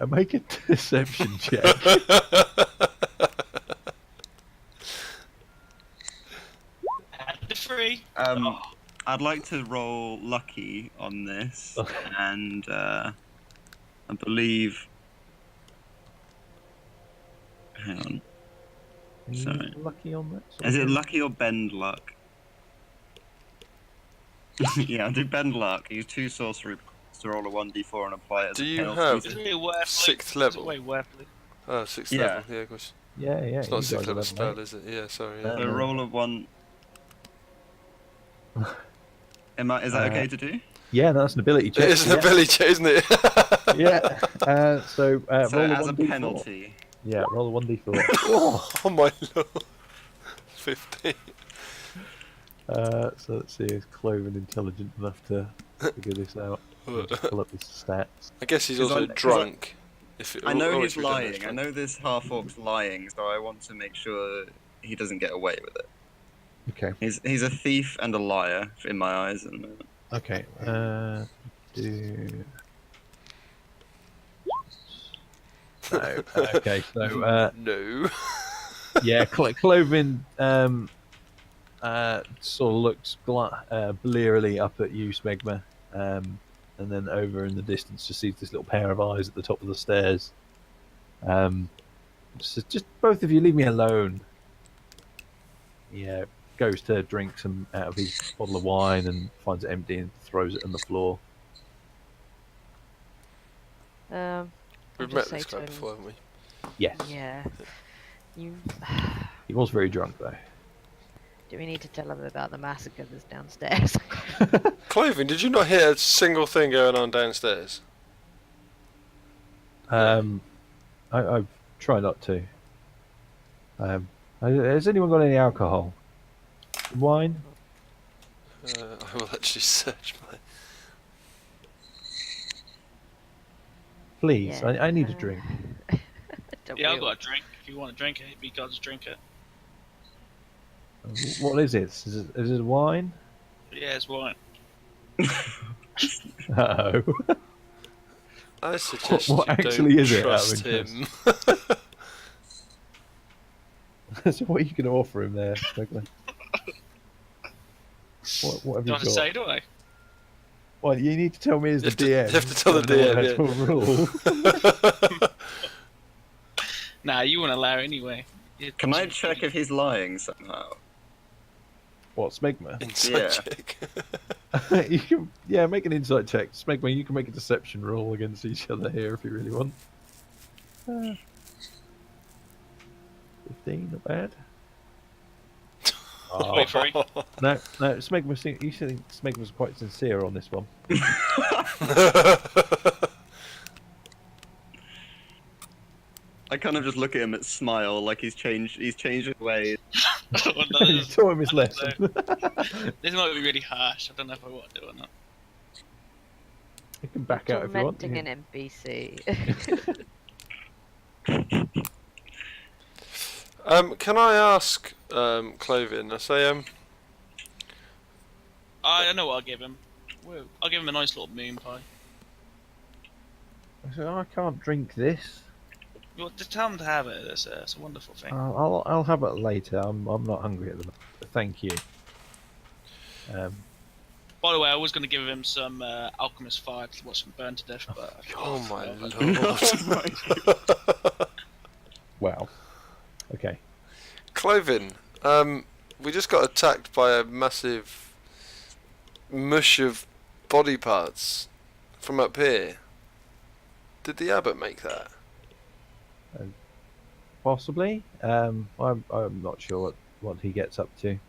Make a deception check. Add the 3. I'd like to roll lucky on this, and I believe. Hang on. Are you Sorry. lucky on that? Is it lucky or bend luck? Yeah, I'll do bend luck. Use 2 sorcery to roll a 1d4 and apply it as Do a you penalty. have- Is it worth Sixth Is it level. way worth Oh, 6th Yeah. level. Yeah, of course. Yeah. It's not a you 6th guys level are spell, mate. is it? Yeah, sorry. No. Yeah. A roll of 1. Is that okay to do? Yeah, that's an ability check. It is an yeah. ability check, isn't it? Yeah. So So roll as a 1d4. penalty. Yeah, roll a 1d4. Oh my lord. 15. So let's see, is Cloven intelligent enough to figure this out? I'll just pull up his stats. I guess he's 'Cause also I- 'cause drunk. If it, I know oh, he's if we don't lying. it's I drunk. know this half-orc's lying, so I want to make sure he doesn't get away with it. Okay. He's a thief and a liar in my eyes, and Okay. No. Okay. So No. yeah, Cloven sort of looks blearily up at you, Smegma, and then over in the distance just sees this little pair of eyes at the top of the stairs. Just both of you leave me alone. Yeah, goes to drink some out of his bottle of wine and finds it empty and throws it on the floor. We've just met say this to guy him- before, haven't we? Yes, Yeah. You. he was very drunk though. Do we need to tell him about the massacre that's downstairs? Cloven, did you not hear a single thing going on downstairs? I try not to. Has anyone got any alcohol? Wine? I will actually search my. Please, Yeah, I need a drink. Don't Yeah, we I've all? got a drink. If you want to drink it, you guys drink it. What is it? Is it wine? Yeah, it's wine. Uh-oh. I suggest What you actually don't is it, out of trust him. So what are you going to offer him there, Smuggler? What have Do you I have to got? say, do I? Well, you need to tell me as the You DM. have to tell the I don't know DM, what that's a rule. Nah, you won't allow it anyway. Can I check if he's lying somehow? What, Smegma? Inside Yeah. check. You can, yeah, make an insight check. Smegma, you can make a deception roll against each other here if you really want. 15, not bad. Oh, Wait for it. no, Smegma, you think Smegma's quite sincere on this one. I kind of just look at him and smile like he's changed his ways. Oh, no, You taught him his I don't lesson. This might be really harsh. I don't know if I want to do it or not. You can back out if you want. Tormenting an NPC. Can I ask Cloven? I say I don't know what I'll give him. Whoa. I'll give him a nice little moon pie. I said, I can't drink this. Well, just tell him to have it. It's a wonderful thing. I'll have it later. I'm not hungry at the moment. But thank you. By the way, I was going to give him some alchemist fire to watch him burn to death, but oh my lord. Wow. Okay. Cloven, we just got attacked by a massive mush of body parts from up here. Did the abbot make that? Possibly. I'm not sure what he gets up to.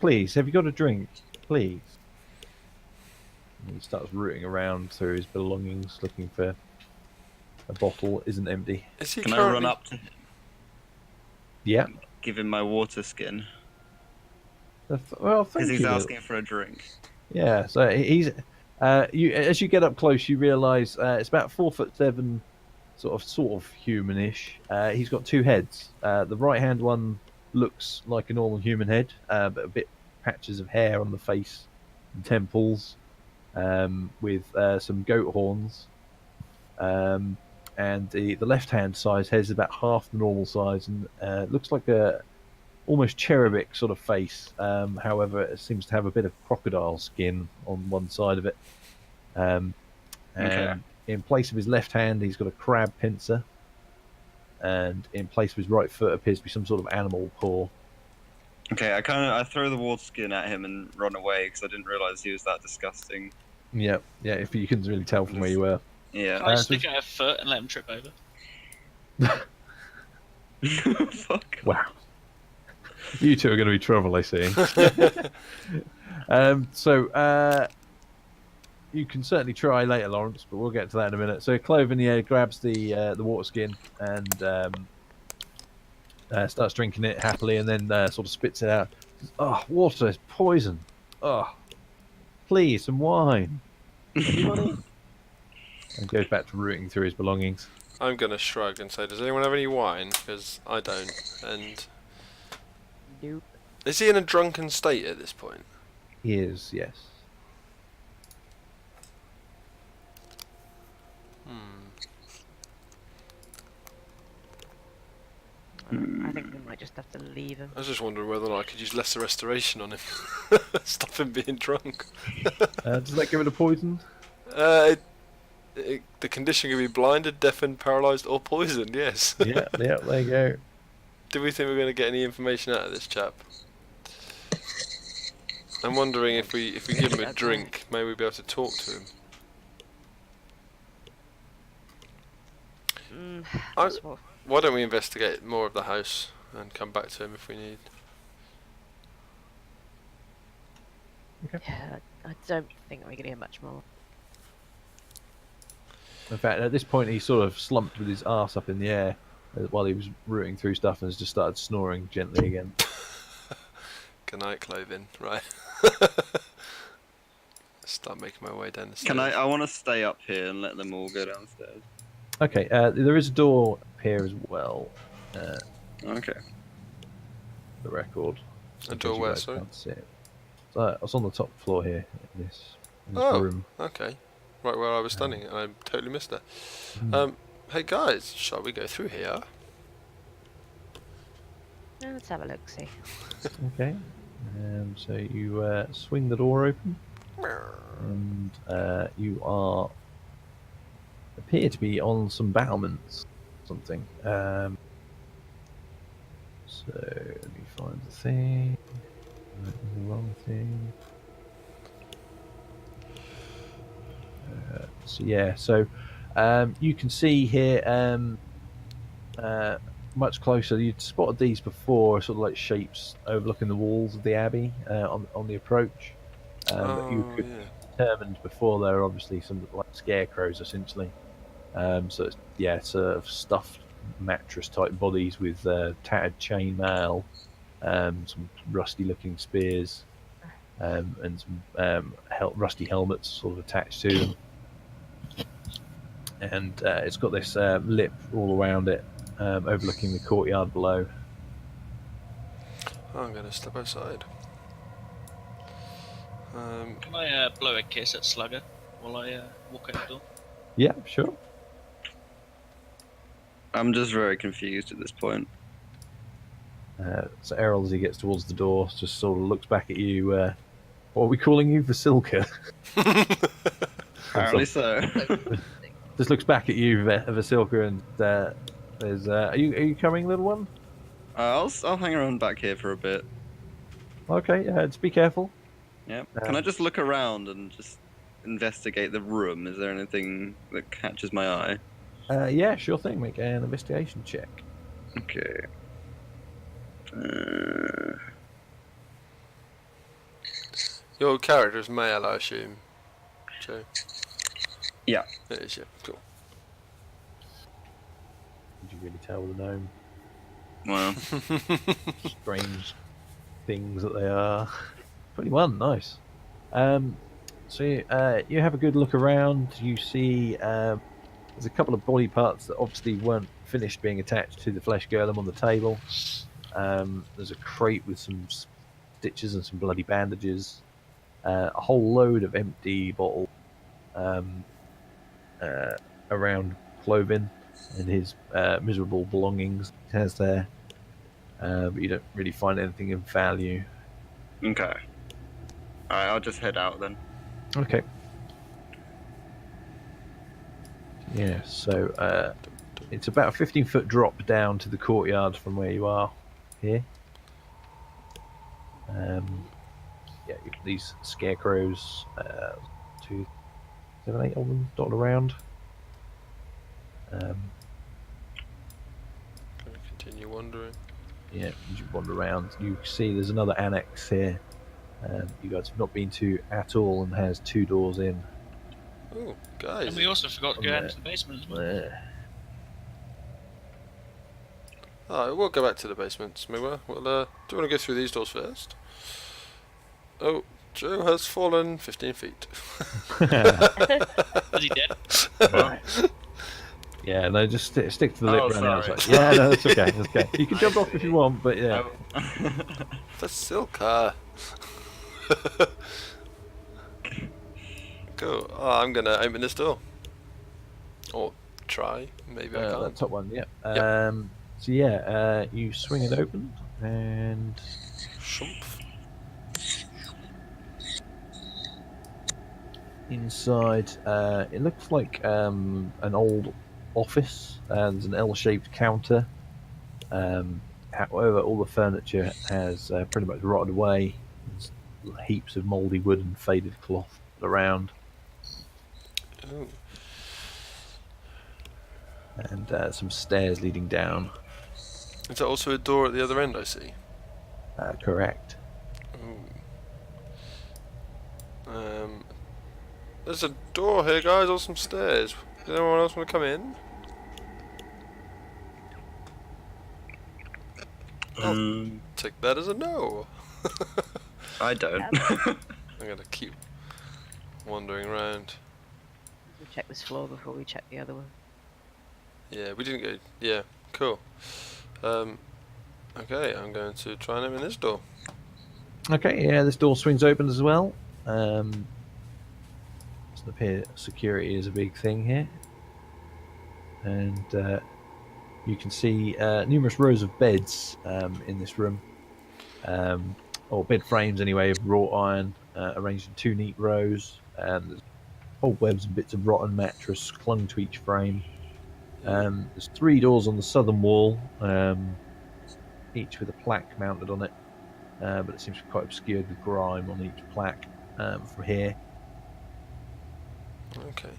Please, have you got a drink? Please. And he starts rooting around through his belongings, looking for a bottle that isn't empty. Is he Can I currently... run up to him? Yeah. Give him my water skin? Well, thank Because he's you. asking for a drink. Yeah, so he's as you get up close, you realise it's about 4'7", sort of humanish. He's got two heads. The right hand one looks like a normal human head, but a bit patches of hair on the face and temples, with some goat horns. And the left hand size has about half the normal size and looks like a almost cherubic sort of face. However, it seems to have a bit of crocodile skin on one side of it. And in place of his left hand, he's got a crab pincer. And in place of his right foot appears to be some sort of animal paw. Okay, I throw the water skin at him and run away because I didn't realise he was that disgusting. Yeah, if you couldn't really tell from where you were. Yeah. Can I so stick out a foot and let him trip over? Fuck. Wow. You two are going to be trouble, I see. You can certainly try later, Lawrence, but we'll get to that in a minute. So Cloven, grabs the water skin and starts drinking it happily, and then sort of spits it out. Oh, water is poison. Oh, please, some wine. Anybody? And goes back to rooting through his belongings. I'm going to shrug and say, does anyone have any wine? Because I don't. And Nope. is he in a drunken state at this point? He is, yes. I think we might just have to leave him. I was just wondering whether or not I could use lesser restoration on him. Stop him being drunk. Does that give it a poison? The condition can be blinded, deafened, paralysed, or poisoned, yes. Yeah, there you go. Do we think we're going to get any information out of this chap? I'm wondering if we give him a drink, maybe we'll be able to talk to him. Possible. Why don't we investigate more of the house and come back to him if we need? Yeah, I don't think we're gonna get much more. In fact, at this point, he sort of slumped with his arse up in the air while he was rooting through stuff and has just started snoring gently again. Good night, Cloven. Right. Start making my way down the stairs. Can I want to stay up here and let them all go downstairs. Okay, there is a door up here as well. Okay. The record. A in door case you where, guys sorry? can't see it. It's on the top floor here in this Oh. room. Okay. Right where I was standing, and I totally missed that. Hmm. Hey guys, shall we go through here? Let's have a look. See. Okay. So you swing the door open, and you are appear to be on some battlements, something. So let me find the thing. The wrong thing. So you can see here much closer. You'd spotted these before, sort of like shapes overlooking the walls of the abbey on the approach. But you Oh could yeah. determined before there are obviously some like scarecrows essentially. So it's sort of stuffed mattress type bodies with tattered chainmail, some rusty looking spears, and some rusty helmets sort of attached to them. And it's got this lip all around it, overlooking the courtyard below. I'm gonna step outside. Can I blow a kiss at Slugger while I walk out the door? Yeah, sure. I'm just very confused at this point. So Errol, as he gets towards the door, just sort of looks back at you. What are we calling you, Vasilka? Apparently so. Just looks back at you, Vasilka, and there's. Are you coming, little one? I'll hang around back here for a bit. Okay, just be careful. Yeah. Can I just look around and just investigate the room? Is there anything that catches my eye? Yeah, sure thing. Make an investigation check. Okay. Your character's male, I assume. Joe. Yeah. It is, yeah. Cool. Did you really tell the gnome? Well, Strange things that they are. 21, nice. So you have a good look around. You see there's a couple of body parts that obviously weren't finished being attached to the flesh golem on the table. There's a crate with some stitches and some bloody bandages. A whole load of empty bottles around Cloven and his miserable belongings he has there. But you don't really find anything of value. okay. Alright, I'll just head out then. Okay. Yeah, so it's about a 15-foot drop down to the courtyard from where you are here. These scarecrows, 2, 7, 8 of them dotted around. Gonna continue wandering. Yeah, as you wander around, you see there's another annex here. You guys have not been to at all, and has 2 doors in. Oh, guys. And we also forgot to go Yeah. down to the basement as well. Oh, we'll go back to the basement, Smiwa. Well, do you want to go through these doors first? Oh, Joe has fallen 15 feet. Is he dead? Yeah, no, just stick to the lip Oh, around the sorry. outside. Yeah, no, that's okay. That's okay. You can jump off if you want, but yeah. Vasilka. Cool. Oh, I'm gonna open this door. Or try. Maybe I That can't. top one, yeah. Yep. So yeah, you swing it open, and Shump. inside, it looks like an old office. There's an L-shaped counter. However, all the furniture has pretty much rotted away. There's heaps of mouldy wood and faded cloth around, Oh. and some stairs leading down. Is there also a door at the other end, I see? Correct. Oh. There's a door here, guys, or some stairs. Does anyone else want to come in? Take that as a no. I don't. I'm gonna keep wandering around. We'll check this floor before we check the other one. Yeah, we didn't go. Yeah, cool. Okay, I'm going to try and open this door. Okay, yeah, this door swings open as well. Doesn't appear security is a big thing here. And you can see numerous rows of beds in this room. Or bed frames anyway, of wrought iron, arranged in 2 neat rows. There's cobwebs and bits of rotten mattress clung to each frame. There's 3 doors on the southern wall, each with a plaque mounted on it, but it seems quite obscured with grime on each plaque from here. Okay.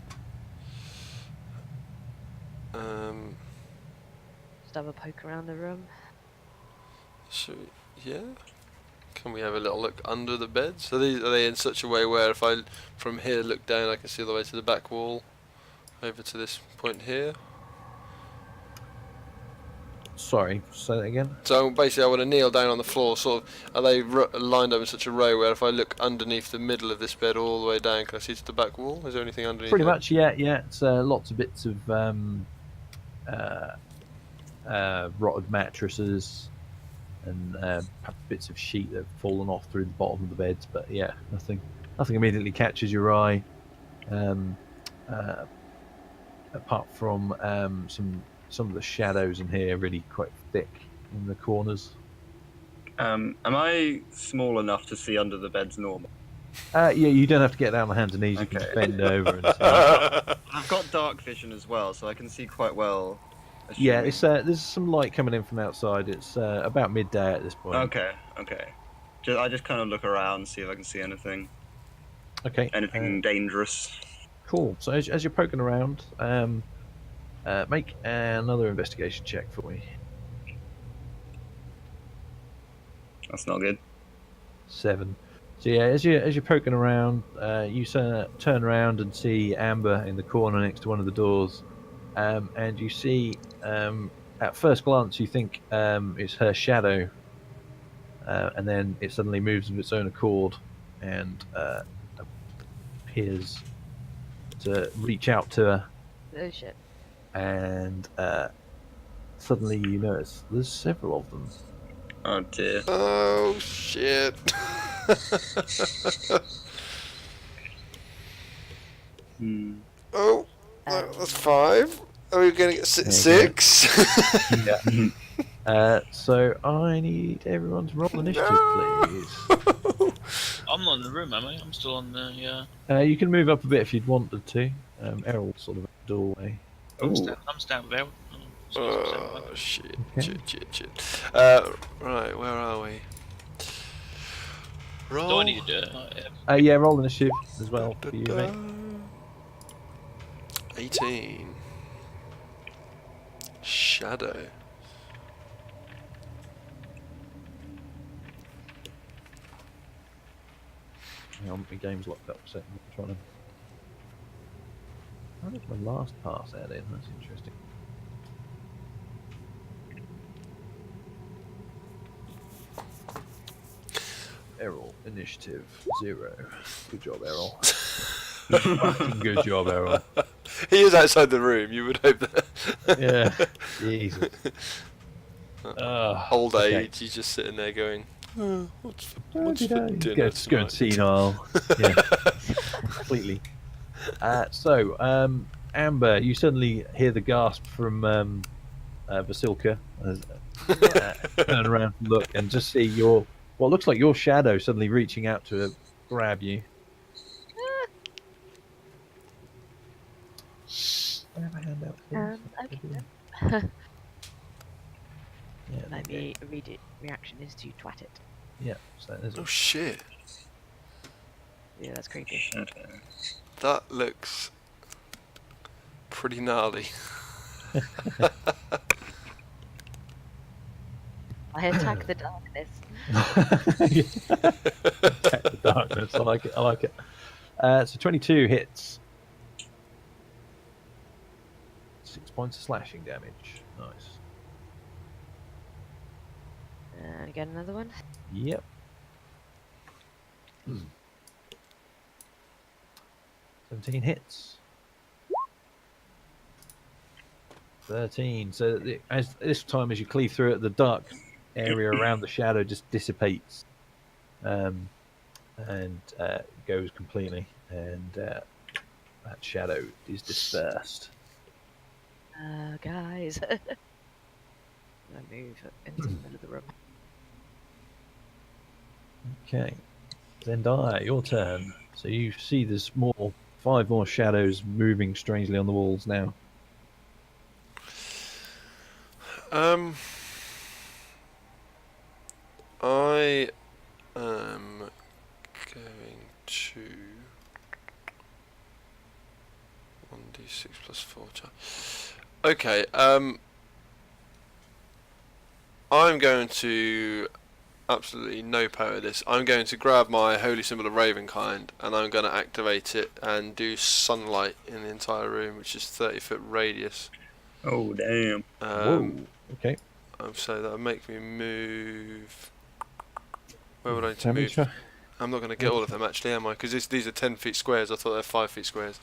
Just have a poke around the room. Should we, yeah. Can we have a little look under the beds? Are they in such a way where if I from here look down, I can see all the way to the back wall, over to this point here? Sorry, say that again. So basically, I want to kneel down on the floor. Sort of, are they lined up in such a row where if I look underneath the middle of this bed all the way down, can I see to the back wall? Is there anything underneath? Pretty there? much, yeah. It's lots of bits of rotted mattresses and bits of sheet that have fallen off through the bottom of the beds. But yeah, nothing immediately catches your eye, apart from some of the shadows in here, really quite thick in the corners. Am I small enough to see under the beds normal? Yeah, you don't have to get down on hands and knees. You can just bend over and see. I've got dark vision as well, so I can see quite well. Yeah, assuming- it's there's some light coming in from outside. It's about midday at this point. Okay. I just kind of look around, see if I can see anything. Okay. Anything dangerous. Cool. So as you're poking around, make another investigation check for me. That's not good. 7. So yeah, as you're poking around, you turn around and see Amber in the corner next to one of the doors, and you see, at first glance, you think it's her shadow, and then it suddenly moves of its own accord and appears to reach out to her, Oh shit. and suddenly you notice there's several of them. Oh dear. Oh shit! Oh, that's 5. Are we going to get There you 6? Yeah. So I need everyone to roll initiative, please. I'm not in the room, am I? I'm still on the. You can move up a bit if you'd wanted to. Errol's sort of at the doorway. I'm Ooh. stand with Errol. Oh shit! Okay. Shit! Right, where are we? Roll. Do I need to do it? Yeah, roll initiative as well for you, mate. 18. Shadow. Hang on, my game's locked up a second. I'm trying to. How did my last pass add in? That's interesting. Errol, initiative 0. Good job, Errol. Fucking good job, Errol. He is outside the room. You would hope that. Yeah, Jesus. Old okay. age. He's just sitting there going, "What's for dinner It's going tonight?" senile. Yeah, completely. So, Amber, you suddenly hear the gasp from Vasilka. Turn around and look, and just see what looks like your shadow suddenly reaching out to grab you. I have a hand out, please. Okay. Yeah, My there you immediate reaction is to twat it. go. Yeah, so there's Oh shit! Yeah, that's creepy. Shadow. That looks pretty gnarly. I attack the darkness. Attack the darkness. I like it. So 22 hits. 6 points of slashing damage. Nice. Again, another one. Yep. 17 hits. 13. So as this time, as you cleave through it, the dark area around the shadow just dissipates, and goes completely, and that shadow is dispersed. Guys. I move into the middle of the room. Okay. Zendaya, your turn. So you see this more 5 more shadows moving strangely on the walls now. I am going to 1d6 plus 4. Okay. I'm going to absolutely no power this. I'm going to grab my holy symbol of Ravenkind and I'm going to activate it and do sunlight in the entire room, which is 30-foot radius. Oh, damn. Whoa. Okay. So that'll make me move. Where would I need to How many move? I'm not going to get all of them actually, am I? Because these are 10 feet squares. I thought they're 5 feet squares.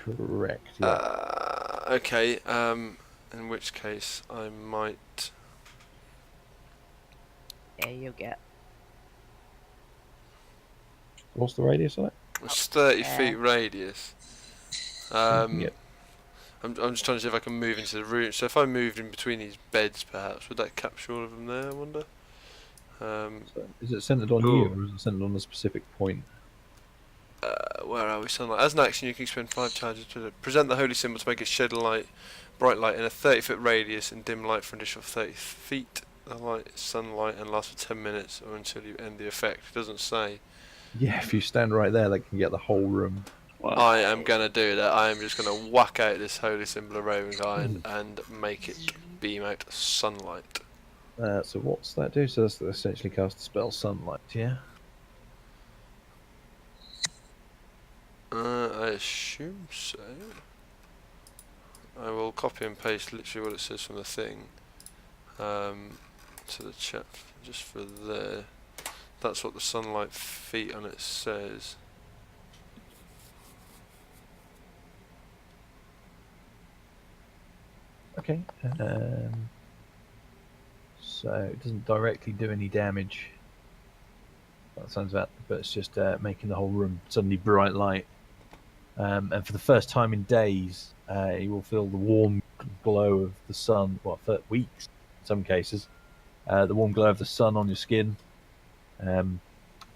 Correct. Yeah. Okay. In which case I might. Yeah, you'll get. What's the radius of it? It's 30 feet radius. Yep. I'm just trying to see if I can move into the room. So if I moved in between these beds, perhaps would that capture all of them there? I wonder. So is it centered on you, or is it centered on a specific point? Where are we? Sunlight. As an action, you can spend 5 charges to present the holy symbol to make it shed light, bright light in a 30-foot radius and dim light for an additional 30 feet. The light is sunlight and lasts for 10 minutes or until you end the effect. It doesn't say. Yeah, if you stand right there, they can get the whole room. Wow. I am going to do that. I am just going to whack out this holy symbol of Ravenkind and make it beam out sunlight. So what's that do? So that's essentially cast the spell Sunlight, yeah? I assume so. I will copy and paste literally what it says from the thing to the chat just for there. That's what the sunlight feet on it says. Okay. So it doesn't directly do any damage. That sounds about, but it's just making the whole room suddenly bright light. And for the first time in days, you will feel the warm glow of the sun. Well, for weeks, in some cases, the warm glow of the sun on your skin. And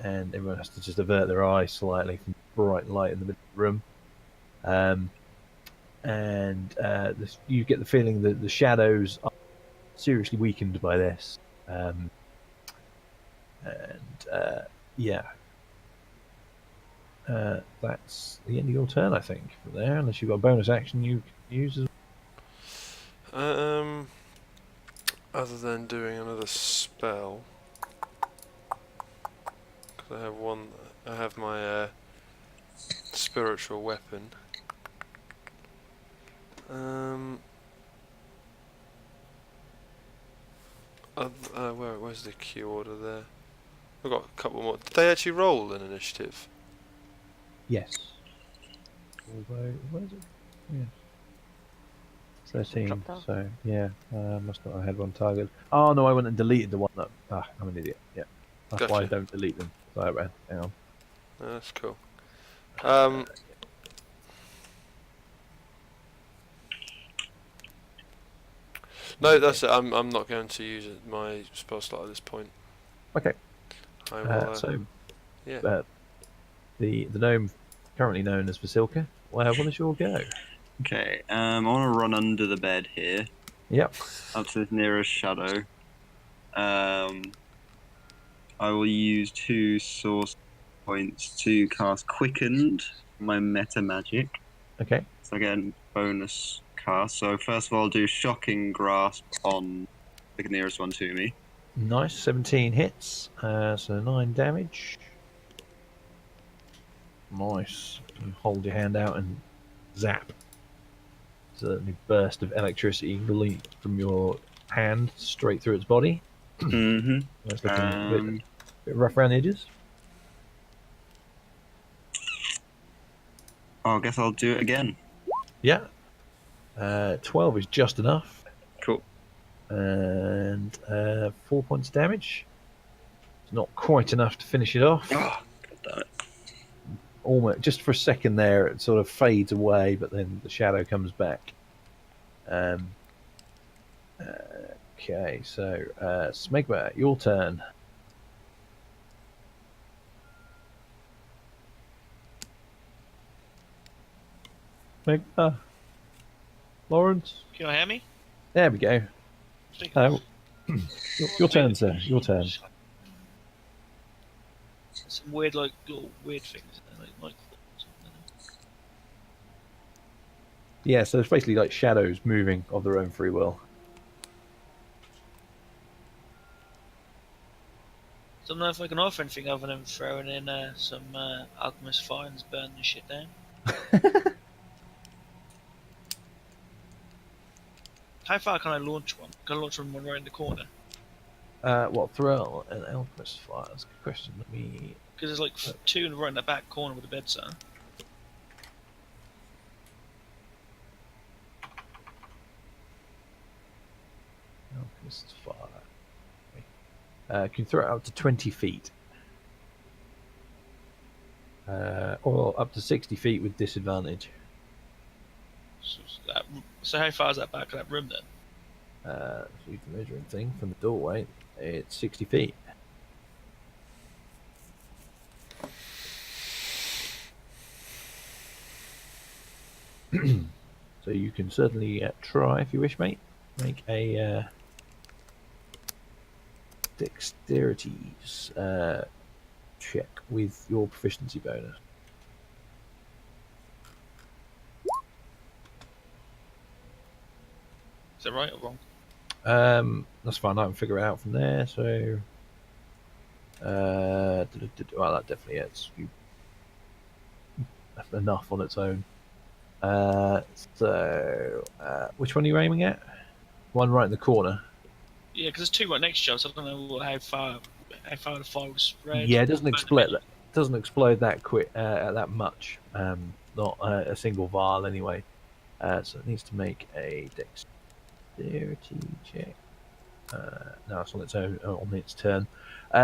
everyone has to just avert their eyes slightly from the bright light in the middle of the room. You get the feeling that the shadows are seriously weakened by this. That's the end of your turn, I think, from there, unless you've got a bonus action you can use. Other than doing another spell, because I have my spiritual weapon. Where's the queue order there? I've got a couple more. Did they actually roll an initiative? Yes. Although, what is it? Yeah. 13. Dropped off. So, yeah, must not have had one target. Oh, no, I went and deleted the one that. I'm an idiot. Yeah. That's why I Gotcha. don't delete them. Sorry, hang on. That's cool. No, that's it. I'm not going to use my spell slot at this point. Okay. I will. Yeah. The gnome currently known as Vasilka. Well, what is your go? Okay, I want to run under the bed here, Yep. up to the nearest shadow. I will use 2 source points to cast Quickened, my meta magic. Okay. So again, bonus cast. So first of all, I'll do Shocking Grasp on the nearest one to me. Nice. 17 hits. So 9 damage. Nice. You hold your hand out and zap. Certainly burst of electricity leap from your hand straight through its body. Mm-hmm. That's looking a bit rough around the edges. I guess I'll do it again. Yeah. 12 is just enough. Cool. And 4 points of damage. It's not quite enough to finish it off. Oh, God damn it. Almost, just for a second there, it sort of fades away, but then the shadow comes back. Okay, so Smegma, your turn. Lawrence. Can you hear me? There we go. Speak. Oh, your turn, sir. Your turn. Some weird, like, little weird things. Like Yeah, so it's basically like shadows moving of their own free will. don't know if I can offer anything other than throwing in some alchemist fire and burn this shit down. How far can I launch one? Can I launch one right in the corner? What, throw an alchemist fire? That's a good question. Let me. Because there's like two right in the back corner with the bed center. Alchemist fire. Can you throw it out to 20 feet? Or up to 60 feet with disadvantage. So how far is that back of that room then? Use the measuring thing from the doorway. It's 60 feet. So you can certainly try if you wish, mate. Make a dexterity check with your proficiency bonus. Is that right or wrong? That's fine. I can figure it out from there. So, well, that definitely is enough on its own. Which one are you aiming at? One right in the corner. Yeah, because there's two right next to you, so I don't know how far the fire was spread. Yeah, it doesn't explode. Doesn't explode that quick, that much. Not a single vial anyway. So it needs to make a dexterity check. No, it's on its own on its turn.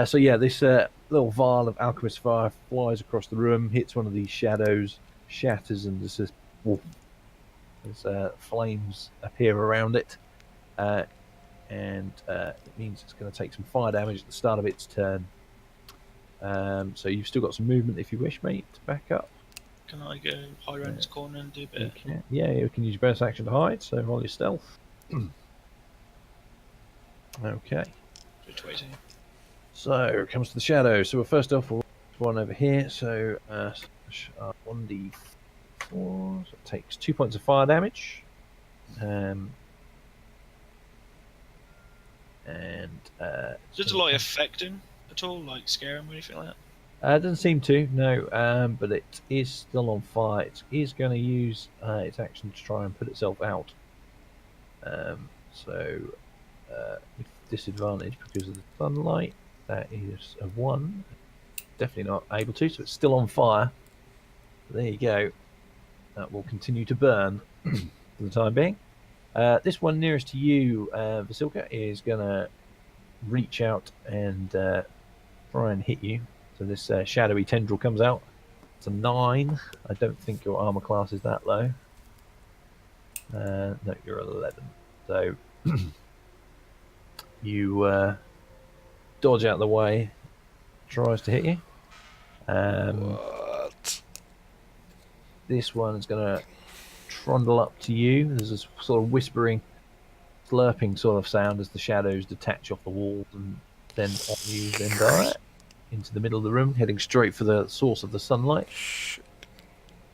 So yeah, this little vial of alchemist fire flies across the room, hits one of these shadows, shatters, and there's this woof, as flames appear around it, and it means it's going to take some fire damage at the start of its turn. So you've still got some movement if you wish, mate, to back up. Can I go hide around this corner and do a bit? Yeah, you can use your bonus action to hide, so roll your stealth. Okay. So it comes to the shadow. So we're first off, we'll one over here. So 1d4. So it takes 2 points of fire damage. And does the light affect him at all? Like scare him or anything like that? It doesn't seem to, no. But it is still on fire. It is going to use its action to try and put itself out. With disadvantage because of the sunlight, that is a 1. Definitely not able to, so it's still on fire. There you go. That will continue to burn for the time being. This one nearest to you, Vasilka, is going to reach out and try and hit you. So this shadowy tendril comes out. It's a 9. I don't think your armor class is that low. No, you're 11. So you dodge out of the way, tries to hit you. What? This one's going to trundle up to you. There's this sort of whispering, slurping sort of sound as the shadows detach off the walls and then on you, then die into the middle of the room, heading straight for the source of the sunlight.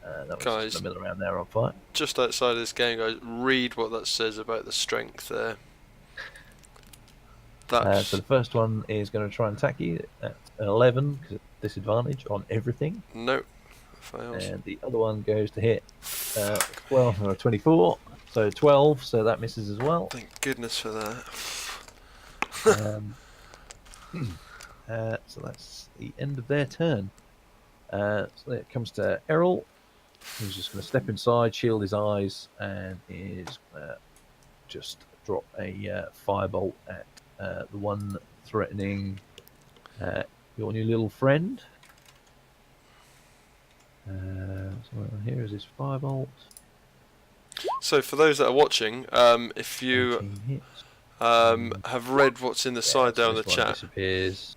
That was Guys, just the middle around there on fire. Just outside of this game, guys, read what that says about the strength there. That's... So the first one is going to try and attack you at 11 because it's disadvantage on everything. Nope, fails. And the other one goes to hit 12 or 24, so 12, so that misses as well. Thank goodness for that. So that's the end of their turn. So it comes to Errol, who's just going to step inside, shield his eyes, and is just drop a firebolt at the one threatening your new little friend. So here is his firebolt. So for those that are watching, if you have read what's in the side there on the chat, disappears.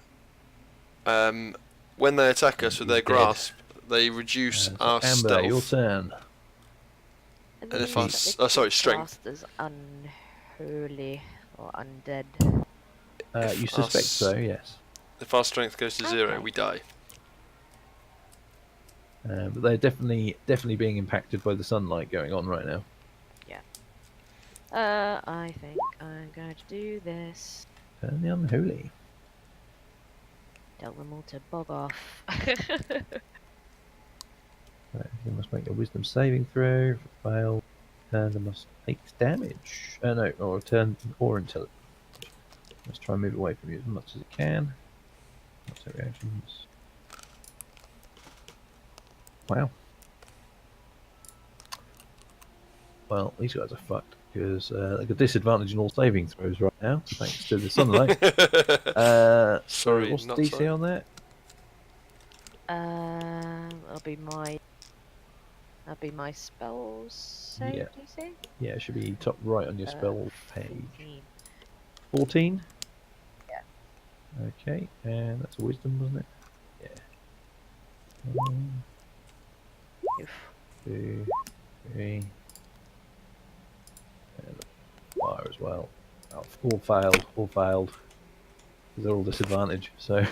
when they attack us with their grasp, they reduce our Amber, your stealth. turn. And if I I sorry, strength. As unholy or undead. If You our suspect s- so, yes. If our strength goes to 0, Okay. we die. But they're definitely being impacted by the sunlight going on right now. I think I'm going to do this. Turn the unholy. Tell them all to bog off. Right, you must make a wisdom saving throw. If it fails, turn must take damage. No, or turn or intelligence. Let's try and move away from you as much as it can. What's their reactions? Wow. Well, these guys are fucked because they've got disadvantage in all saving throws right now, thanks to the sunlight. So Sorry, what's the not DC sorry. on that? That'll be my spells save Yeah. DC. Yeah, it should be top right on your spell page. 14. 14? Yeah. Okay, and that's a wisdom, wasn't it? Yeah. Oof. 2, 3. And fire as well. Oh, all failed, all failed. They're all disadvantage, so. Run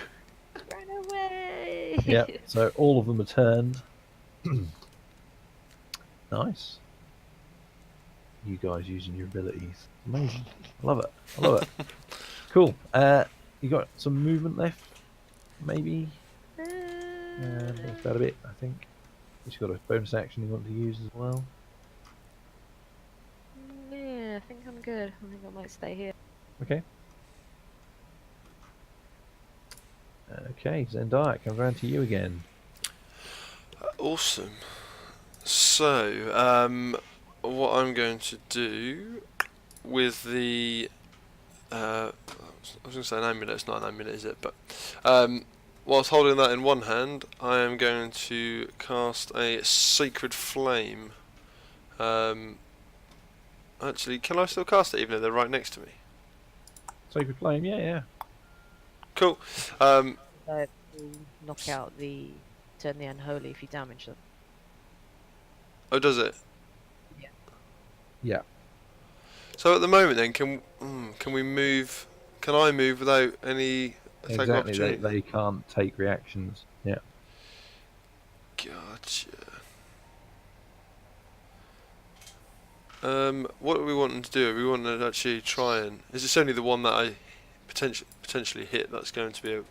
away! Yeah, so all of them are turned. Nice. You guys using your abilities. Amazing. I love it. I love it. Cool. You got some movement left? Maybe? That's about a bit, I think. You've got a bonus action you want to use as well. Yeah, I think I'm good. I think I might stay here. Okay. Okay, Zendaya, come round to you again. Awesome. So, what I'm going to do with the I was going to say an amulet. It's not an amulet, is it? But whilst holding that in one hand, I am going to cast a sacred flame. Actually, can I still cast it even though they're right next to me? Sacred Flame, yeah. Cool. Will knock out turn the unholy if you damage them. Oh, does it? Yeah. So at the moment, then, can we move? Can I move without any attack of Exactly, opportunity? they can't take reactions. Yeah. Gotcha. What are we wanting to do? Are we want to actually try and... Is this only the one that I potentially hit that's going to be a...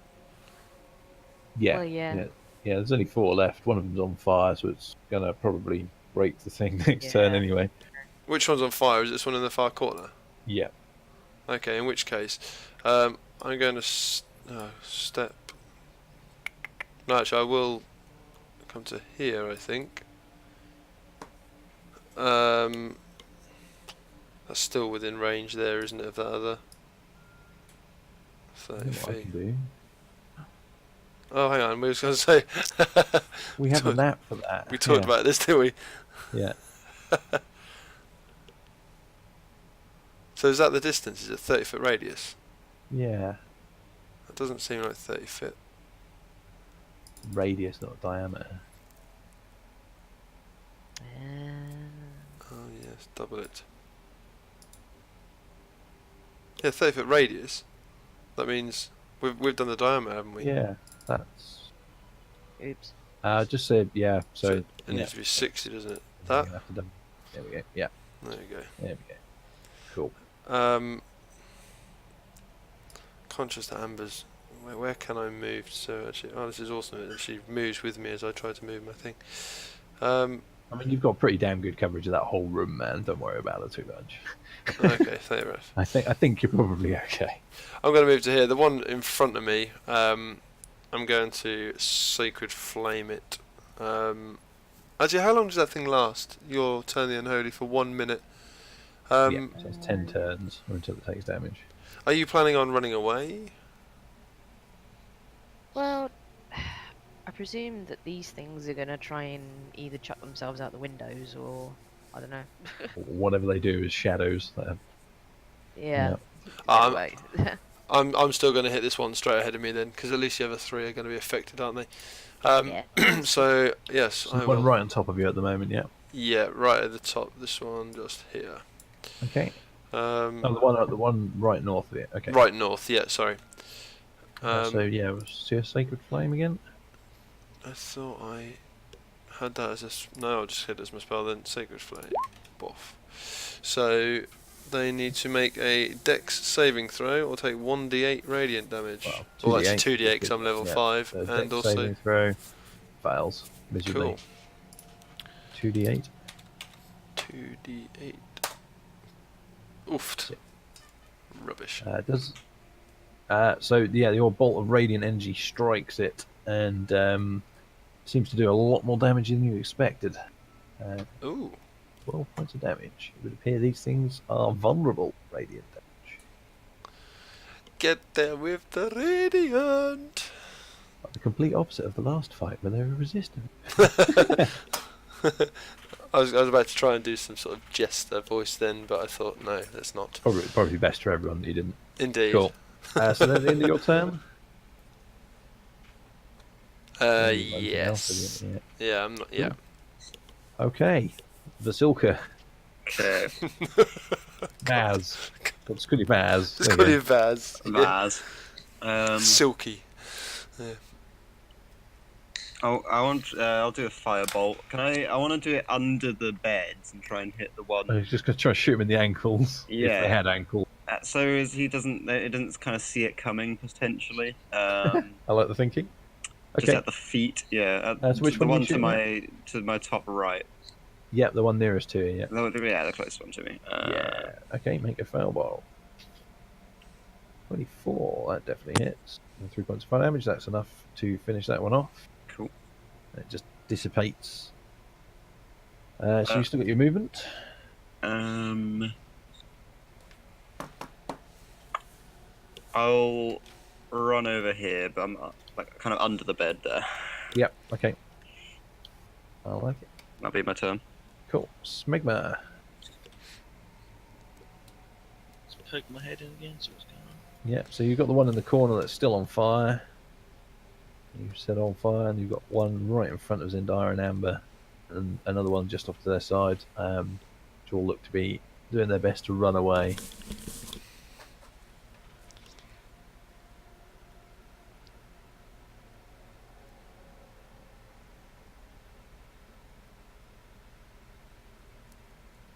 Yeah. Well, yeah. Yeah, there's only 4 left. One of them's on fire, so it's going to probably break the thing next turn Yeah. anyway. Which one's on fire? Is this one in the far corner? Yeah. Okay, in which case, I'm going to step... No, actually, I will come to here, I think. That's still within range there, isn't it, of that other... I 30 know what I feet. can do. Oh, hang on, we was going to say... We have a map for that. We talked about this, didn't we? Yeah. So is that the distance? Is it 30-foot radius? Yeah. That doesn't seem like 30 feet. Radius, not diameter. Oh yes, double it. Yeah, 30-foot radius. That means we've done the diameter, haven't we? Yeah, that's... Oops. Just said, yeah, so... It needs to be 60, doesn't it? You're That? gonna have to do- There we go, yeah, There you go. there we go. Cool. Conscious that Amber's... Where can I move? So actually... Oh, this is awesome. She moves with me as I try to move my thing. I mean, you've got pretty damn good coverage of that whole room, man. Don't worry about it too much. Okay, fair enough. I think you're probably okay. I'm going to move to here. The one in front of me, I'm going to Sacred Flame it. Actually, how long does that thing last? Your turn the unholy for 1 minute. Yeah, so it's 10 turns or until it takes damage. Are you planning on running away? Well, I presume that these things are gonna try and either chuck themselves out the windows or I don't know. Whatever they do is shadows. Yeah. Um, Anyway. I'm still going to hit this one straight ahead of me then, because at least the other 3 are going to be affected, aren't they? Yeah. So yes, I There's one will. right on top of you at the moment, yeah. Yeah, right at the top. This one just here. Okay. Um, Oh, the one right north of it. Okay. Right north. Yeah, sorry. So yeah, was a sacred flame again? I thought I had that as no, I'll just hit it as my spell then. Sacred Flame. Boff. So they need to make a Dex saving throw or take 1d8 radiant damage. Well, Well, that's 2d8. 2d8 because I'm level Yeah. 5, So and dex also saving throw fails miserably. cool. 2d8. 2d8. Oofed. Yeah. Rubbish. Does so yeah, your bolt of radiant energy strikes it and seems to do a lot more damage than you expected. Ooh. 12 points of damage. It would appear these things are vulnerable radiant damage. Get there with the radiant. Like the complete opposite of the last fight where they were resistant. I was about to try and do some sort of jester voice then, but I thought no, let's not. Probably best for everyone that you didn't. Indeed. Cool. So then at the end of your turn? Yes. Yeah, I'm not. Yeah. Okay. Vasilka. Okay. Maz. Got Scuddy Maz. It's There got you a vase. Vaz. Silky. I'll do a firebolt. I want to do it under the beds and try and hit the one. go. I was just going to try and shoot him in the ankles. If Yeah. they had ankles. So as it doesn't kind of see it coming potentially. I like the thinking. Just Okay. at the feet, yeah. So which the one are one you to my top right. Yep, the one nearest to you, yeah. The closest one to me. Yeah. Okay, make a failball. 24, that definitely hits. And 3 points of fire damage, that's enough to finish that one off. Cool. It just dissipates. So you still got your movement. I'll run over here, but I'm like kind of under the bed there. Yep, okay. I like it. That'll be my turn. Cool. Smegma. Let's poke my head in again, see what's going on. Yep, so you've got the one in the corner that's still on fire. You set on fire, and you've got one right in front of Zendaya and Amber, and another one just off to their side, which all look to be doing their best to run away.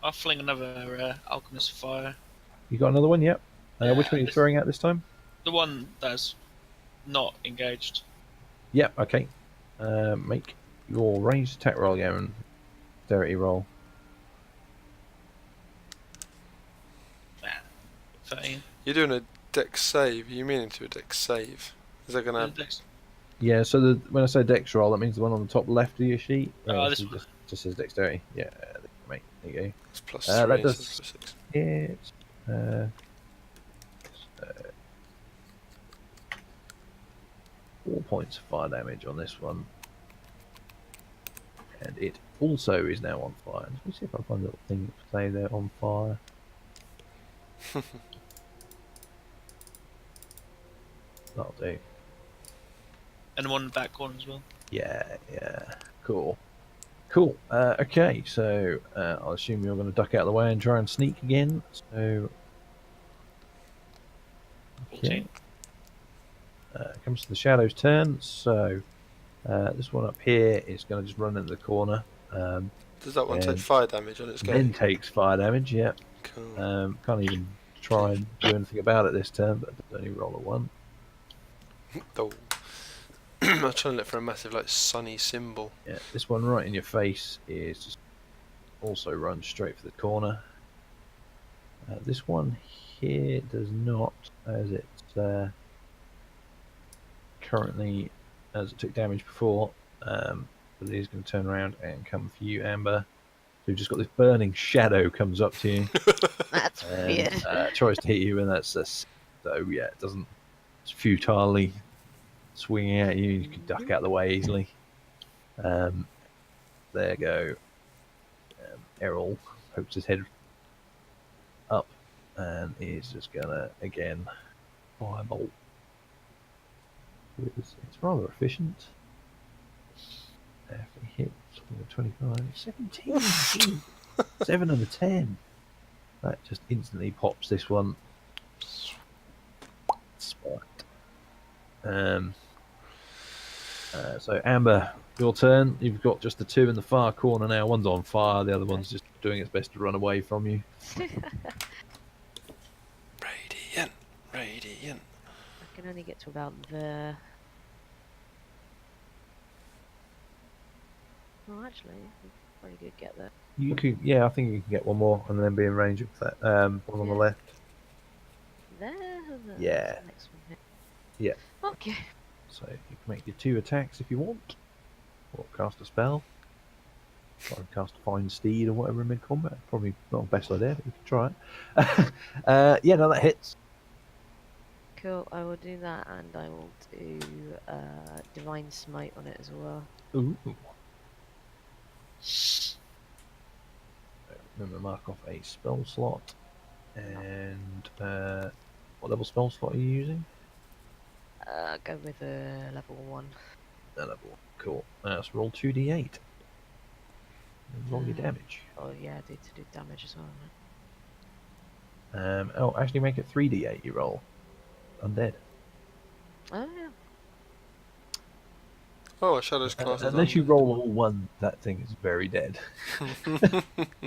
I'll fling another alchemist fire. You got another one? Yep. Yeah, Which one are you this- throwing at this time? The one that's not engaged. Yep, okay. Make your ranged attack roll again. Dexterity roll. 13. You're doing a dex save. You meaning to a dex save? Is that gonna? Yeah, so when I say dex roll, that means the one on the top left of your sheet. Oh, this so one. just says dexterity. Yeah, mate. There you go. It's plus That 3 does- instead of plus 6. It's 4 points of fire damage on this one, and it also is now on fire. Let me see if I find a little thing to say they're on fire. That'll do. And one in the back corner as well. Yeah, cool. Okay, so I'll assume you're going to duck out of the way and try and sneak again. So 14. Comes to the shadow's turn. So this one up here is going to just run into the corner. Does that one take and fire damage on its go? Then takes fire damage. Yeah. Cool. Can't even try and do anything about it this turn, but only roll a 1. Oh. I'm trying to look for a massive like sunny symbol. Yeah, this one right in your face is just also run straight for the corner. This one here does not, as it's currently, as it took damage before, but it is going to turn around and come for you, Amber. So you've just got this burning shadow comes up to you. That's weird. and tries to hit you, and that's so yeah, it doesn't. It's futilely swinging at you. You can duck out of the way easily. There you go. Errol pokes his head up and is just gonna again firebolt. It's rather efficient. If he hits with a 25, 17. Jeez. 7 and a 10. That just instantly pops this one. Spot. So Amber, your turn. You've got just the 2 in the far corner now. One's on fire, the other one's just doing its best to run away from you. Radiant, radiant. I can only get to about there. Well, actually, pretty good get there. You could, yeah, I think you can get one more and then be in range of that one on the Yeah. left. There? Yeah. That's the next one here. Yeah. Okay. So you can make your 2 attacks if you want, or cast a spell, or cast Find Steed or whatever in mid combat. Probably not the best idea, but you can try it. Yeah, no, that hits. Cool, I will do that, and I will do Divine Smite on it as well. Ooh. Remember, mark off a spell slot. And what level spell slot are you using? Go with a level 1. A level. Cool. So roll 2d8. And roll your damage. Oh yeah, I need to do damage as well. Oh, actually make it 3d8 you roll. Undead. Oh yeah. Oh, a Shadow's class. Unless you roll all 1, that thing is very dead.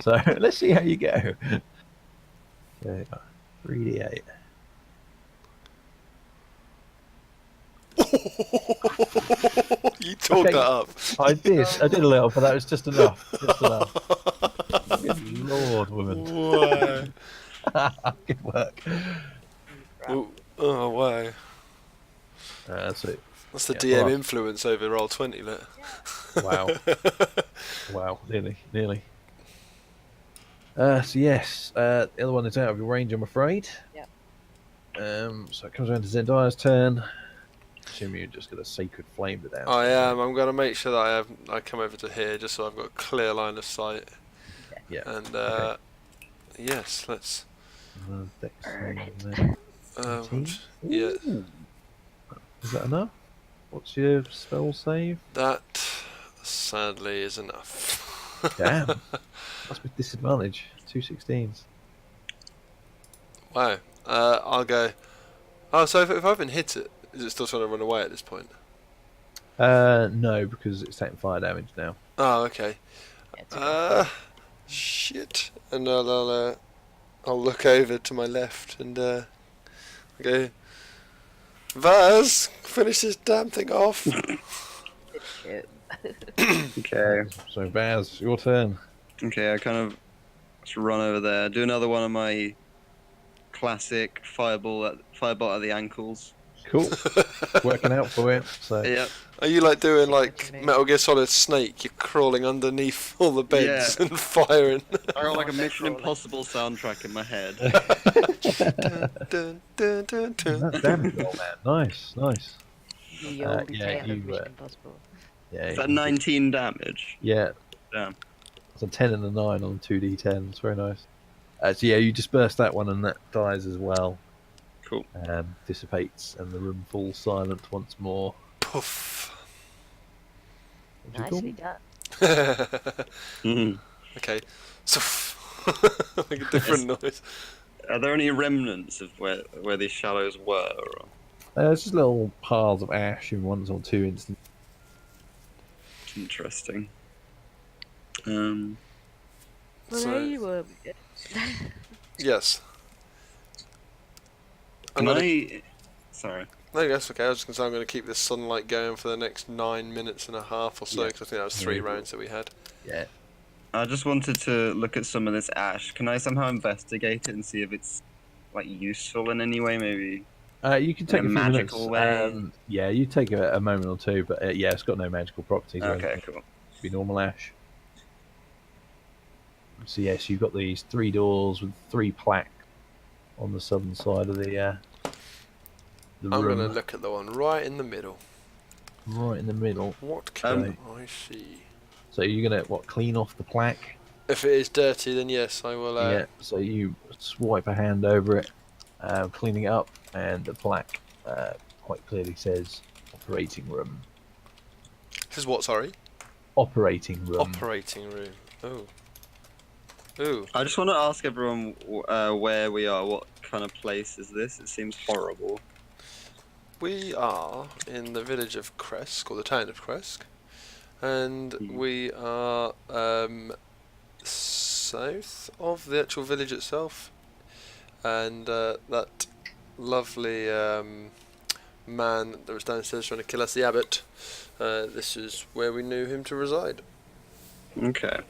So let's see how you go. So 3d8. You talked Okay. that up. I did a little, but that was just enough. Just enough. Good Lord, woman. Wow. Good work. Ooh, oh, wow. So, That's the Yeah, DM alright. influence over Roll20, look. wow. Wow, nearly. So yes, the other one is out of your range, I'm afraid. Yep. So it comes around to Zendaya's turn. Assume you're just gonna Sacred Flame it down. I am. I'm going to make sure that I come over to here just so I've got a clear line of sight. Yeah. And Okay. yes, let's. Dex save there. Um, 18? yeah, Ooh. Is that enough? What's your spell save? that sadly is enough. Damn. That's with disadvantage. 2 16s. Wow. I'll go. Oh, so if I haven't hit it, is it still trying to run away at this point? No, because it's taking fire damage now. Oh, okay. Yeah, it's okay. Shit. And I'll look over to my left and go. Vaz, finish this damn thing off. Shit. Okay. So Baz, your turn. Okay, I kind of just run over there, do another one of my classic firebolt at the ankles. Cool. Working out for it. So Yep. Are you like doing like What do you mean? Metal Gear Solid Snake? You're crawling underneath all the beds Yeah. and firing. I got like a Oh, Mission that's Impossible soundtrack in my head. dun, dun, dun, dun. that damage roll, man. Nice. The old yeah, tale you, of Mission Impossible. Yeah. Is that 19 damage? Yeah. Damn. It's a 10 and a 9 on 2d10. It's very nice. So yeah, you disperse that one and that dies as well. Cool. Dissipates and the room falls silent once more. Poof. What'd you Nicely call done. Mhm. Okay. So make a different noise. Are there any remnants of where these shallows were? Or... It's just little piles of ash in 1 or 2 instances. Interesting. Well, So- there you were. Yes. I'm Can gonna, I? Sorry. no, that's okay. I was just going to say I'm going to keep this sunlight going for the next 9 minutes and a half or so, Yeah. because I think that was 3 Yeah. rounds that we had. Yeah. I just wanted to look at some of this ash. Can I somehow investigate it and see if it's like useful in any way? Maybe. You can take In a a few magical minutes. way? Yeah, you take a moment or two, but yeah, it's got no magical properties. or Okay, anything. cool. It'd be normal ash. So yes, you've got these 3 doors with 3 plaques on the southern side of the I'm room, going to look at the one right in the middle. right in the middle. What can Um, I see? So you're gonna clean off the plaque? If it is dirty, then yes, I will. Yeah. So you swipe a hand over it, cleaning it up, and the plaque quite clearly says "operating room." This is what? Sorry. operating room. Operating room. Oh. Ooh. I just want to ask everyone where we are. What kind of place is this? It seems horrible. We are in the village of Kresk, or the town of Kresk, and we are south of the actual village itself. And that lovely man that was downstairs trying to kill us, the abbot, this is where we knew him to reside. Okay.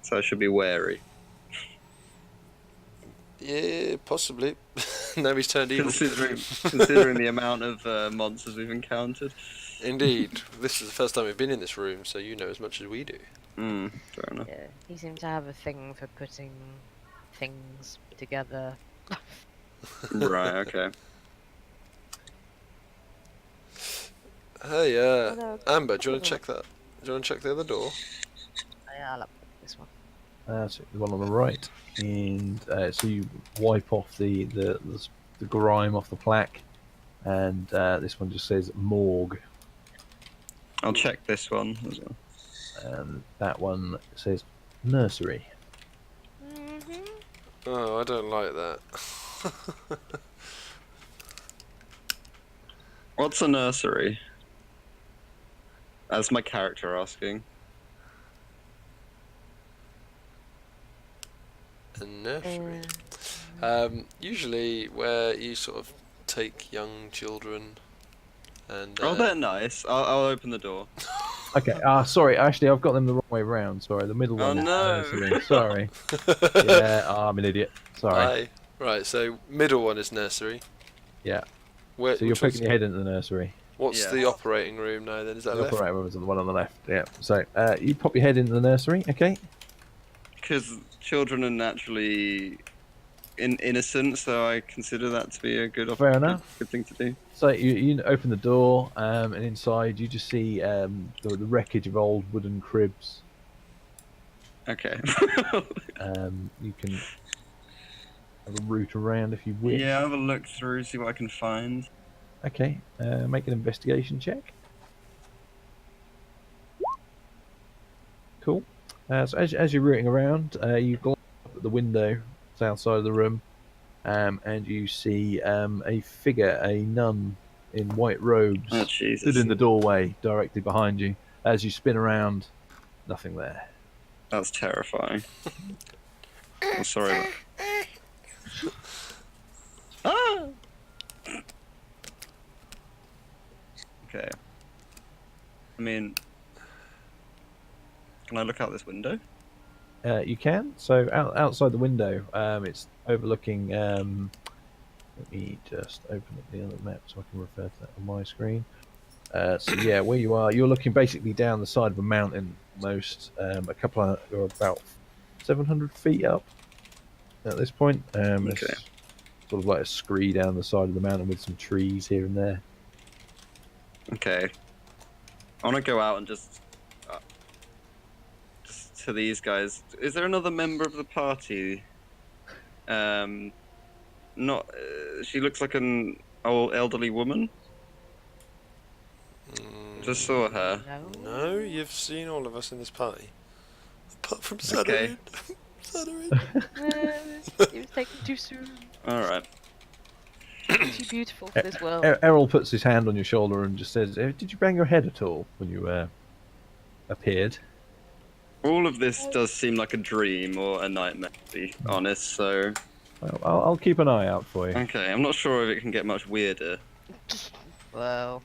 So I should be wary. Yeah, possibly. Now he's turned evil. Considering the amount of monsters we've encountered. Indeed. This is the first time we've been in this room, so you know as much as we do. Fair enough. Yeah, he seemed to have a thing for putting things together. Right, okay. Hey, Hello. Amber, do you want to check that? Do you want to check the other door? Yeah, I'll upload this one. So the one on the right, and so you wipe off the grime off the plaque, and this one just says morgue, I'll check this one as well. and that one says nursery. Mm-hmm. Oh, I don't like that. What's a nursery? That's my character asking. A nursery. Uh, Usually where you sort of take young children and... Oh, they're nice. I'll open the door. Okay, sorry, actually I've got them the wrong way round. Sorry, the middle Oh, one is no. nursery. Sorry. Yeah, I'm an idiot. Sorry. Aye. Right, so middle one is nursery. Yeah. Where, So you're picking your head into the nursery. what's Yes. the operating room now then? Is that The left? operating room is the one on the left. Yeah. So you pop your head into the nursery. Okay. Because children are naturally innocent, so I consider that to be a good Fair enough. good thing to do. So you open the door, and inside you just see the wreckage of old wooden cribs. Okay. You can have a root around if you wish. Yeah, have a look through, see what I can find. Okay. Make an investigation check. Cool. So as you're rooting around, you glance up at the window south side of the room, and you see a figure, a nun in white robes, Oh, stood Jesus. in the doorway directly behind you. As you spin around, nothing there. That's terrifying. I'm sorry. Ah! Okay. I mean, can I look out this window? You can. So outside the window, it's overlooking. Let me just open up the other map so I can refer to that on my screen. So yeah, where you are, you're looking basically down the side of a mountain, almost a couple of, or about 700 feet up at this point. It's Okay. sort of like a scree down the side of the mountain with some trees here and there. Okay. I want to go out and just to these guys. Is there another member of the party? Not. She looks like an old elderly woman. Just saw her. No, you've seen all of us in this party. Apart from Okay. Sadarin. It was taken too soon. All right. Too beautiful for this world. Errol puts his hand on your shoulder and just says, "Did you bang your head at all when you appeared?" All of this does seem like a dream or a nightmare, to be honest. So, Well, I'll keep an eye out for you. okay. I'm not sure if it can get much weirder. Well,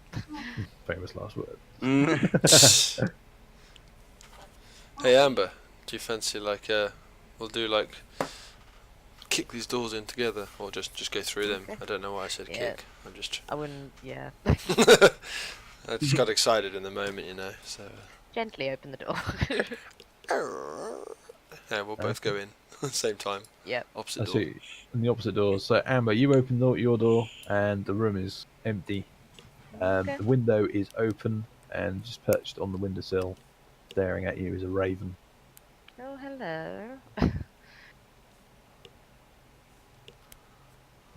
Famous last word. Mm. Hey Amber, do you fancy we'll do kick these doors in together, or just go through them? I don't know why I said Yeah. kick. I'm just I wouldn't. Yeah. I just got excited in the moment, you know. So Gently open the door. yeah, we'll both go in same time, Yep. opposite I door. see. In the opposite doors. So Amber, you open your door, and the room is empty. Okay. The window is open, and just perched on the windowsill, staring at you, is a raven. Oh, hello.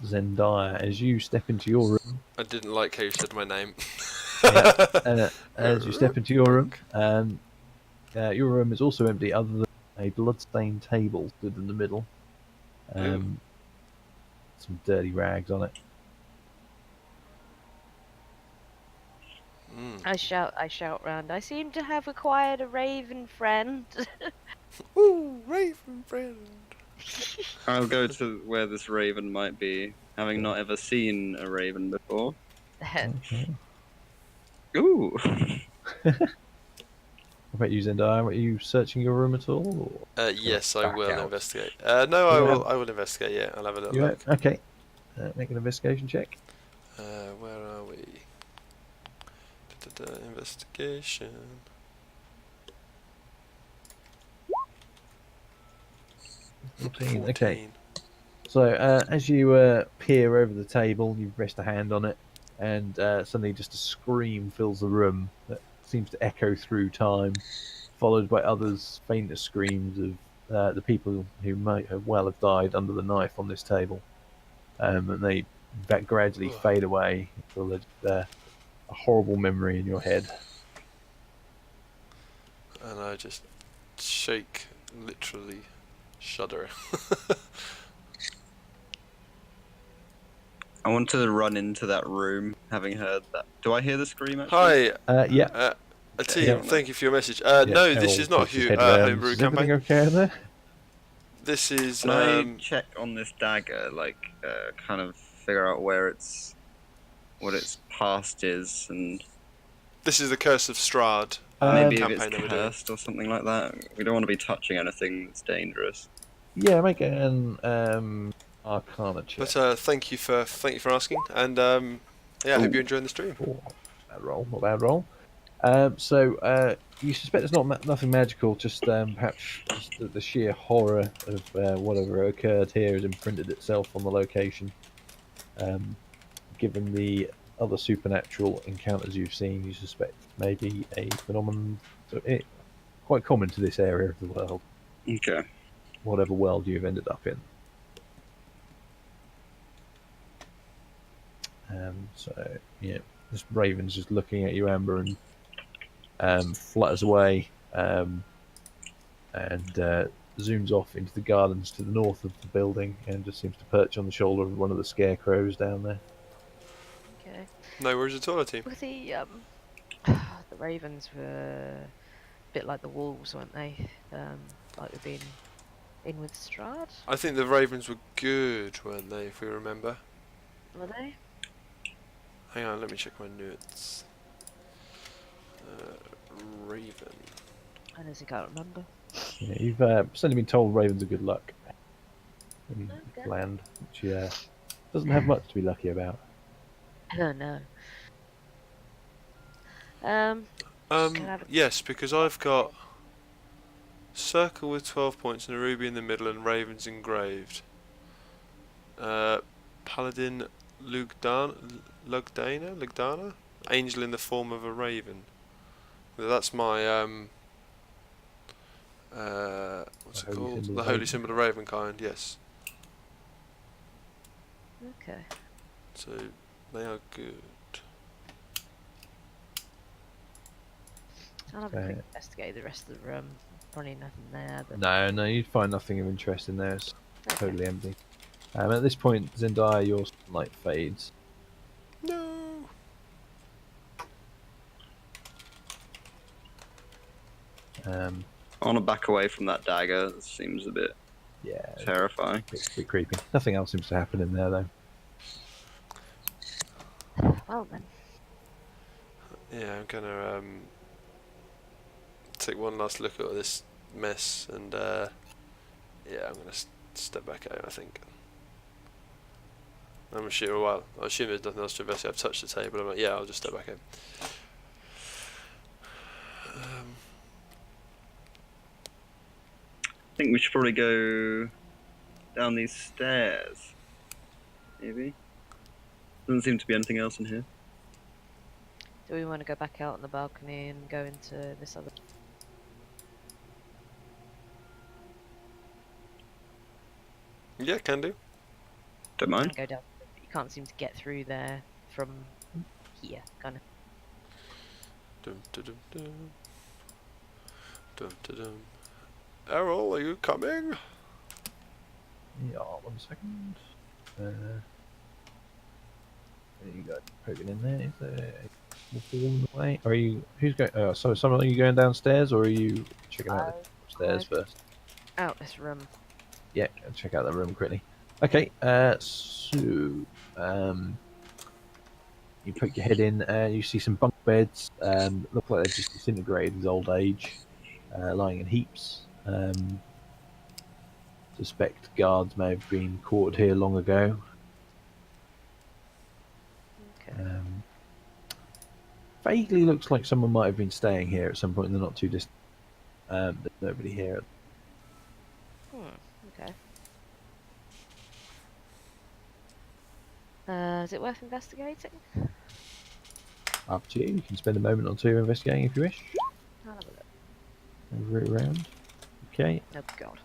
Zendaya, as you step into your room. I didn't like how you said my name. As you step into your room, your room is also empty, other than a blood-stained table stood in the middle. Some dirty rags on it. I shout round. I seem to have acquired a raven friend. Ooh, Raven friend. I'll go to where this raven might be, having not ever seen a raven before. Okay. Ooh. What about you, Zendaya? Are you searching your room at all? Or Yes, I back will out? investigate. No, I You will. have- I will investigate. Yeah, I'll have a little You look. okay? Make an investigation check. Where are we? Investigation. 14. 14. Okay. So as you peer over the table, you rest a hand on it, and suddenly just a scream fills the room that seems to echo through time, followed by others fainter screams of the people who might have died under the knife on this table, and they in fact gradually Ugh. fade away until they're just a horrible memory in your head. And I just shake, literally shudder. I want to run into that room, having heard that. Do I hear the scream actually? Hi, Yeah. team. Yeah. Thank you for your message. Yeah, No, this Errol is not pokes his a head round. homebrew Is everything campaign. okay in there? This is Can I check on this dagger, like, kind of figure out where what its past is, and this is the Curse of Strahd maybe if campaign it's that we're doing. cursed or something like that? We don't want to be touching anything that's dangerous. Yeah, make an Arcana check. But thank you for asking, and yeah, I hope Ooh. you're enjoying the stream. Oh, not bad roll. So you suspect it's nothing magical, just perhaps just the sheer horror of whatever occurred here has imprinted itself on the location. Given the other supernatural encounters you've seen, you suspect maybe a phenomenon quite common to this area of the world, Okay. whatever world you've ended up in. So yeah, this raven's just looking at you, Amber, and flutters away and zooms off into the gardens to the north of the building and just seems to perch on the shoulder of one of the scarecrows down there. Okay. No worries at all, team. Well, the ravens were a bit like the wolves, weren't they? Like we've been in with Strahd, I think the Ravens were good, weren't they? If we remember. were they? Hang on, let me check my notes. Raven. I honestly can't remember. Yeah, you've certainly been told ravens are good luck in Okay. land, which doesn't have much to be lucky about. Oh no. Can I have a Yes, because I've got circle with 12 points and a ruby in the middle and ravens engraved. Paladin Lugdana? Angel in the form of a raven. That's my what's it Holy called? symbol The of holy raven. symbol of ravenkind. Yes. Okay. So they are good. I'll have a quick Okay. investigate the rest of the room. Probably nothing there, but No, you'd find nothing of interest in there. It's okay. totally empty. At this point, Zendaya, your light fades. No. I want to back away from that dagger. It seems a bit Yeah, terrifying. it's a bit creepy. Nothing else seems to happen in there, though. Well then. Yeah, I'm gonna take one last look at this mess and yeah, I'm gonna step back out. I think. I'm sure. Well, I assume there's nothing else to investigate. I've touched the table. I'm like, yeah, I'll just step back in. I think we should probably go down these stairs. Maybe. Doesn't seem to be anything else in here. Do we want to go back out on the balcony and go into this other? Yeah, can do. Don't mind. Go down. You can't seem to get through there from here, kind of. Dum, dum, dum, dum. Dum, dum, dum. Errol, are you coming? Yeah, 1 second. There you go. Poke it in there. Is there a wall in the way? Are you? Who's going? So, someone, are you going downstairs, or are you checking out the upstairs first? Out this room. Yeah, go check out the room quickly. Okay. So, you poke your head in, and you see some bunk beds. Look like they're just disintegrated with old age, lying in heaps. Suspect guards may have been quartered here long ago. Okay. Vaguely looks like someone might have been staying here at some point in the not too distant. There's nobody here. Okay. Is it worth investigating? Up to you. You can spend a moment or two investigating if you wish. I'll have a look. Over it around. Okay. Oh god.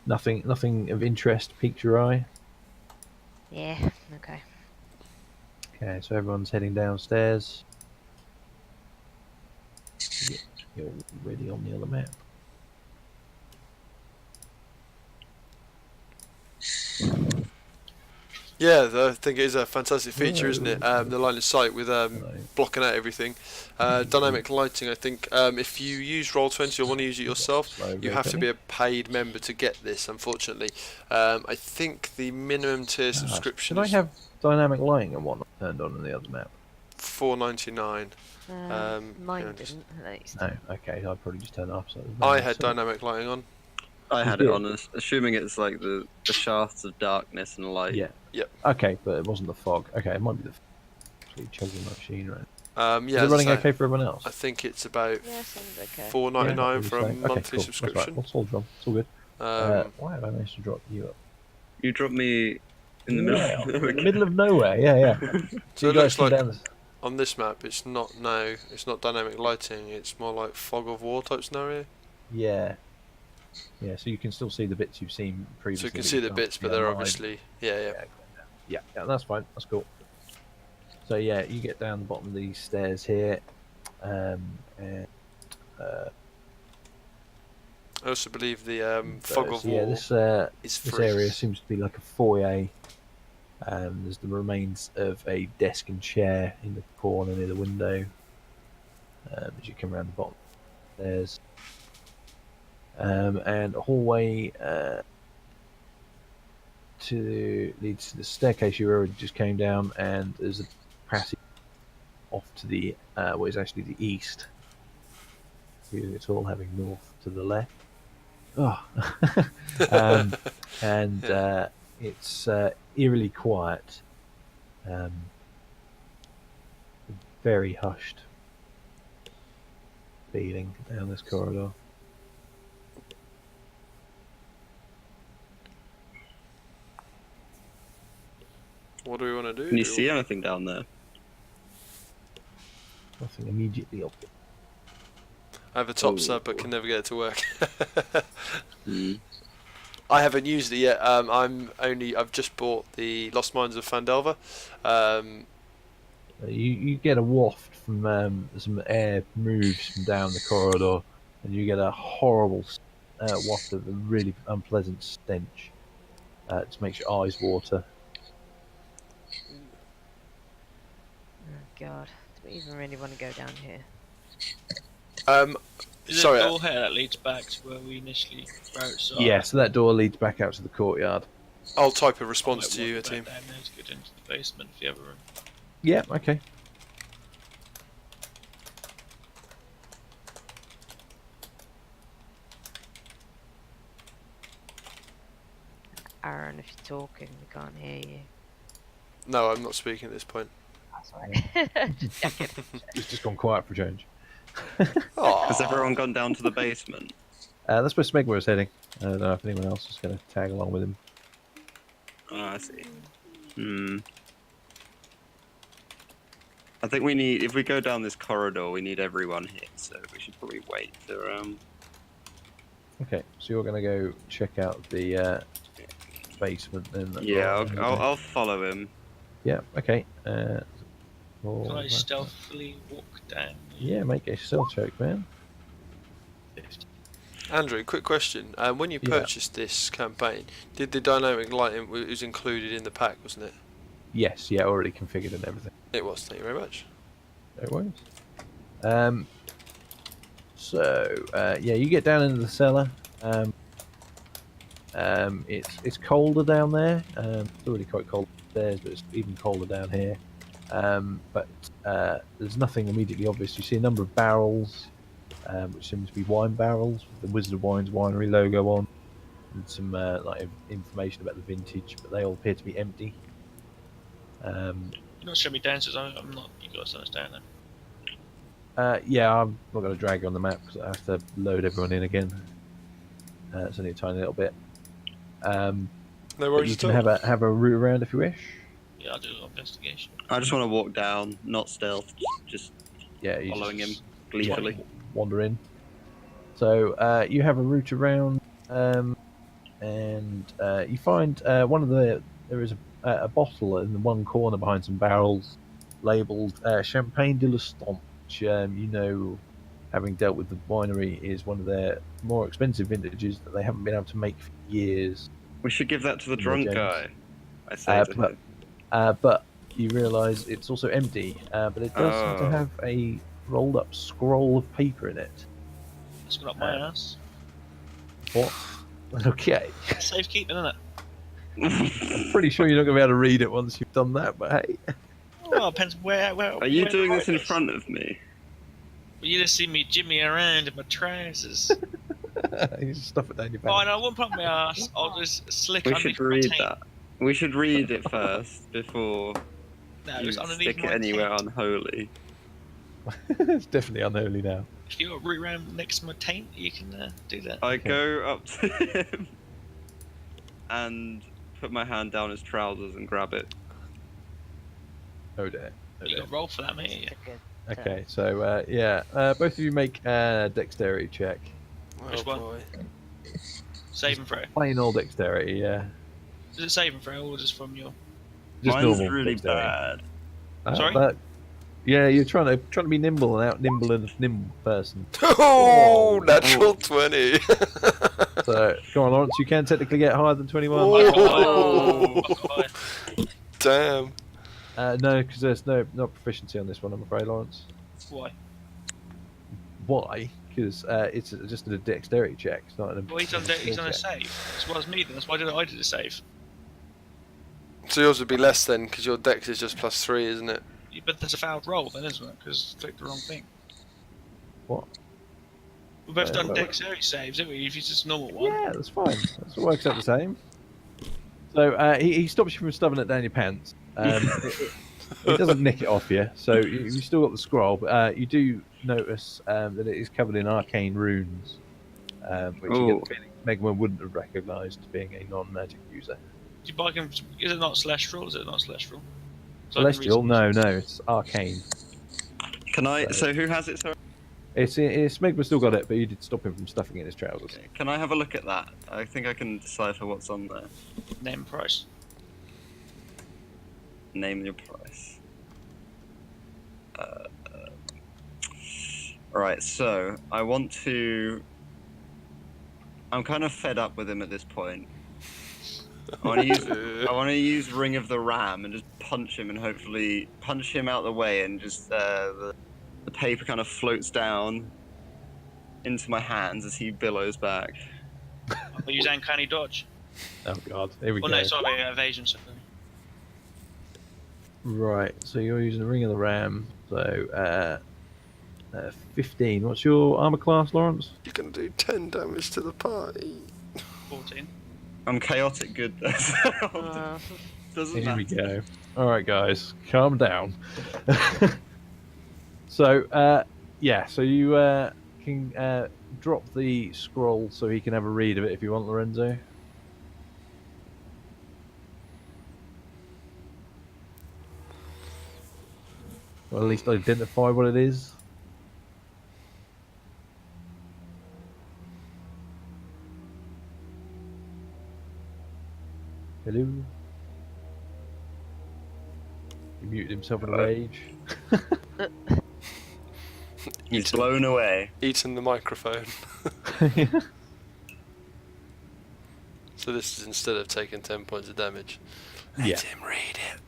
Nothing of interest piqued your eye. Yeah. Okay. Okay, so everyone's heading downstairs. You're already on the other map. Yeah, I think it is a fantastic feature, isn't it? The line of sight with blocking out everything. Dynamic lighting, I think if you use Roll20 or want to use it yourself, you have to be a paid member to get this, unfortunately. I think the minimum tier subscription Should I is have dynamic lighting and whatnot turned on in the other map? $4.99. Mine didn't, at least. No, okay, I'd probably just turn it off. So I had dynamic lighting on. I had it on, assuming it's like the shafts of darkness and light. Yeah. Yep. Okay, but it wasn't the fog. Okay, it might be the chugging machine, right? Yeah, Is it running okay for everyone else? I think it's about Yeah, seems okay. $4.99 for a Okay, monthly cool. subscription. That's right. That's all, John. It's all good. Why have I managed to drop you up? You dropped me in the middle. In the middle of nowhere. Yeah. So you it guys looks come like down this. on this map, it's not dynamic lighting. It's more like fog of war type scenario. Yeah. Yeah, so you can still see the bits you've seen previously. So you can see the bits, but they're obviously yeah. Yeah, that's fine. That's cool. So yeah, you get down the bottom of these stairs here, and I also believe the fog of war yeah, is this free. area seems to be like a foyer. There's the remains of a desk and chair in the corner near the window. As you come around the bottom, there's and a hallway leads to the staircase you already just came down, and there's a passage off to the what is actually the east. It's all having north to the left. It's eerily quiet, very hushed feeling down this corridor. What do we want to do? Can you see anything down there? Nothing immediately obvious. I have a top sub, but can never get it to work. Mm. I haven't used it yet. I've just bought the Lost Mines of Fandelver. You get a waft from some air moves from down the corridor, and you get a horrible waft of a really unpleasant stench. It makes your eyes water. Oh god. Do we even really want to go down here? Is Sorry. there a door here that leads back to where we initially started? Yeah, so that door leads back out to the courtyard. I'll type a response to you, team. Down there to get into the basement if you have a room. Yeah, okay. Aaron, if you're talking, we can't hear you. No, I'm not speaking at this point. That's right. Just checking. It's just gone quiet for a change. Has everyone gone down to the basement? That's where Smegma is heading. I don't know if anyone else is going to tag along with him. Oh, I see. I think we need, if we go down this corridor, we need everyone here, so we should probably wait for, Okay, so you're going to go check out the basement then? Yeah, I'll follow him. Yeah, okay. Oh, Can I that's- stealthily walk down? Yeah, make a stealth check, man. 50? Andrew, quick question. When you Yeah. purchased this campaign, did the dynamic lighting was included in the pack, wasn't it? Yes, yeah, already configured and everything. It was. Thank you very much. No worries. Yeah, you get down into the cellar. It's colder down there. It's already quite cold upstairs, but it's even colder down here. But there's nothing immediately obvious. You see a number of barrels, which seem to be wine barrels with the Wizard of Wine's winery logo on, and some information about the vintage, but they all appear to be empty. You're not showing me downstairs. I'm not. You guys understand that? Yeah, I'm not going to drag you on the map because I have to load everyone in again. It's only a tiny little bit. No But worries you at can all. have a route around if you wish. Yeah, I'll do an investigation. I just want to walk down, not stealth, just Yeah, you following him just gleefully. wander in. So you have a route around, and you find there is a bottle in the one corner behind some barrels, labelled Champagne de l'Estampe, which having dealt with the winery, is one of their more expensive vintages that they haven't been able to make for years. We should give that to the No, drunk James. guy. I say to but- him. But you realise it's also empty, but it does seem to Oh. have a rolled up scroll of paper in it. Let's go up my ass. What? Okay. Safekeeping, isn't it? I'm pretty sure you're not going to be able to read it once you've done that, but hey. Well, it depends where. Are you where doing the this in light is. front of me? Well, you just see me jimmy around in my trousers. You just stuff it down your Fine, back. I won't put my ass. I'll just slick We underneath should my read taint. that. We should read it first before No, you it's underneath stick it my anywhere taint. unholy. It's definitely unholy now. If you got a root around next to my taint, you can do that. I Okay. go up to him and put my hand down his trousers and grab it. Oh dear. Oh You dear. got to roll for that, mate. Okay, so both of you make a dexterity check. Which Oh one? boy. Save and throw. Plain old dexterity, yeah. Is it save and throw or just from your? Just Mine's normal really dexterity. bad. Sorry? But, yeah, you're trying to be nimble and out nimble a nimble person. Oh, natural 20. So go on, Lawrence. You can technically get higher than 21. Oh. Why? Damn. No, because there's no proficiency on this one, I'm afraid, Lawrence. Why? Because it's just a dexterity check. It's not an. Well, he's on a save. As well as me, then. That's why I did a save. So yours would be less then, because your dex is just +3, isn't it? Yeah, but that's a fouled roll, then, isn't it? Because I clicked the wrong thing. What? We've both done well- dexterity saves, haven't we? If it's just a normal one. Yeah, that's fine. That works out the same. So he stops you from stuffing it down your pants. It doesn't nick it off you, so you still got the scroll. But you do notice that it is covered in arcane runes, which you get the feeling Megman wouldn't have recognised being a non-magic user. Do you buy them? Is it not celestial? Is it not celestial? So I can Celestial? read- No, it's arcane. Can I? So who has it? Sorry. It's Megman still got it, but you did stop him from stuffing it in his trousers. Can I have a look at that? I think I can decipher what's on there. Name price. Name your price. Right, so I want to. I'm kind of fed up with him at this point. I want to use Ring of the Ram and just punch him and hopefully punch him out the way and just the paper kind of floats down into my hands as he billows back. I'll use uncanny dodge. Oh god, here we Oh go. no, sorry, evasion. Sorry. Right, so you're using the Ring of the Ram. So 15. What's your armor class, Lawrence? You can do 10 damage to the party. 14. I'm chaotic good. Doesn't Here we matter. go. All right, guys, calm down. So so you can drop the scroll so he can have a read of it if you want, Lorenzo. Or at least identify what it is. Hello. He muted himself in a rage. He's Eating, blown away. eating the microphone. So this is instead of taking 10 points of damage. Let Yeah. him read it.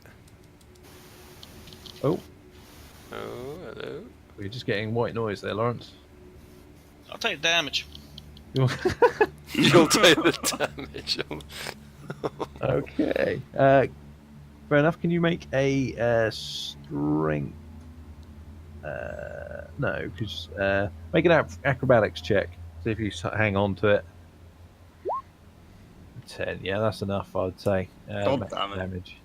Oh, Oh, hello. we're just getting white noise there, Lawrence. I'll take damage. You'll take the damage. Okay. Fair enough. Can you make a strength? No, because make an acrobatics check. See if you hang on to it. 10. Yeah, that's enough, I'd say. God Max damn it. damage.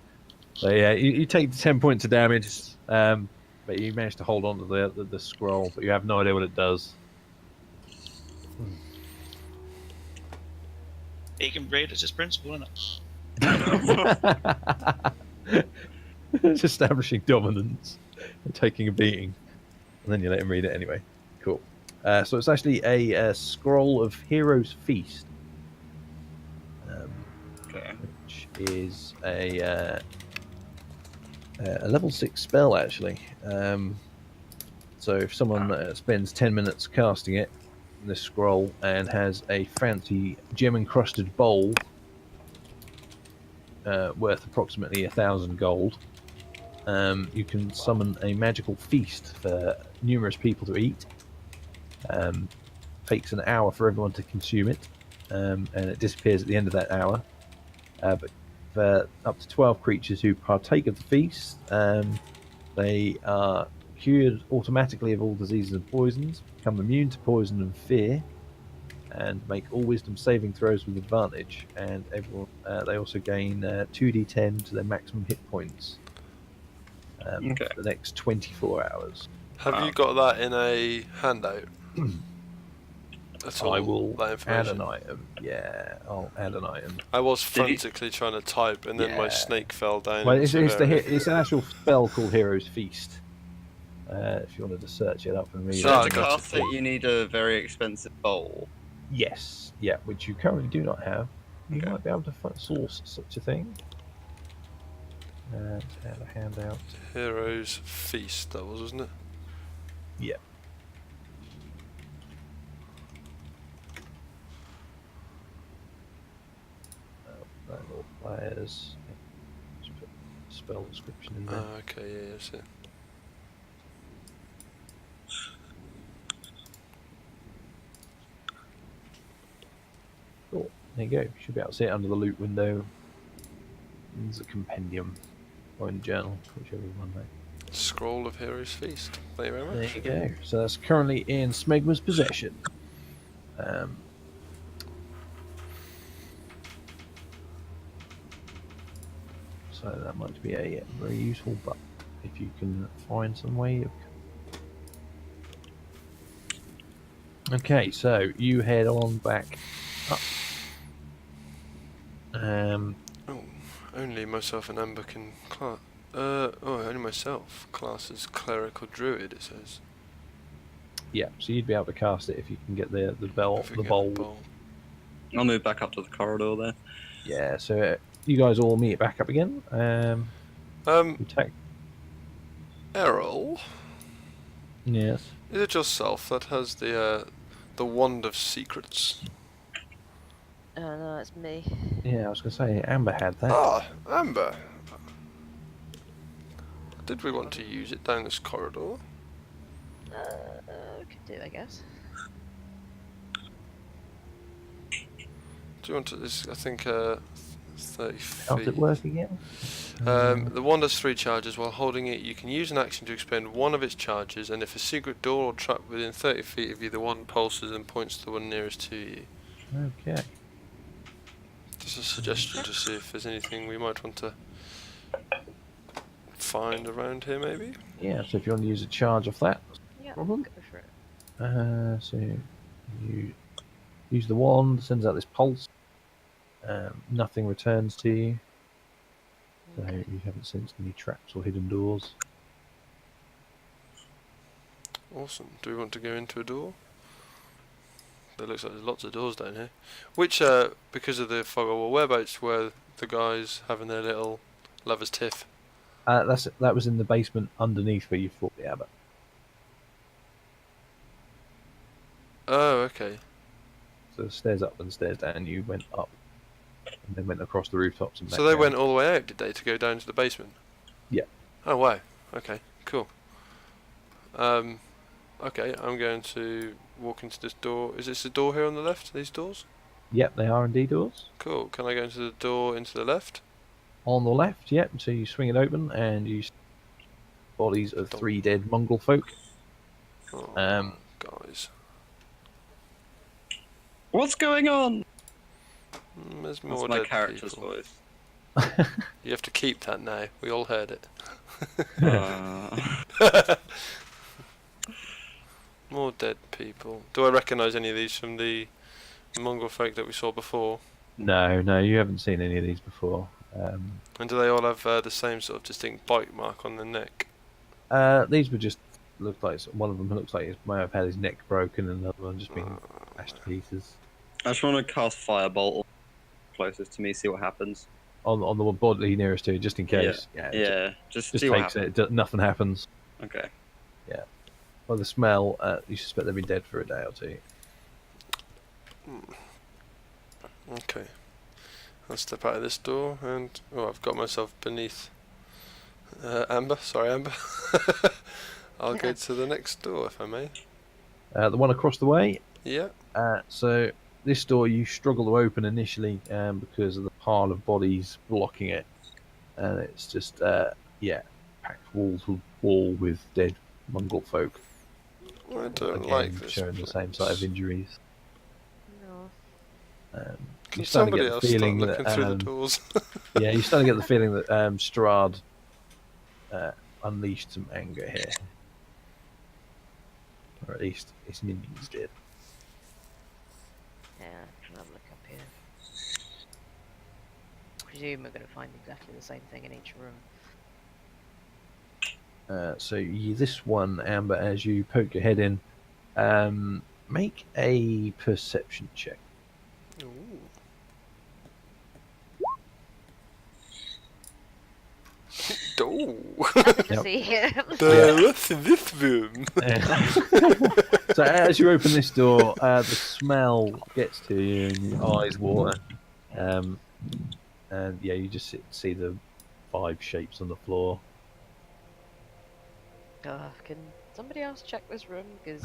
So yeah, you take the 10 points of damage, but you manage to hold on to the scroll, but you have no idea what it does. He can read. It's his principle, isn't it? It's establishing dominance and taking a beating, and then you let him read it anyway. Cool. So it's actually a scroll of Hero's Feast, Okay. which is a level 6 spell actually. So if someone spends 10 minutes casting it, this scroll, and has a fancy gem encrusted bowl worth approximately 1,000 gold, you can summon a magical feast for numerous people to eat. Takes an hour for everyone to consume it, and it disappears at the end of that hour. But for up to 12 creatures who partake of the feast, they are cured automatically of all diseases and poisons, become immune to poison and fear, and make all wisdom saving throws with advantage. And everyone, they also gain 2d10 to their maximum hit points Okay. for the next 24 hours. Have you got that in a handout? That's all. I will that add information. an item. Yeah, I'll add an item. I was Did you- frantically trying to type, and then my Yeah. snake fell down. Well, in it's severity. it's an actual spell called Hero's Feast. If you wanted to search it up and read So Ah, it. to gotcha. cast it, you need a very expensive bowl. Yes, yeah, which you currently do not have. You Okay. might be able to source such a thing. And add a handout. Hero's Feast, that was, wasn't it? Yeah. That little players. Just put spell description in there. Okay, yeah, that's it. Cool. There you go. You should be able to see it under the loot window. There's a compendium or in the journal, whichever one there. Scroll of Hero's Feast. Thank you very There much. you go. So that's currently in Smegma's possession. So that might be a very useful button if you can find some way of. Okay, so you head on back up. Oh, only myself and Amber can class. Only myself. Class as cleric or druid, it says. Yeah, so you'd be able to cast it if you can get the bell, If we the get bowl. I'll move back up to the corridor there. Yeah, so you guys all meet back up again. You take. Errol, Yes. is it yourself that has the wand of secrets? Oh no, it's me. Yeah, I was going to say Amber had that. Ah, Amber. Did we want to use it down this corridor? Could do, I guess. Do you want to? This, I think 30 How's feet. it work again? The wand has 3 charges. While holding it, you can use an action to expend one of its charges, and if a secret door or trap within 30 feet of you, the wand pulses and points to the one nearest to you. Okay. Just a suggestion to see if there's anything we might want to find around here, maybe? Yeah, so if you want to use a charge of that, Yeah, Problem? go for it. so you use the wand, sends out this pulse. Nothing returns to you, so you haven't sensed any traps or hidden doors. Awesome. Do we want to go into a door? There looks like there's lots of doors down here. Which, because of the fog or whereabouts were the guys having their little lovers tiff? That was in the basement underneath where you fought the abbot. Oh, okay. So stairs up and stairs down. You went up and then went across the rooftops and back So they down. went all the way out, did they, to go down to the basement? Yeah. Oh wow. Okay. Cool. Okay, I'm going to walk into this door. Is this the door here on the left? These doors? Yep, they are indeed doors. Cool. Can I go into the door into the left? On the left, yep. So you swing it open and you see bodies of 3 dead Mongol folk. Oh, guys. What's going on? There's That's more my dead character's people. voice. You have to keep that now. We all heard it. More dead people. Do I recognise any of these from the Mongol folk that we saw before? No, you haven't seen any of these before. And do they all have the same sort of distinct bite mark on their neck? These were just looked like one of them looks like he may have had his neck broken, and another one just being smashed to pieces. I just want to cast Firebolt closest to me, see what happens. On the body nearest to it, just in case. Yeah, just Just see what takes happens. nothing happens. Okay. By the smell, you suspect they've been dead for a day or two. Okay. I'll step out of this door and... Oh, I've got myself beneath Amber. Sorry, Amber. I'll go to the next door, if I may. The one across the way. Yeah. So this door you struggle to open initially because of the pile of bodies blocking it, and it's just packed wall with dead Mongol folk. I don't Again, like this showing the same place. side of injuries. No. Can You're starting to somebody get the else start feeling looking that through the doors? yeah, you're starting to get the feeling that Strahd unleashed some anger here, or at least his minions did. Yeah, can have a look up here. Presume we're going to find exactly the same thing in each room. This one, Amber, as you poke your head in, make a perception check. Ooh. Oh. Yep. See, What's in this room? So as you open this door, the smell gets to you and your eyes water. And yeah, you just see the 5 shapes on the floor. can somebody else check this room? Because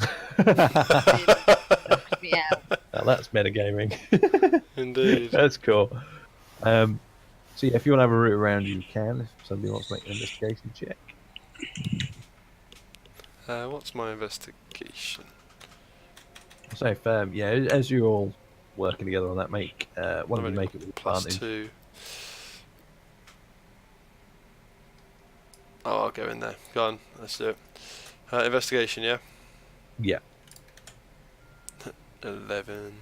Now that's metagaming. Indeed. That's cool. So yeah, if you want to have a route around, you can. If somebody wants to make an investigation check. What's my investigation? So if as you're all working together on that, make one of you I've make it with Plus advantage. 2. Oh, I'll go in there. Go on, let's do it. Investigation, yeah? Yeah, 11.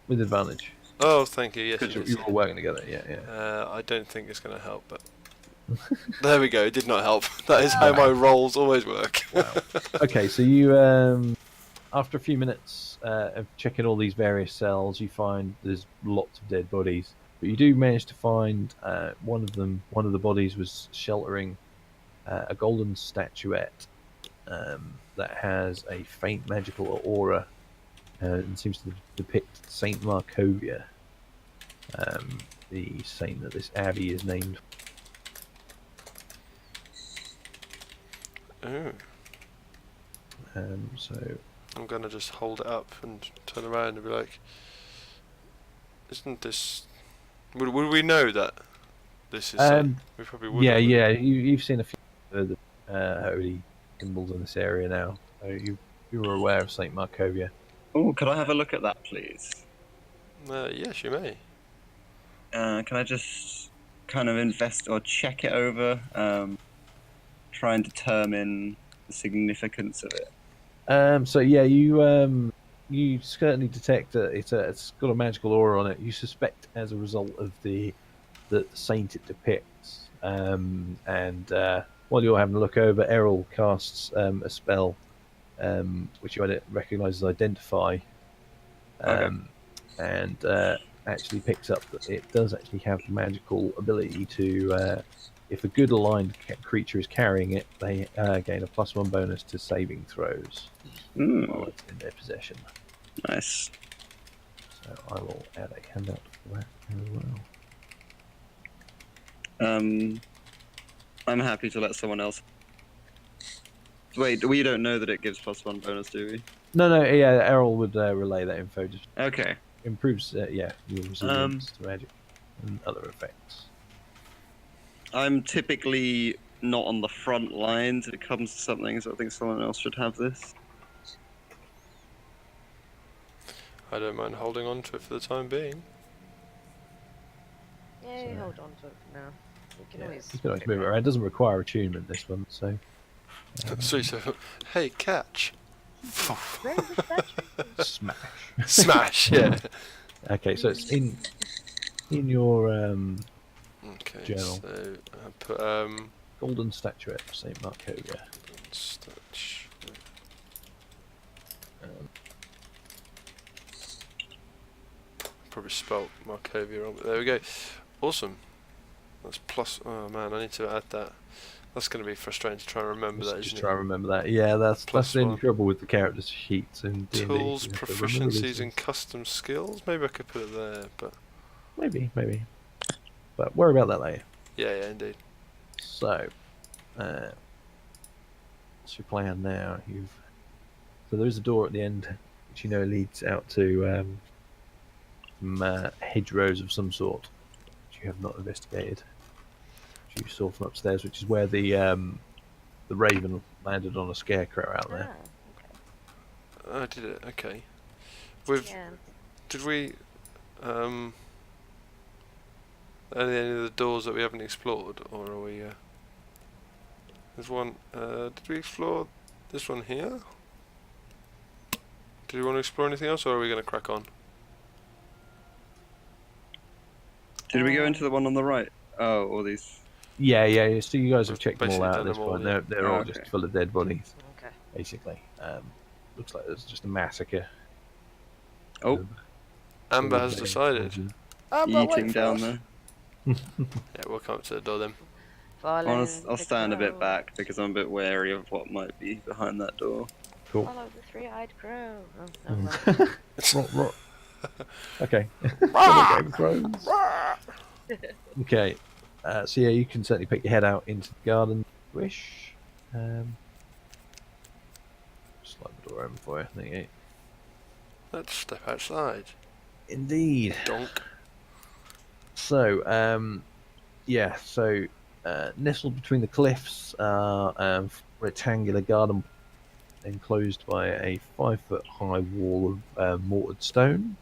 with advantage. Oh, thank you, yes Because it is. you're all working together. Yeah. I don't think it's going to help, but... There we go, it did not help. That is how my rolls always work. Wow. Okay, so you after a few minutes of checking all these various cells, you find there's lots of dead bodies. But you do manage to find one of the bodies was sheltering a golden statuette that has a faint magical aura and seems to depict Saint Markovia, the saint that this abbey is named. Oh, So I'm going to just hold it up and turn around and be like, isn't this... Would we know that this is it? We probably would. yeah, you've seen a few of the holy symbols in this area now. So you were aware of Saint Markovia. Oh, could I have a look at that, please? Yes, you may. Can I just kind of invest or check it over? Try and determine the significance of it. So yeah, you certainly detect that it's got a magical aura on it. You suspect as a result of the saint it depicts. While you're having a look over, Errol casts a spell, which you recognise as Identify, and actually picks up that it does actually have the magical ability to If a good aligned creature is carrying it, they gain a +1 bonus to saving throws while it's in their possession. Nice. So I will add a handout for that as well. I'm happy to let someone else. Wait, we don't know that it gives +1 bonus, do we? No, yeah, Errol would relay that info. Just Okay. improves, your resilience to magic and other effects. I'm typically not on the front lines when it comes to something, so I think someone else should have this. I don't mind holding on to it for the time being. Yeah, So- hold on to it for now. We can Yeah, always. you can always move it around. It doesn't require attunement, this one, so. So, hey, catch. Raise the statue. Smash. Smash, yeah. Okay, so it's in your Okay, Journal. so I put golden statuette of Saint Markovia. statue. Probably spelt Markovia wrong, but there we go. Awesome. That's plus. Oh man, I need to add that. That's going to be frustrating to try and remember that, Just isn't try it? and remember that. Yeah, that's Plus the only one. trouble with the character sheets and D&D. Tools, You have to remember these proficiencies, and things. custom skills. Maybe I could put it there, but Maybe. But worry about that later. yeah, indeed. So, what's your plan now? So there is a door at the end, which leads out to some hedgerows of some sort, which you have not investigated. Which you saw from upstairs, which is where the raven landed on a scarecrow out there. Ah, I did it. Okay. With yeah. did we any of the doors that we haven't explored, or are we? There's one. Did we explore this one here? Do you want to explore anything else, or are we going to crack on? Did we go into the one on the right? Oh, all these. Yeah. So you guys have We've checked them all basically out at done this them all, point. yeah. They're Oh, all okay. just full of dead bodies, Okay. basically. Looks like there's just a massacre. Oh, Amber all has dead decided. children. eating down there. Yeah, we'll come up to the door then. Follow I'll the stand a bit crow. back because I'm a bit wary of what might be behind that door. Cool. Follow the three-eyed crow. Oh, never mind. Rot. Okay. Game of Thrones. Okay. So yeah, you can certainly pick your head out into the garden. Wish. Slide the door open for you. There you go. Let's step outside. Indeed. Donk. So, nestled between the cliffs are rectangular garden enclosed by a 5-foot-high wall of mortared stone.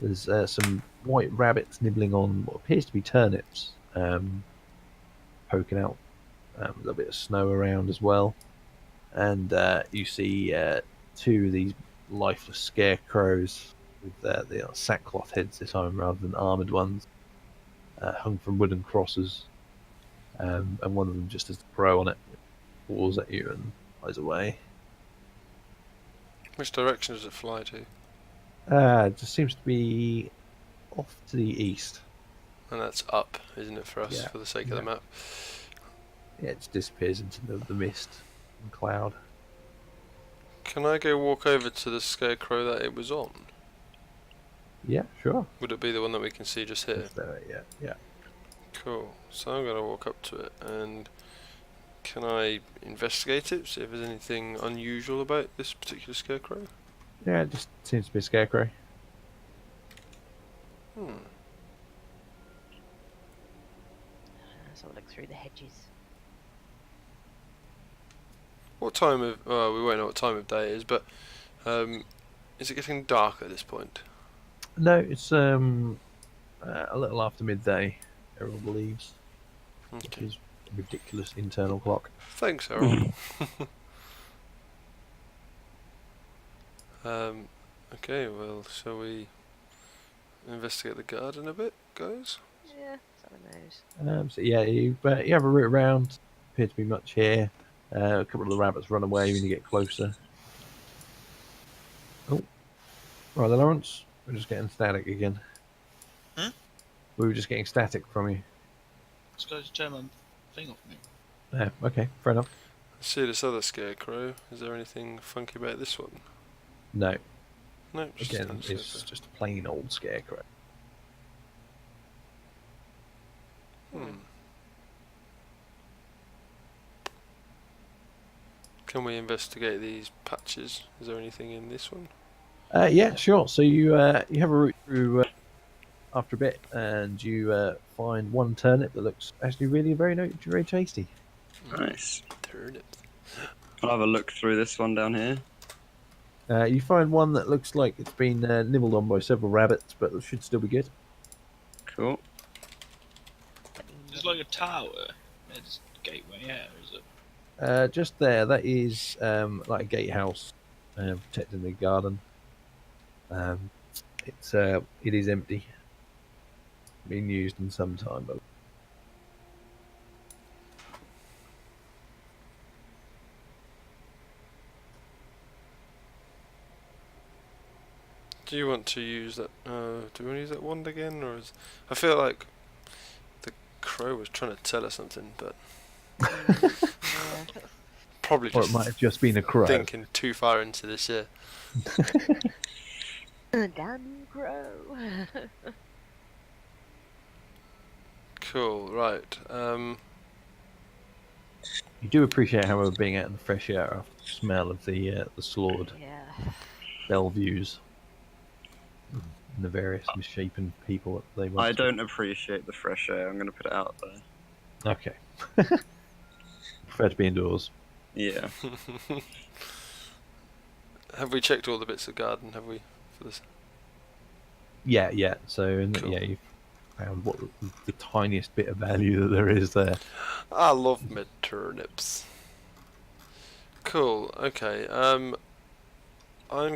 There's some white rabbits nibbling on what appears to be turnips, poking out. A little bit of snow around as well. And you see two of these lifeless scarecrows with the sackcloth heads this time rather than armoured ones, hung from wooden crosses. And one of them just has the crow on it, paws at you and flies away. Which direction does it fly to? It just seems to be off to the east. And that's up, isn't it, for us, Yeah. for the sake of the map? Yeah, it just disappears into the mist and cloud. Can I go walk over to the scarecrow that it was on? Yeah, sure. Would it be the one that we can see just here? It's there, yeah. Cool. So I'm going to walk up to it, and can I investigate it, see if there's anything unusual about this particular scarecrow? Yeah, it just seems to be a scarecrow. So I'll look through the hedges. What time of... Well, we won't know what time of day it is, but is it getting dark at this point? No, it's a little after midday, Errol believes. Okay. His ridiculous internal clock. Thanks, Errol. Okay, well, shall we investigate the garden a bit, guys? Yeah, some of those. So yeah, you have a route around. Appear to be much here. A couple of the rabbits run away when you get closer. Oh, right, then, Lawrence. We're just getting static again. Hmm? We were just getting static from you. This guy's turned my thing off me. Yeah, okay, fair enough. See this other scarecrow. Is there anything funky about this one? No, No, just again, standard it's scarecrow. just a plain old scarecrow. Hmm. Can we investigate these patches? Is there anything in this one? Yeah, sure. So you you have a route through after a bit, and you find one turnip that looks actually really very tasty. Nice. Turnips. I'll have a look through this one down here. You find one that looks like it's been nibbled on by several rabbits, but it should still be good. Cool. It's like a tower. It's gateway out, is it? Just there, that is like a gatehouse protecting the garden. It is empty, been used in some time, but Do you want to use that? Do we want to use that wand again, or is? I feel like the crow was trying to tell us something, but Yeah. probably or it just might have just been a crow. thinking too far into this. Yeah. Damn you, crow. Cool. Right. You do appreciate, however, being out in the fresh air after the smell of the slaughtered Yeah. Bellevues and the various misshapen people that they must I have. don't appreciate the fresh air. I'm going to put it out there. Okay. Prefer to be indoors. Yeah. Have we checked all the bits of garden? Have we for this? Yeah, yeah. So Cool. yeah, you've found what the tiniest bit of value that there is there. I love my turnips. Cool. Okay. I'm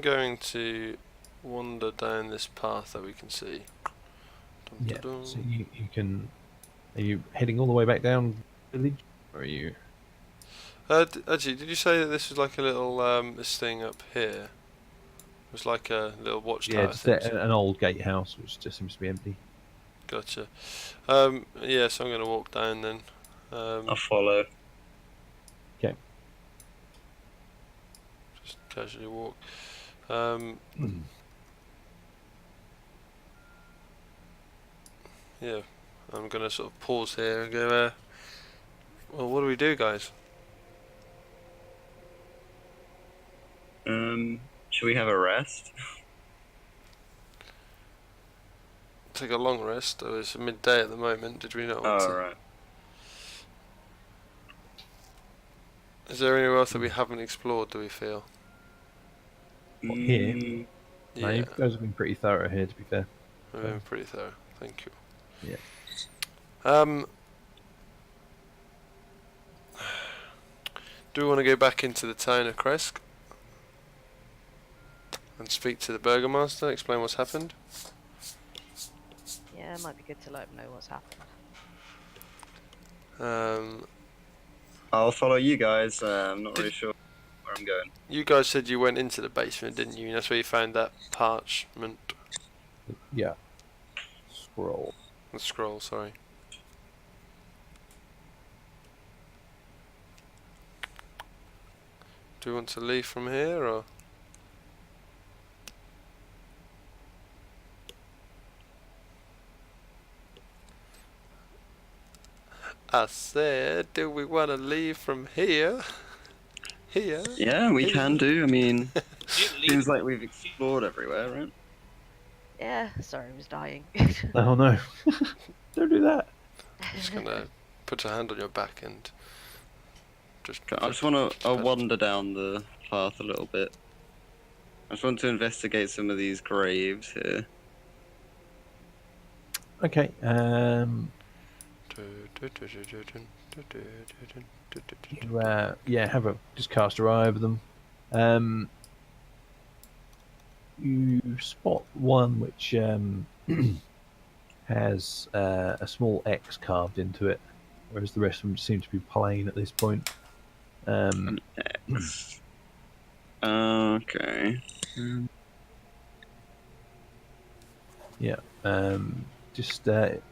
going to wander down this path that we can see. Dun, Yeah. dun, dun. So you can. Are you heading all the way back down the village, or are you? Actually, did you say that this was like a little this thing up here? It was like a little watchtower Yeah, just thing. an old gatehouse which just seems to be empty. Gotcha. Yeah, so I'm going to walk down then. I'll follow. Just casually walk. Yeah, I'm going to sort of pause here and go, well, what do we do, guys? Should we have a rest? Take a long rest. Oh, it's midday at the moment. Did we not want Oh, to? right. Is there anywhere else that we haven't explored, do we feel? What, here? Mm, No, Yeah, you guys have been pretty thorough here, to be fair. we've been pretty thorough. Thank you. Yeah. Do we want to go back into the town of Kresk and speak to the burgomaster, explain what's happened? Yeah, it might be good to let them know what's happened. I'll follow you guys. I'm not really sure where I'm going. You guys said you went into the basement, didn't you? And that's where you found that parchment, Yeah. Scroll. the scroll. Sorry. Do we want to leave from here, or? I said, do we want to leave from here? Here? Yeah, we can do. I mean, You leave- seems like we've explored everywhere, right? Yeah, sorry, I was dying. Oh no! Don't do that. Just gonna put your hand on your back and just. I just want to wander down the path a little bit. I just want to investigate some of these graves here. Okay. You, yeah, have a just cast your eye over them. You spot one which has a small X carved into it, whereas the rest of them seem to be plain at this point. Okay. Yeah. Just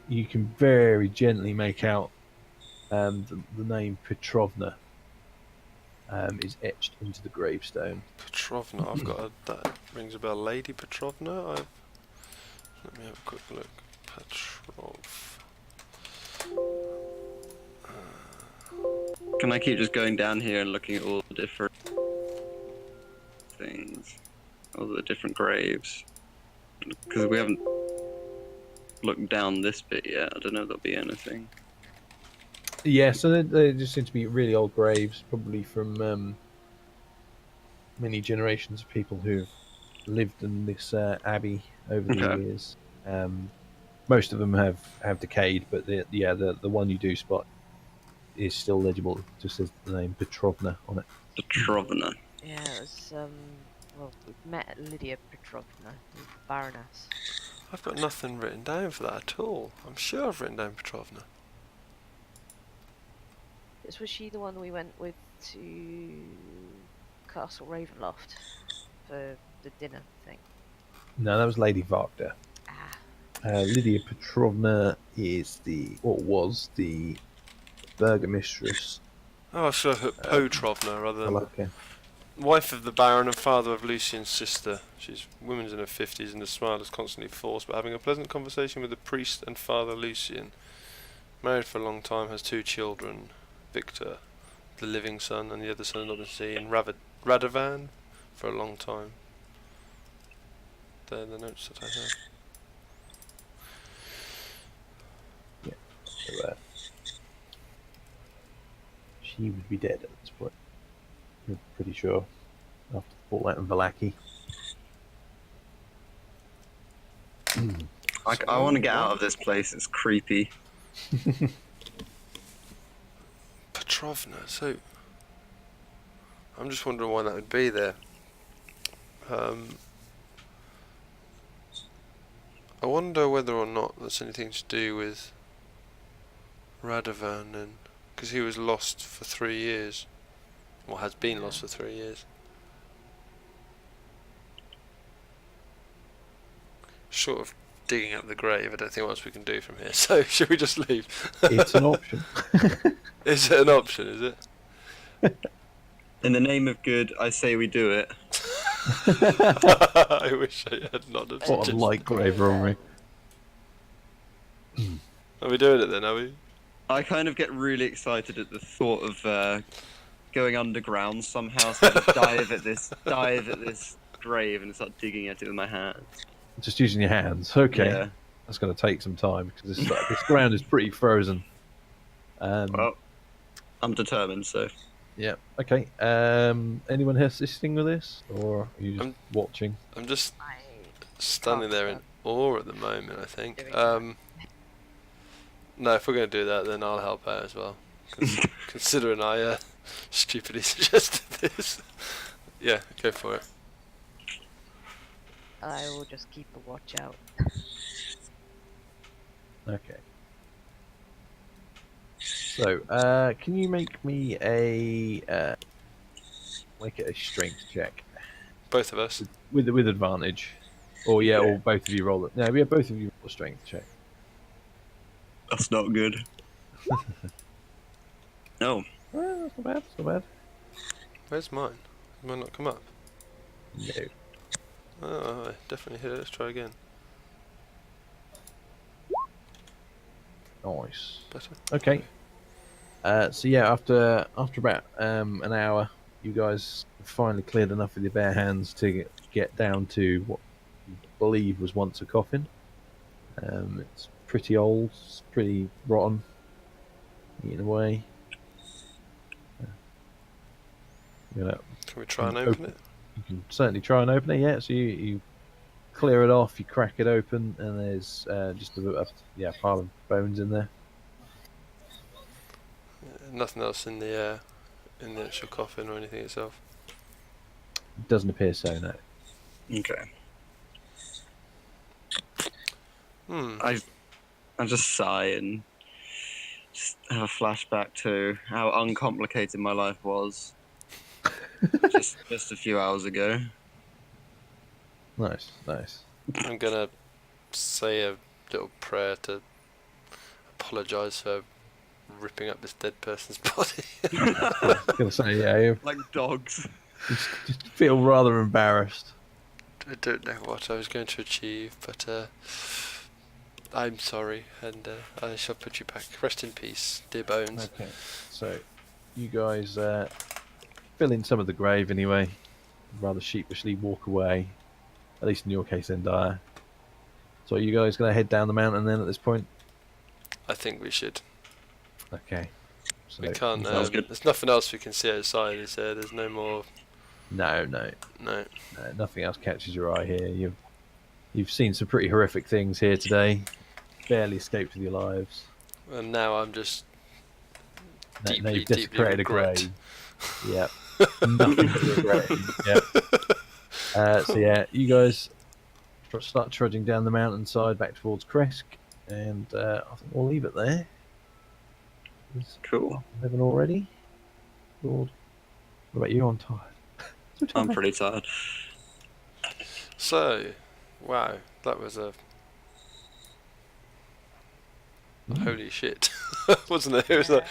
you can very gently make out the name Petrovna is etched into the gravestone. Petrovna. I've got that rings a bell. Lady Petrovna. Let me have a quick look. Petrov. Can I keep just going down here and looking at all the different things, all the different graves? Because we haven't looked down this bit yet. I don't know if there'll be anything. Yeah, so they just seem to be really old graves, probably from many generations of people who've lived in this abbey over the Okay. years. Most of them have decayed, but the one you do spot is still legible. It just says the name Petrovna on it. Petrovna. Yeah, it was, well, we've met Lydia Petrovna, the Baroness. I've got nothing written down for that at all. I'm sure I've written down Petrovna. Was she the one we went with to Castle Ravenloft for the dinner thing? No, that was Lady Wagner. Ah, Lydia Petrovna was the burgomistress. Oh, so Petrovna rather than Malaka. wife of the Baron and father of Lucian's sister. She's woman's in her 50s and the smile is constantly forced, but having a pleasant conversation with the priest and Father Lucian. Married for a long time, has 2 children. Victor, the living son, and the other son has not been seen. Radovan, for a long time. They're the notes that I have. So, she would be dead at this point. I'm pretty sure. After the fallout in Valaki. I want to get out of this place. It's creepy. Petrovna, so I'm just wondering why that would be there. I wonder whether or not that's anything to do with Radovan, and because he was lost for 3 years, or has been lost for 3 years. Short of digging up the grave, I don't think what else we can do from here. So should we just leave? It's an option. Is it an option? Is it? In the name of good, I say we do it. I wish I had not have What a suggested. light grave robbery. Are we doing it then? Are we? I kind of get really excited at the thought of going underground somehow, so I just dive at this grave and start digging at it with my hands. Just using your hands. Okay. Yeah. That's going to take some time because this ground is pretty frozen. Well, I'm determined, so. Yeah. Okay. Anyone here assisting with this, or are you just watching? I'm just I standing there in can't awe at the moment, I think. doing that. No, if we're going to do that, then I'll help out as well. Considering I stupidly suggested this. Yeah, go for it. I will just keep a watch out. Okay. So, can you make me make it a strength check Both of us. with advantage, or yeah, Yeah. or both of you roll it. No, both of you roll a strength check. That's not good. No. Well, that's not bad. That's not bad. Where's mine? Has mine not come up? No. Oh, I definitely hit it. Let's try again. Nice. Better. Okay. So yeah, after about an hour, you guys finally cleared enough with your bare hands to get down to what you believe was once a coffin. It's pretty old, it's pretty rotten, eaten away. You know, Can we try and open it? you can certainly try and open it. Yeah, so you clear it off, you crack it open, and there's just a pile of bones in there. Nothing else in the actual coffin or anything itself. It doesn't appear so, no. Okay. Hmm. I just sigh and just have a flashback to how uncomplicated my life was just a few hours ago. Nice. I'm gonna say a little prayer to apologise for ripping up this dead person's body. I was gonna say, yeah, you Like dogs. just feel rather embarrassed. I don't know what I was going to achieve, but I'm sorry, and I shall put you back. Rest in peace, dear bones. Okay, so you guys fill in some of the grave anyway. Rather sheepishly walk away. At least in your case, Endire. So are you guys going to head down the mountain then at this point? I think we should. Okay. So We can't. Sounds good. There's nothing else we can see outside, is there? There's no more. No, nothing else catches your eye here. You've seen some pretty horrific things here today. Barely escaped with your lives. And now I'm just Now deeply, you've deeply desecrated a regret. grave. Yep. Nothing to regret. Yep. So yeah, you guys start trudging down the mountainside back towards Kresk, and I think we'll leave it there. Is Cool. 11 already? Lord. What about you? I'm tired. So I'm tired. pretty tired. So, wow, that was a holy shit, wasn't it? It was like,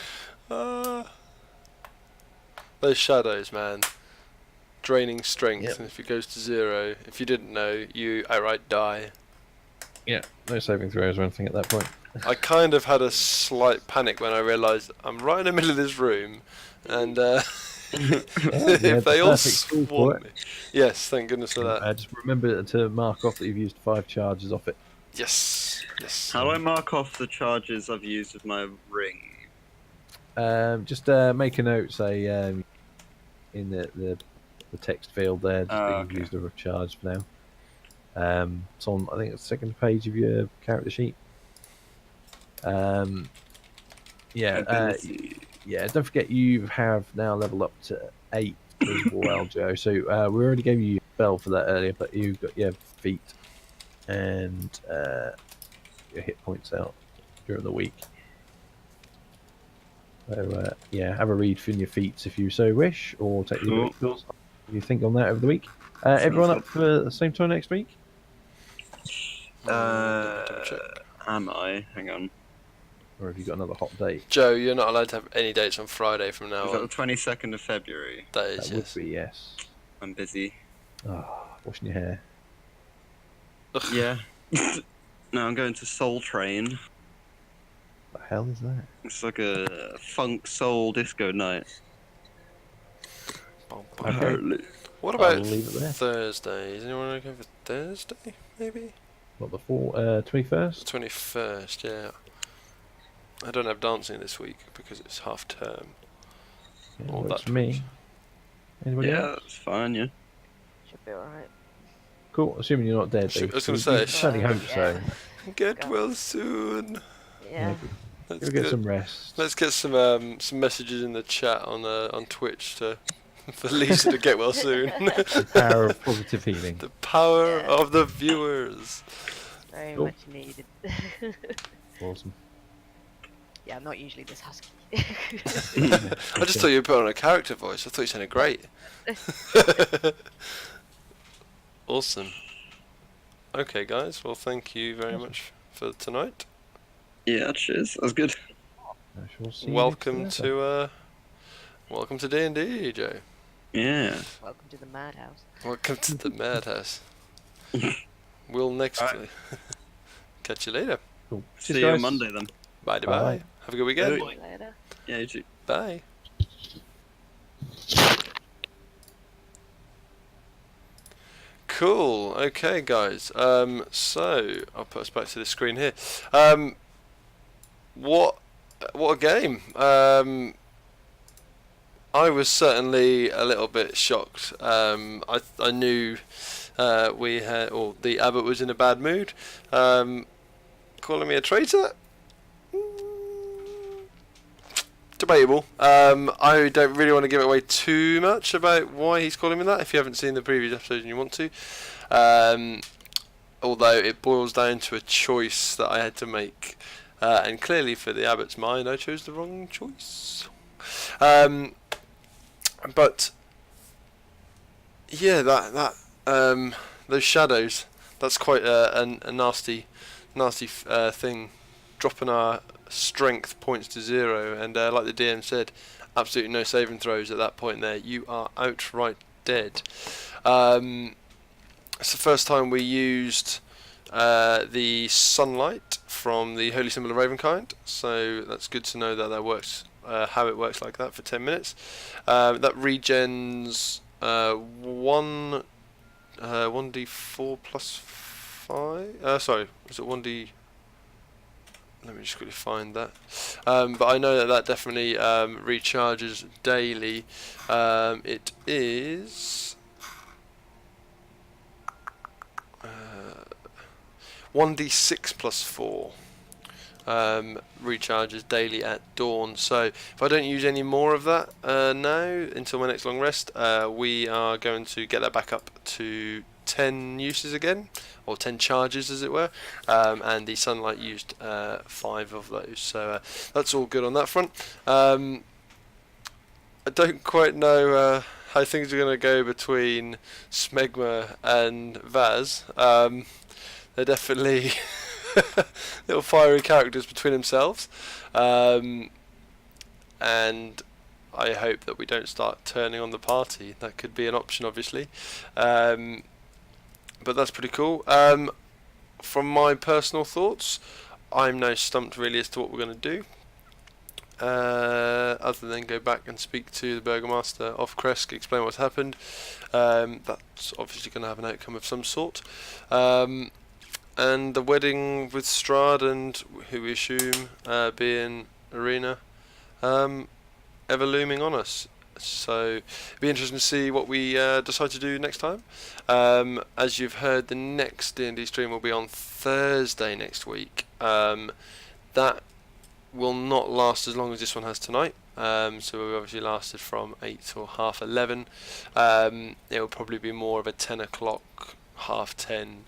those shadows, man, draining strength, Yep. and if it goes to 0, if you didn't know, you outright die. Yeah, no saving throws or anything at that point. I kind of had a slight panic when I realised I'm right in the middle of this room, and if they all swarm me. Yes, thank goodness for that. Just remember to mark off that you've used 5 charges off it. Yes, yes. How do I mark off the charges I've used with my ring? Just make a note, say in the text field there, just that you've Okay. used a charge for now. It's on, I think, it's the second page of your character sheet. Yeah, Ability. yeah. Don't forget you have now leveled up to 8 as well, Joe. So we already gave you your spell for that earlier, but you've got your feet and your hit points out during the week. So yeah, have a read from your feats if you so wish, or take the Cool. individuals. You think on that over the week. Everyone good. up for the same time next week? Double check. Am I? Hang on. Or have you got another hot date? Joe, you're not allowed to have any dates on Friday from now Is that on. the 22nd of February? That is, That yes. would be yes. I'm busy. Washing your hair. Yeah. No, I'm going to Soul Train. What the hell is that? It's like a funk soul disco night. Okay. What I'll about leave it there. Thursday? Is anyone okay for Thursday, maybe? What, the 21st? 21st, yeah. I don't have dancing this week because it's half term. Yeah, All works that for me. Anybody Yeah, else? that's fine, yeah. Should be alright. Cool. Assuming you're not dead. I was Dave. gonna We say, certainly hope so. Yeah. Get God. well soon. Yeah. Let's You'll get some rest. Let's get some messages in the chat on Twitch for Lisa to get well soon. The power of positive healing. The power Yeah. of the viewers. Very Cool. much needed. Awesome. Yeah, I'm not usually this husky. I just thought you put on a character voice. I thought you sounded great. Awesome. Okay, guys. Well, thank you very much for tonight. Yeah, cheers. That was good. I shall see you Welcome next to D&D, Joe. Yeah. Welcome to the madhouse. Welcome to the madhouse. We'll next Alright. catch you later. Cool. See Cheers, you on guys. Monday then. Bye. Bye. Have a good weekend. Bye. See you later. Yeah, you too. Bye. Cool. Okay, guys. So I'll put us back to the screen here. What a game. I was certainly a little bit shocked. I knew the abbot was in a bad mood. Calling me a traitor? Debatable. I don't really want to give away too much about why he's calling me that if you haven't seen the previous episode and you want to. Although it boils down to a choice that I had to make. And clearly for the abbot's mind I chose the wrong choice. But yeah, those shadows, that's quite a nasty thing. Dropping our strength points to 0, and like the DM said, absolutely no saving throws at that point there. You are outright dead. It's the first time we used the sunlight from the Holy Symbol of Ravenkind, so that's good to know that that works, how it works like that for 10 minutes. That regens 1d4 plus 5. Sorry, was it 1d? Let me just quickly find that. But I know that that definitely recharges daily. It is 1d6 plus 4. Recharges daily at dawn. So if I don't use any more of that now until my next long rest, we are going to get that back up to 10 uses again, or 10 charges as it were, and the sunlight used 5 of those, so that's all good on that front. I don't quite know how things are going to go between Smegma and Vaz. They're definitely little fiery characters between themselves, and I hope that we don't start turning on the party. That could be an option, obviously. But that's pretty cool. From my personal thoughts, I'm now stumped really as to what we're going to do. Other than go back and speak to the Burgomaster of Kresk, explain what's happened. That's obviously going to have an outcome of some sort. And the wedding with Strahd and who we assume being Arena, ever looming on us. So it'll be interesting to see what we decide to do next time. As you've heard, the next D&D stream will be on Thursday next week. That will not last as long as this one has tonight. So we've obviously lasted from 8 till half 11. It will probably be more of a 10 o'clock, half 10,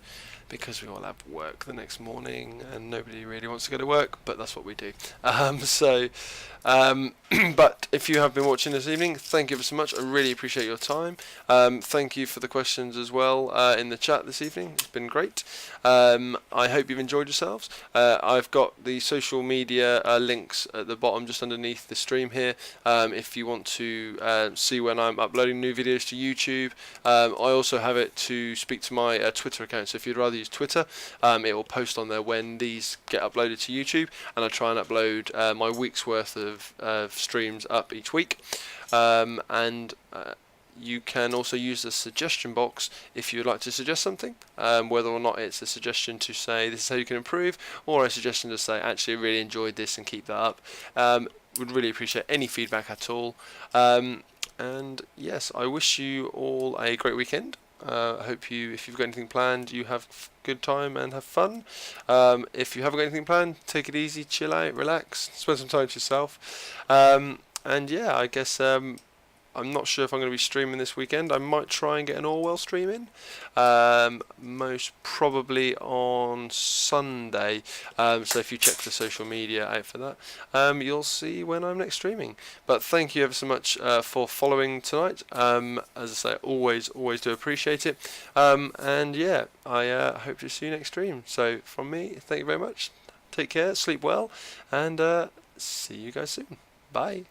because we all have work the next morning and nobody really wants to go to work, but that's what we do. But if you have been watching this evening, thank you ever so much. I really appreciate your time. Thank you for the questions as well in the chat this evening. It's been great. I hope you've enjoyed yourselves. I've got the social media links at the bottom just underneath the stream here. If you want to see when I'm uploading new videos to YouTube, I also have it to speak to my Twitter account. So if you'd rather use Twitter, it will post on there when these get uploaded to YouTube, and I try and upload my week's worth of streams up each week. You can also use the suggestion box if you would like to suggest something, whether or not it's a suggestion to say this is how you can improve, or a suggestion to say actually I really enjoyed this and keep that up. Would really appreciate any feedback at all. And yes, I wish you all a great weekend. I hope you, if you've got anything planned, you have good time and have fun. If you haven't got anything planned, take it easy, chill out, relax, spend some time to yourself. And yeah, I guess I'm not sure if I'm going to be streaming this weekend. I might try and get an Orwell stream in, most probably on Sunday. So if you check the social media out for that, you'll see when I'm next streaming. But thank you ever so much for following tonight. As I say, always do appreciate it. And yeah, I hope to see you next stream. So from me, thank you very much. Take care, sleep well, and see you guys soon. Bye.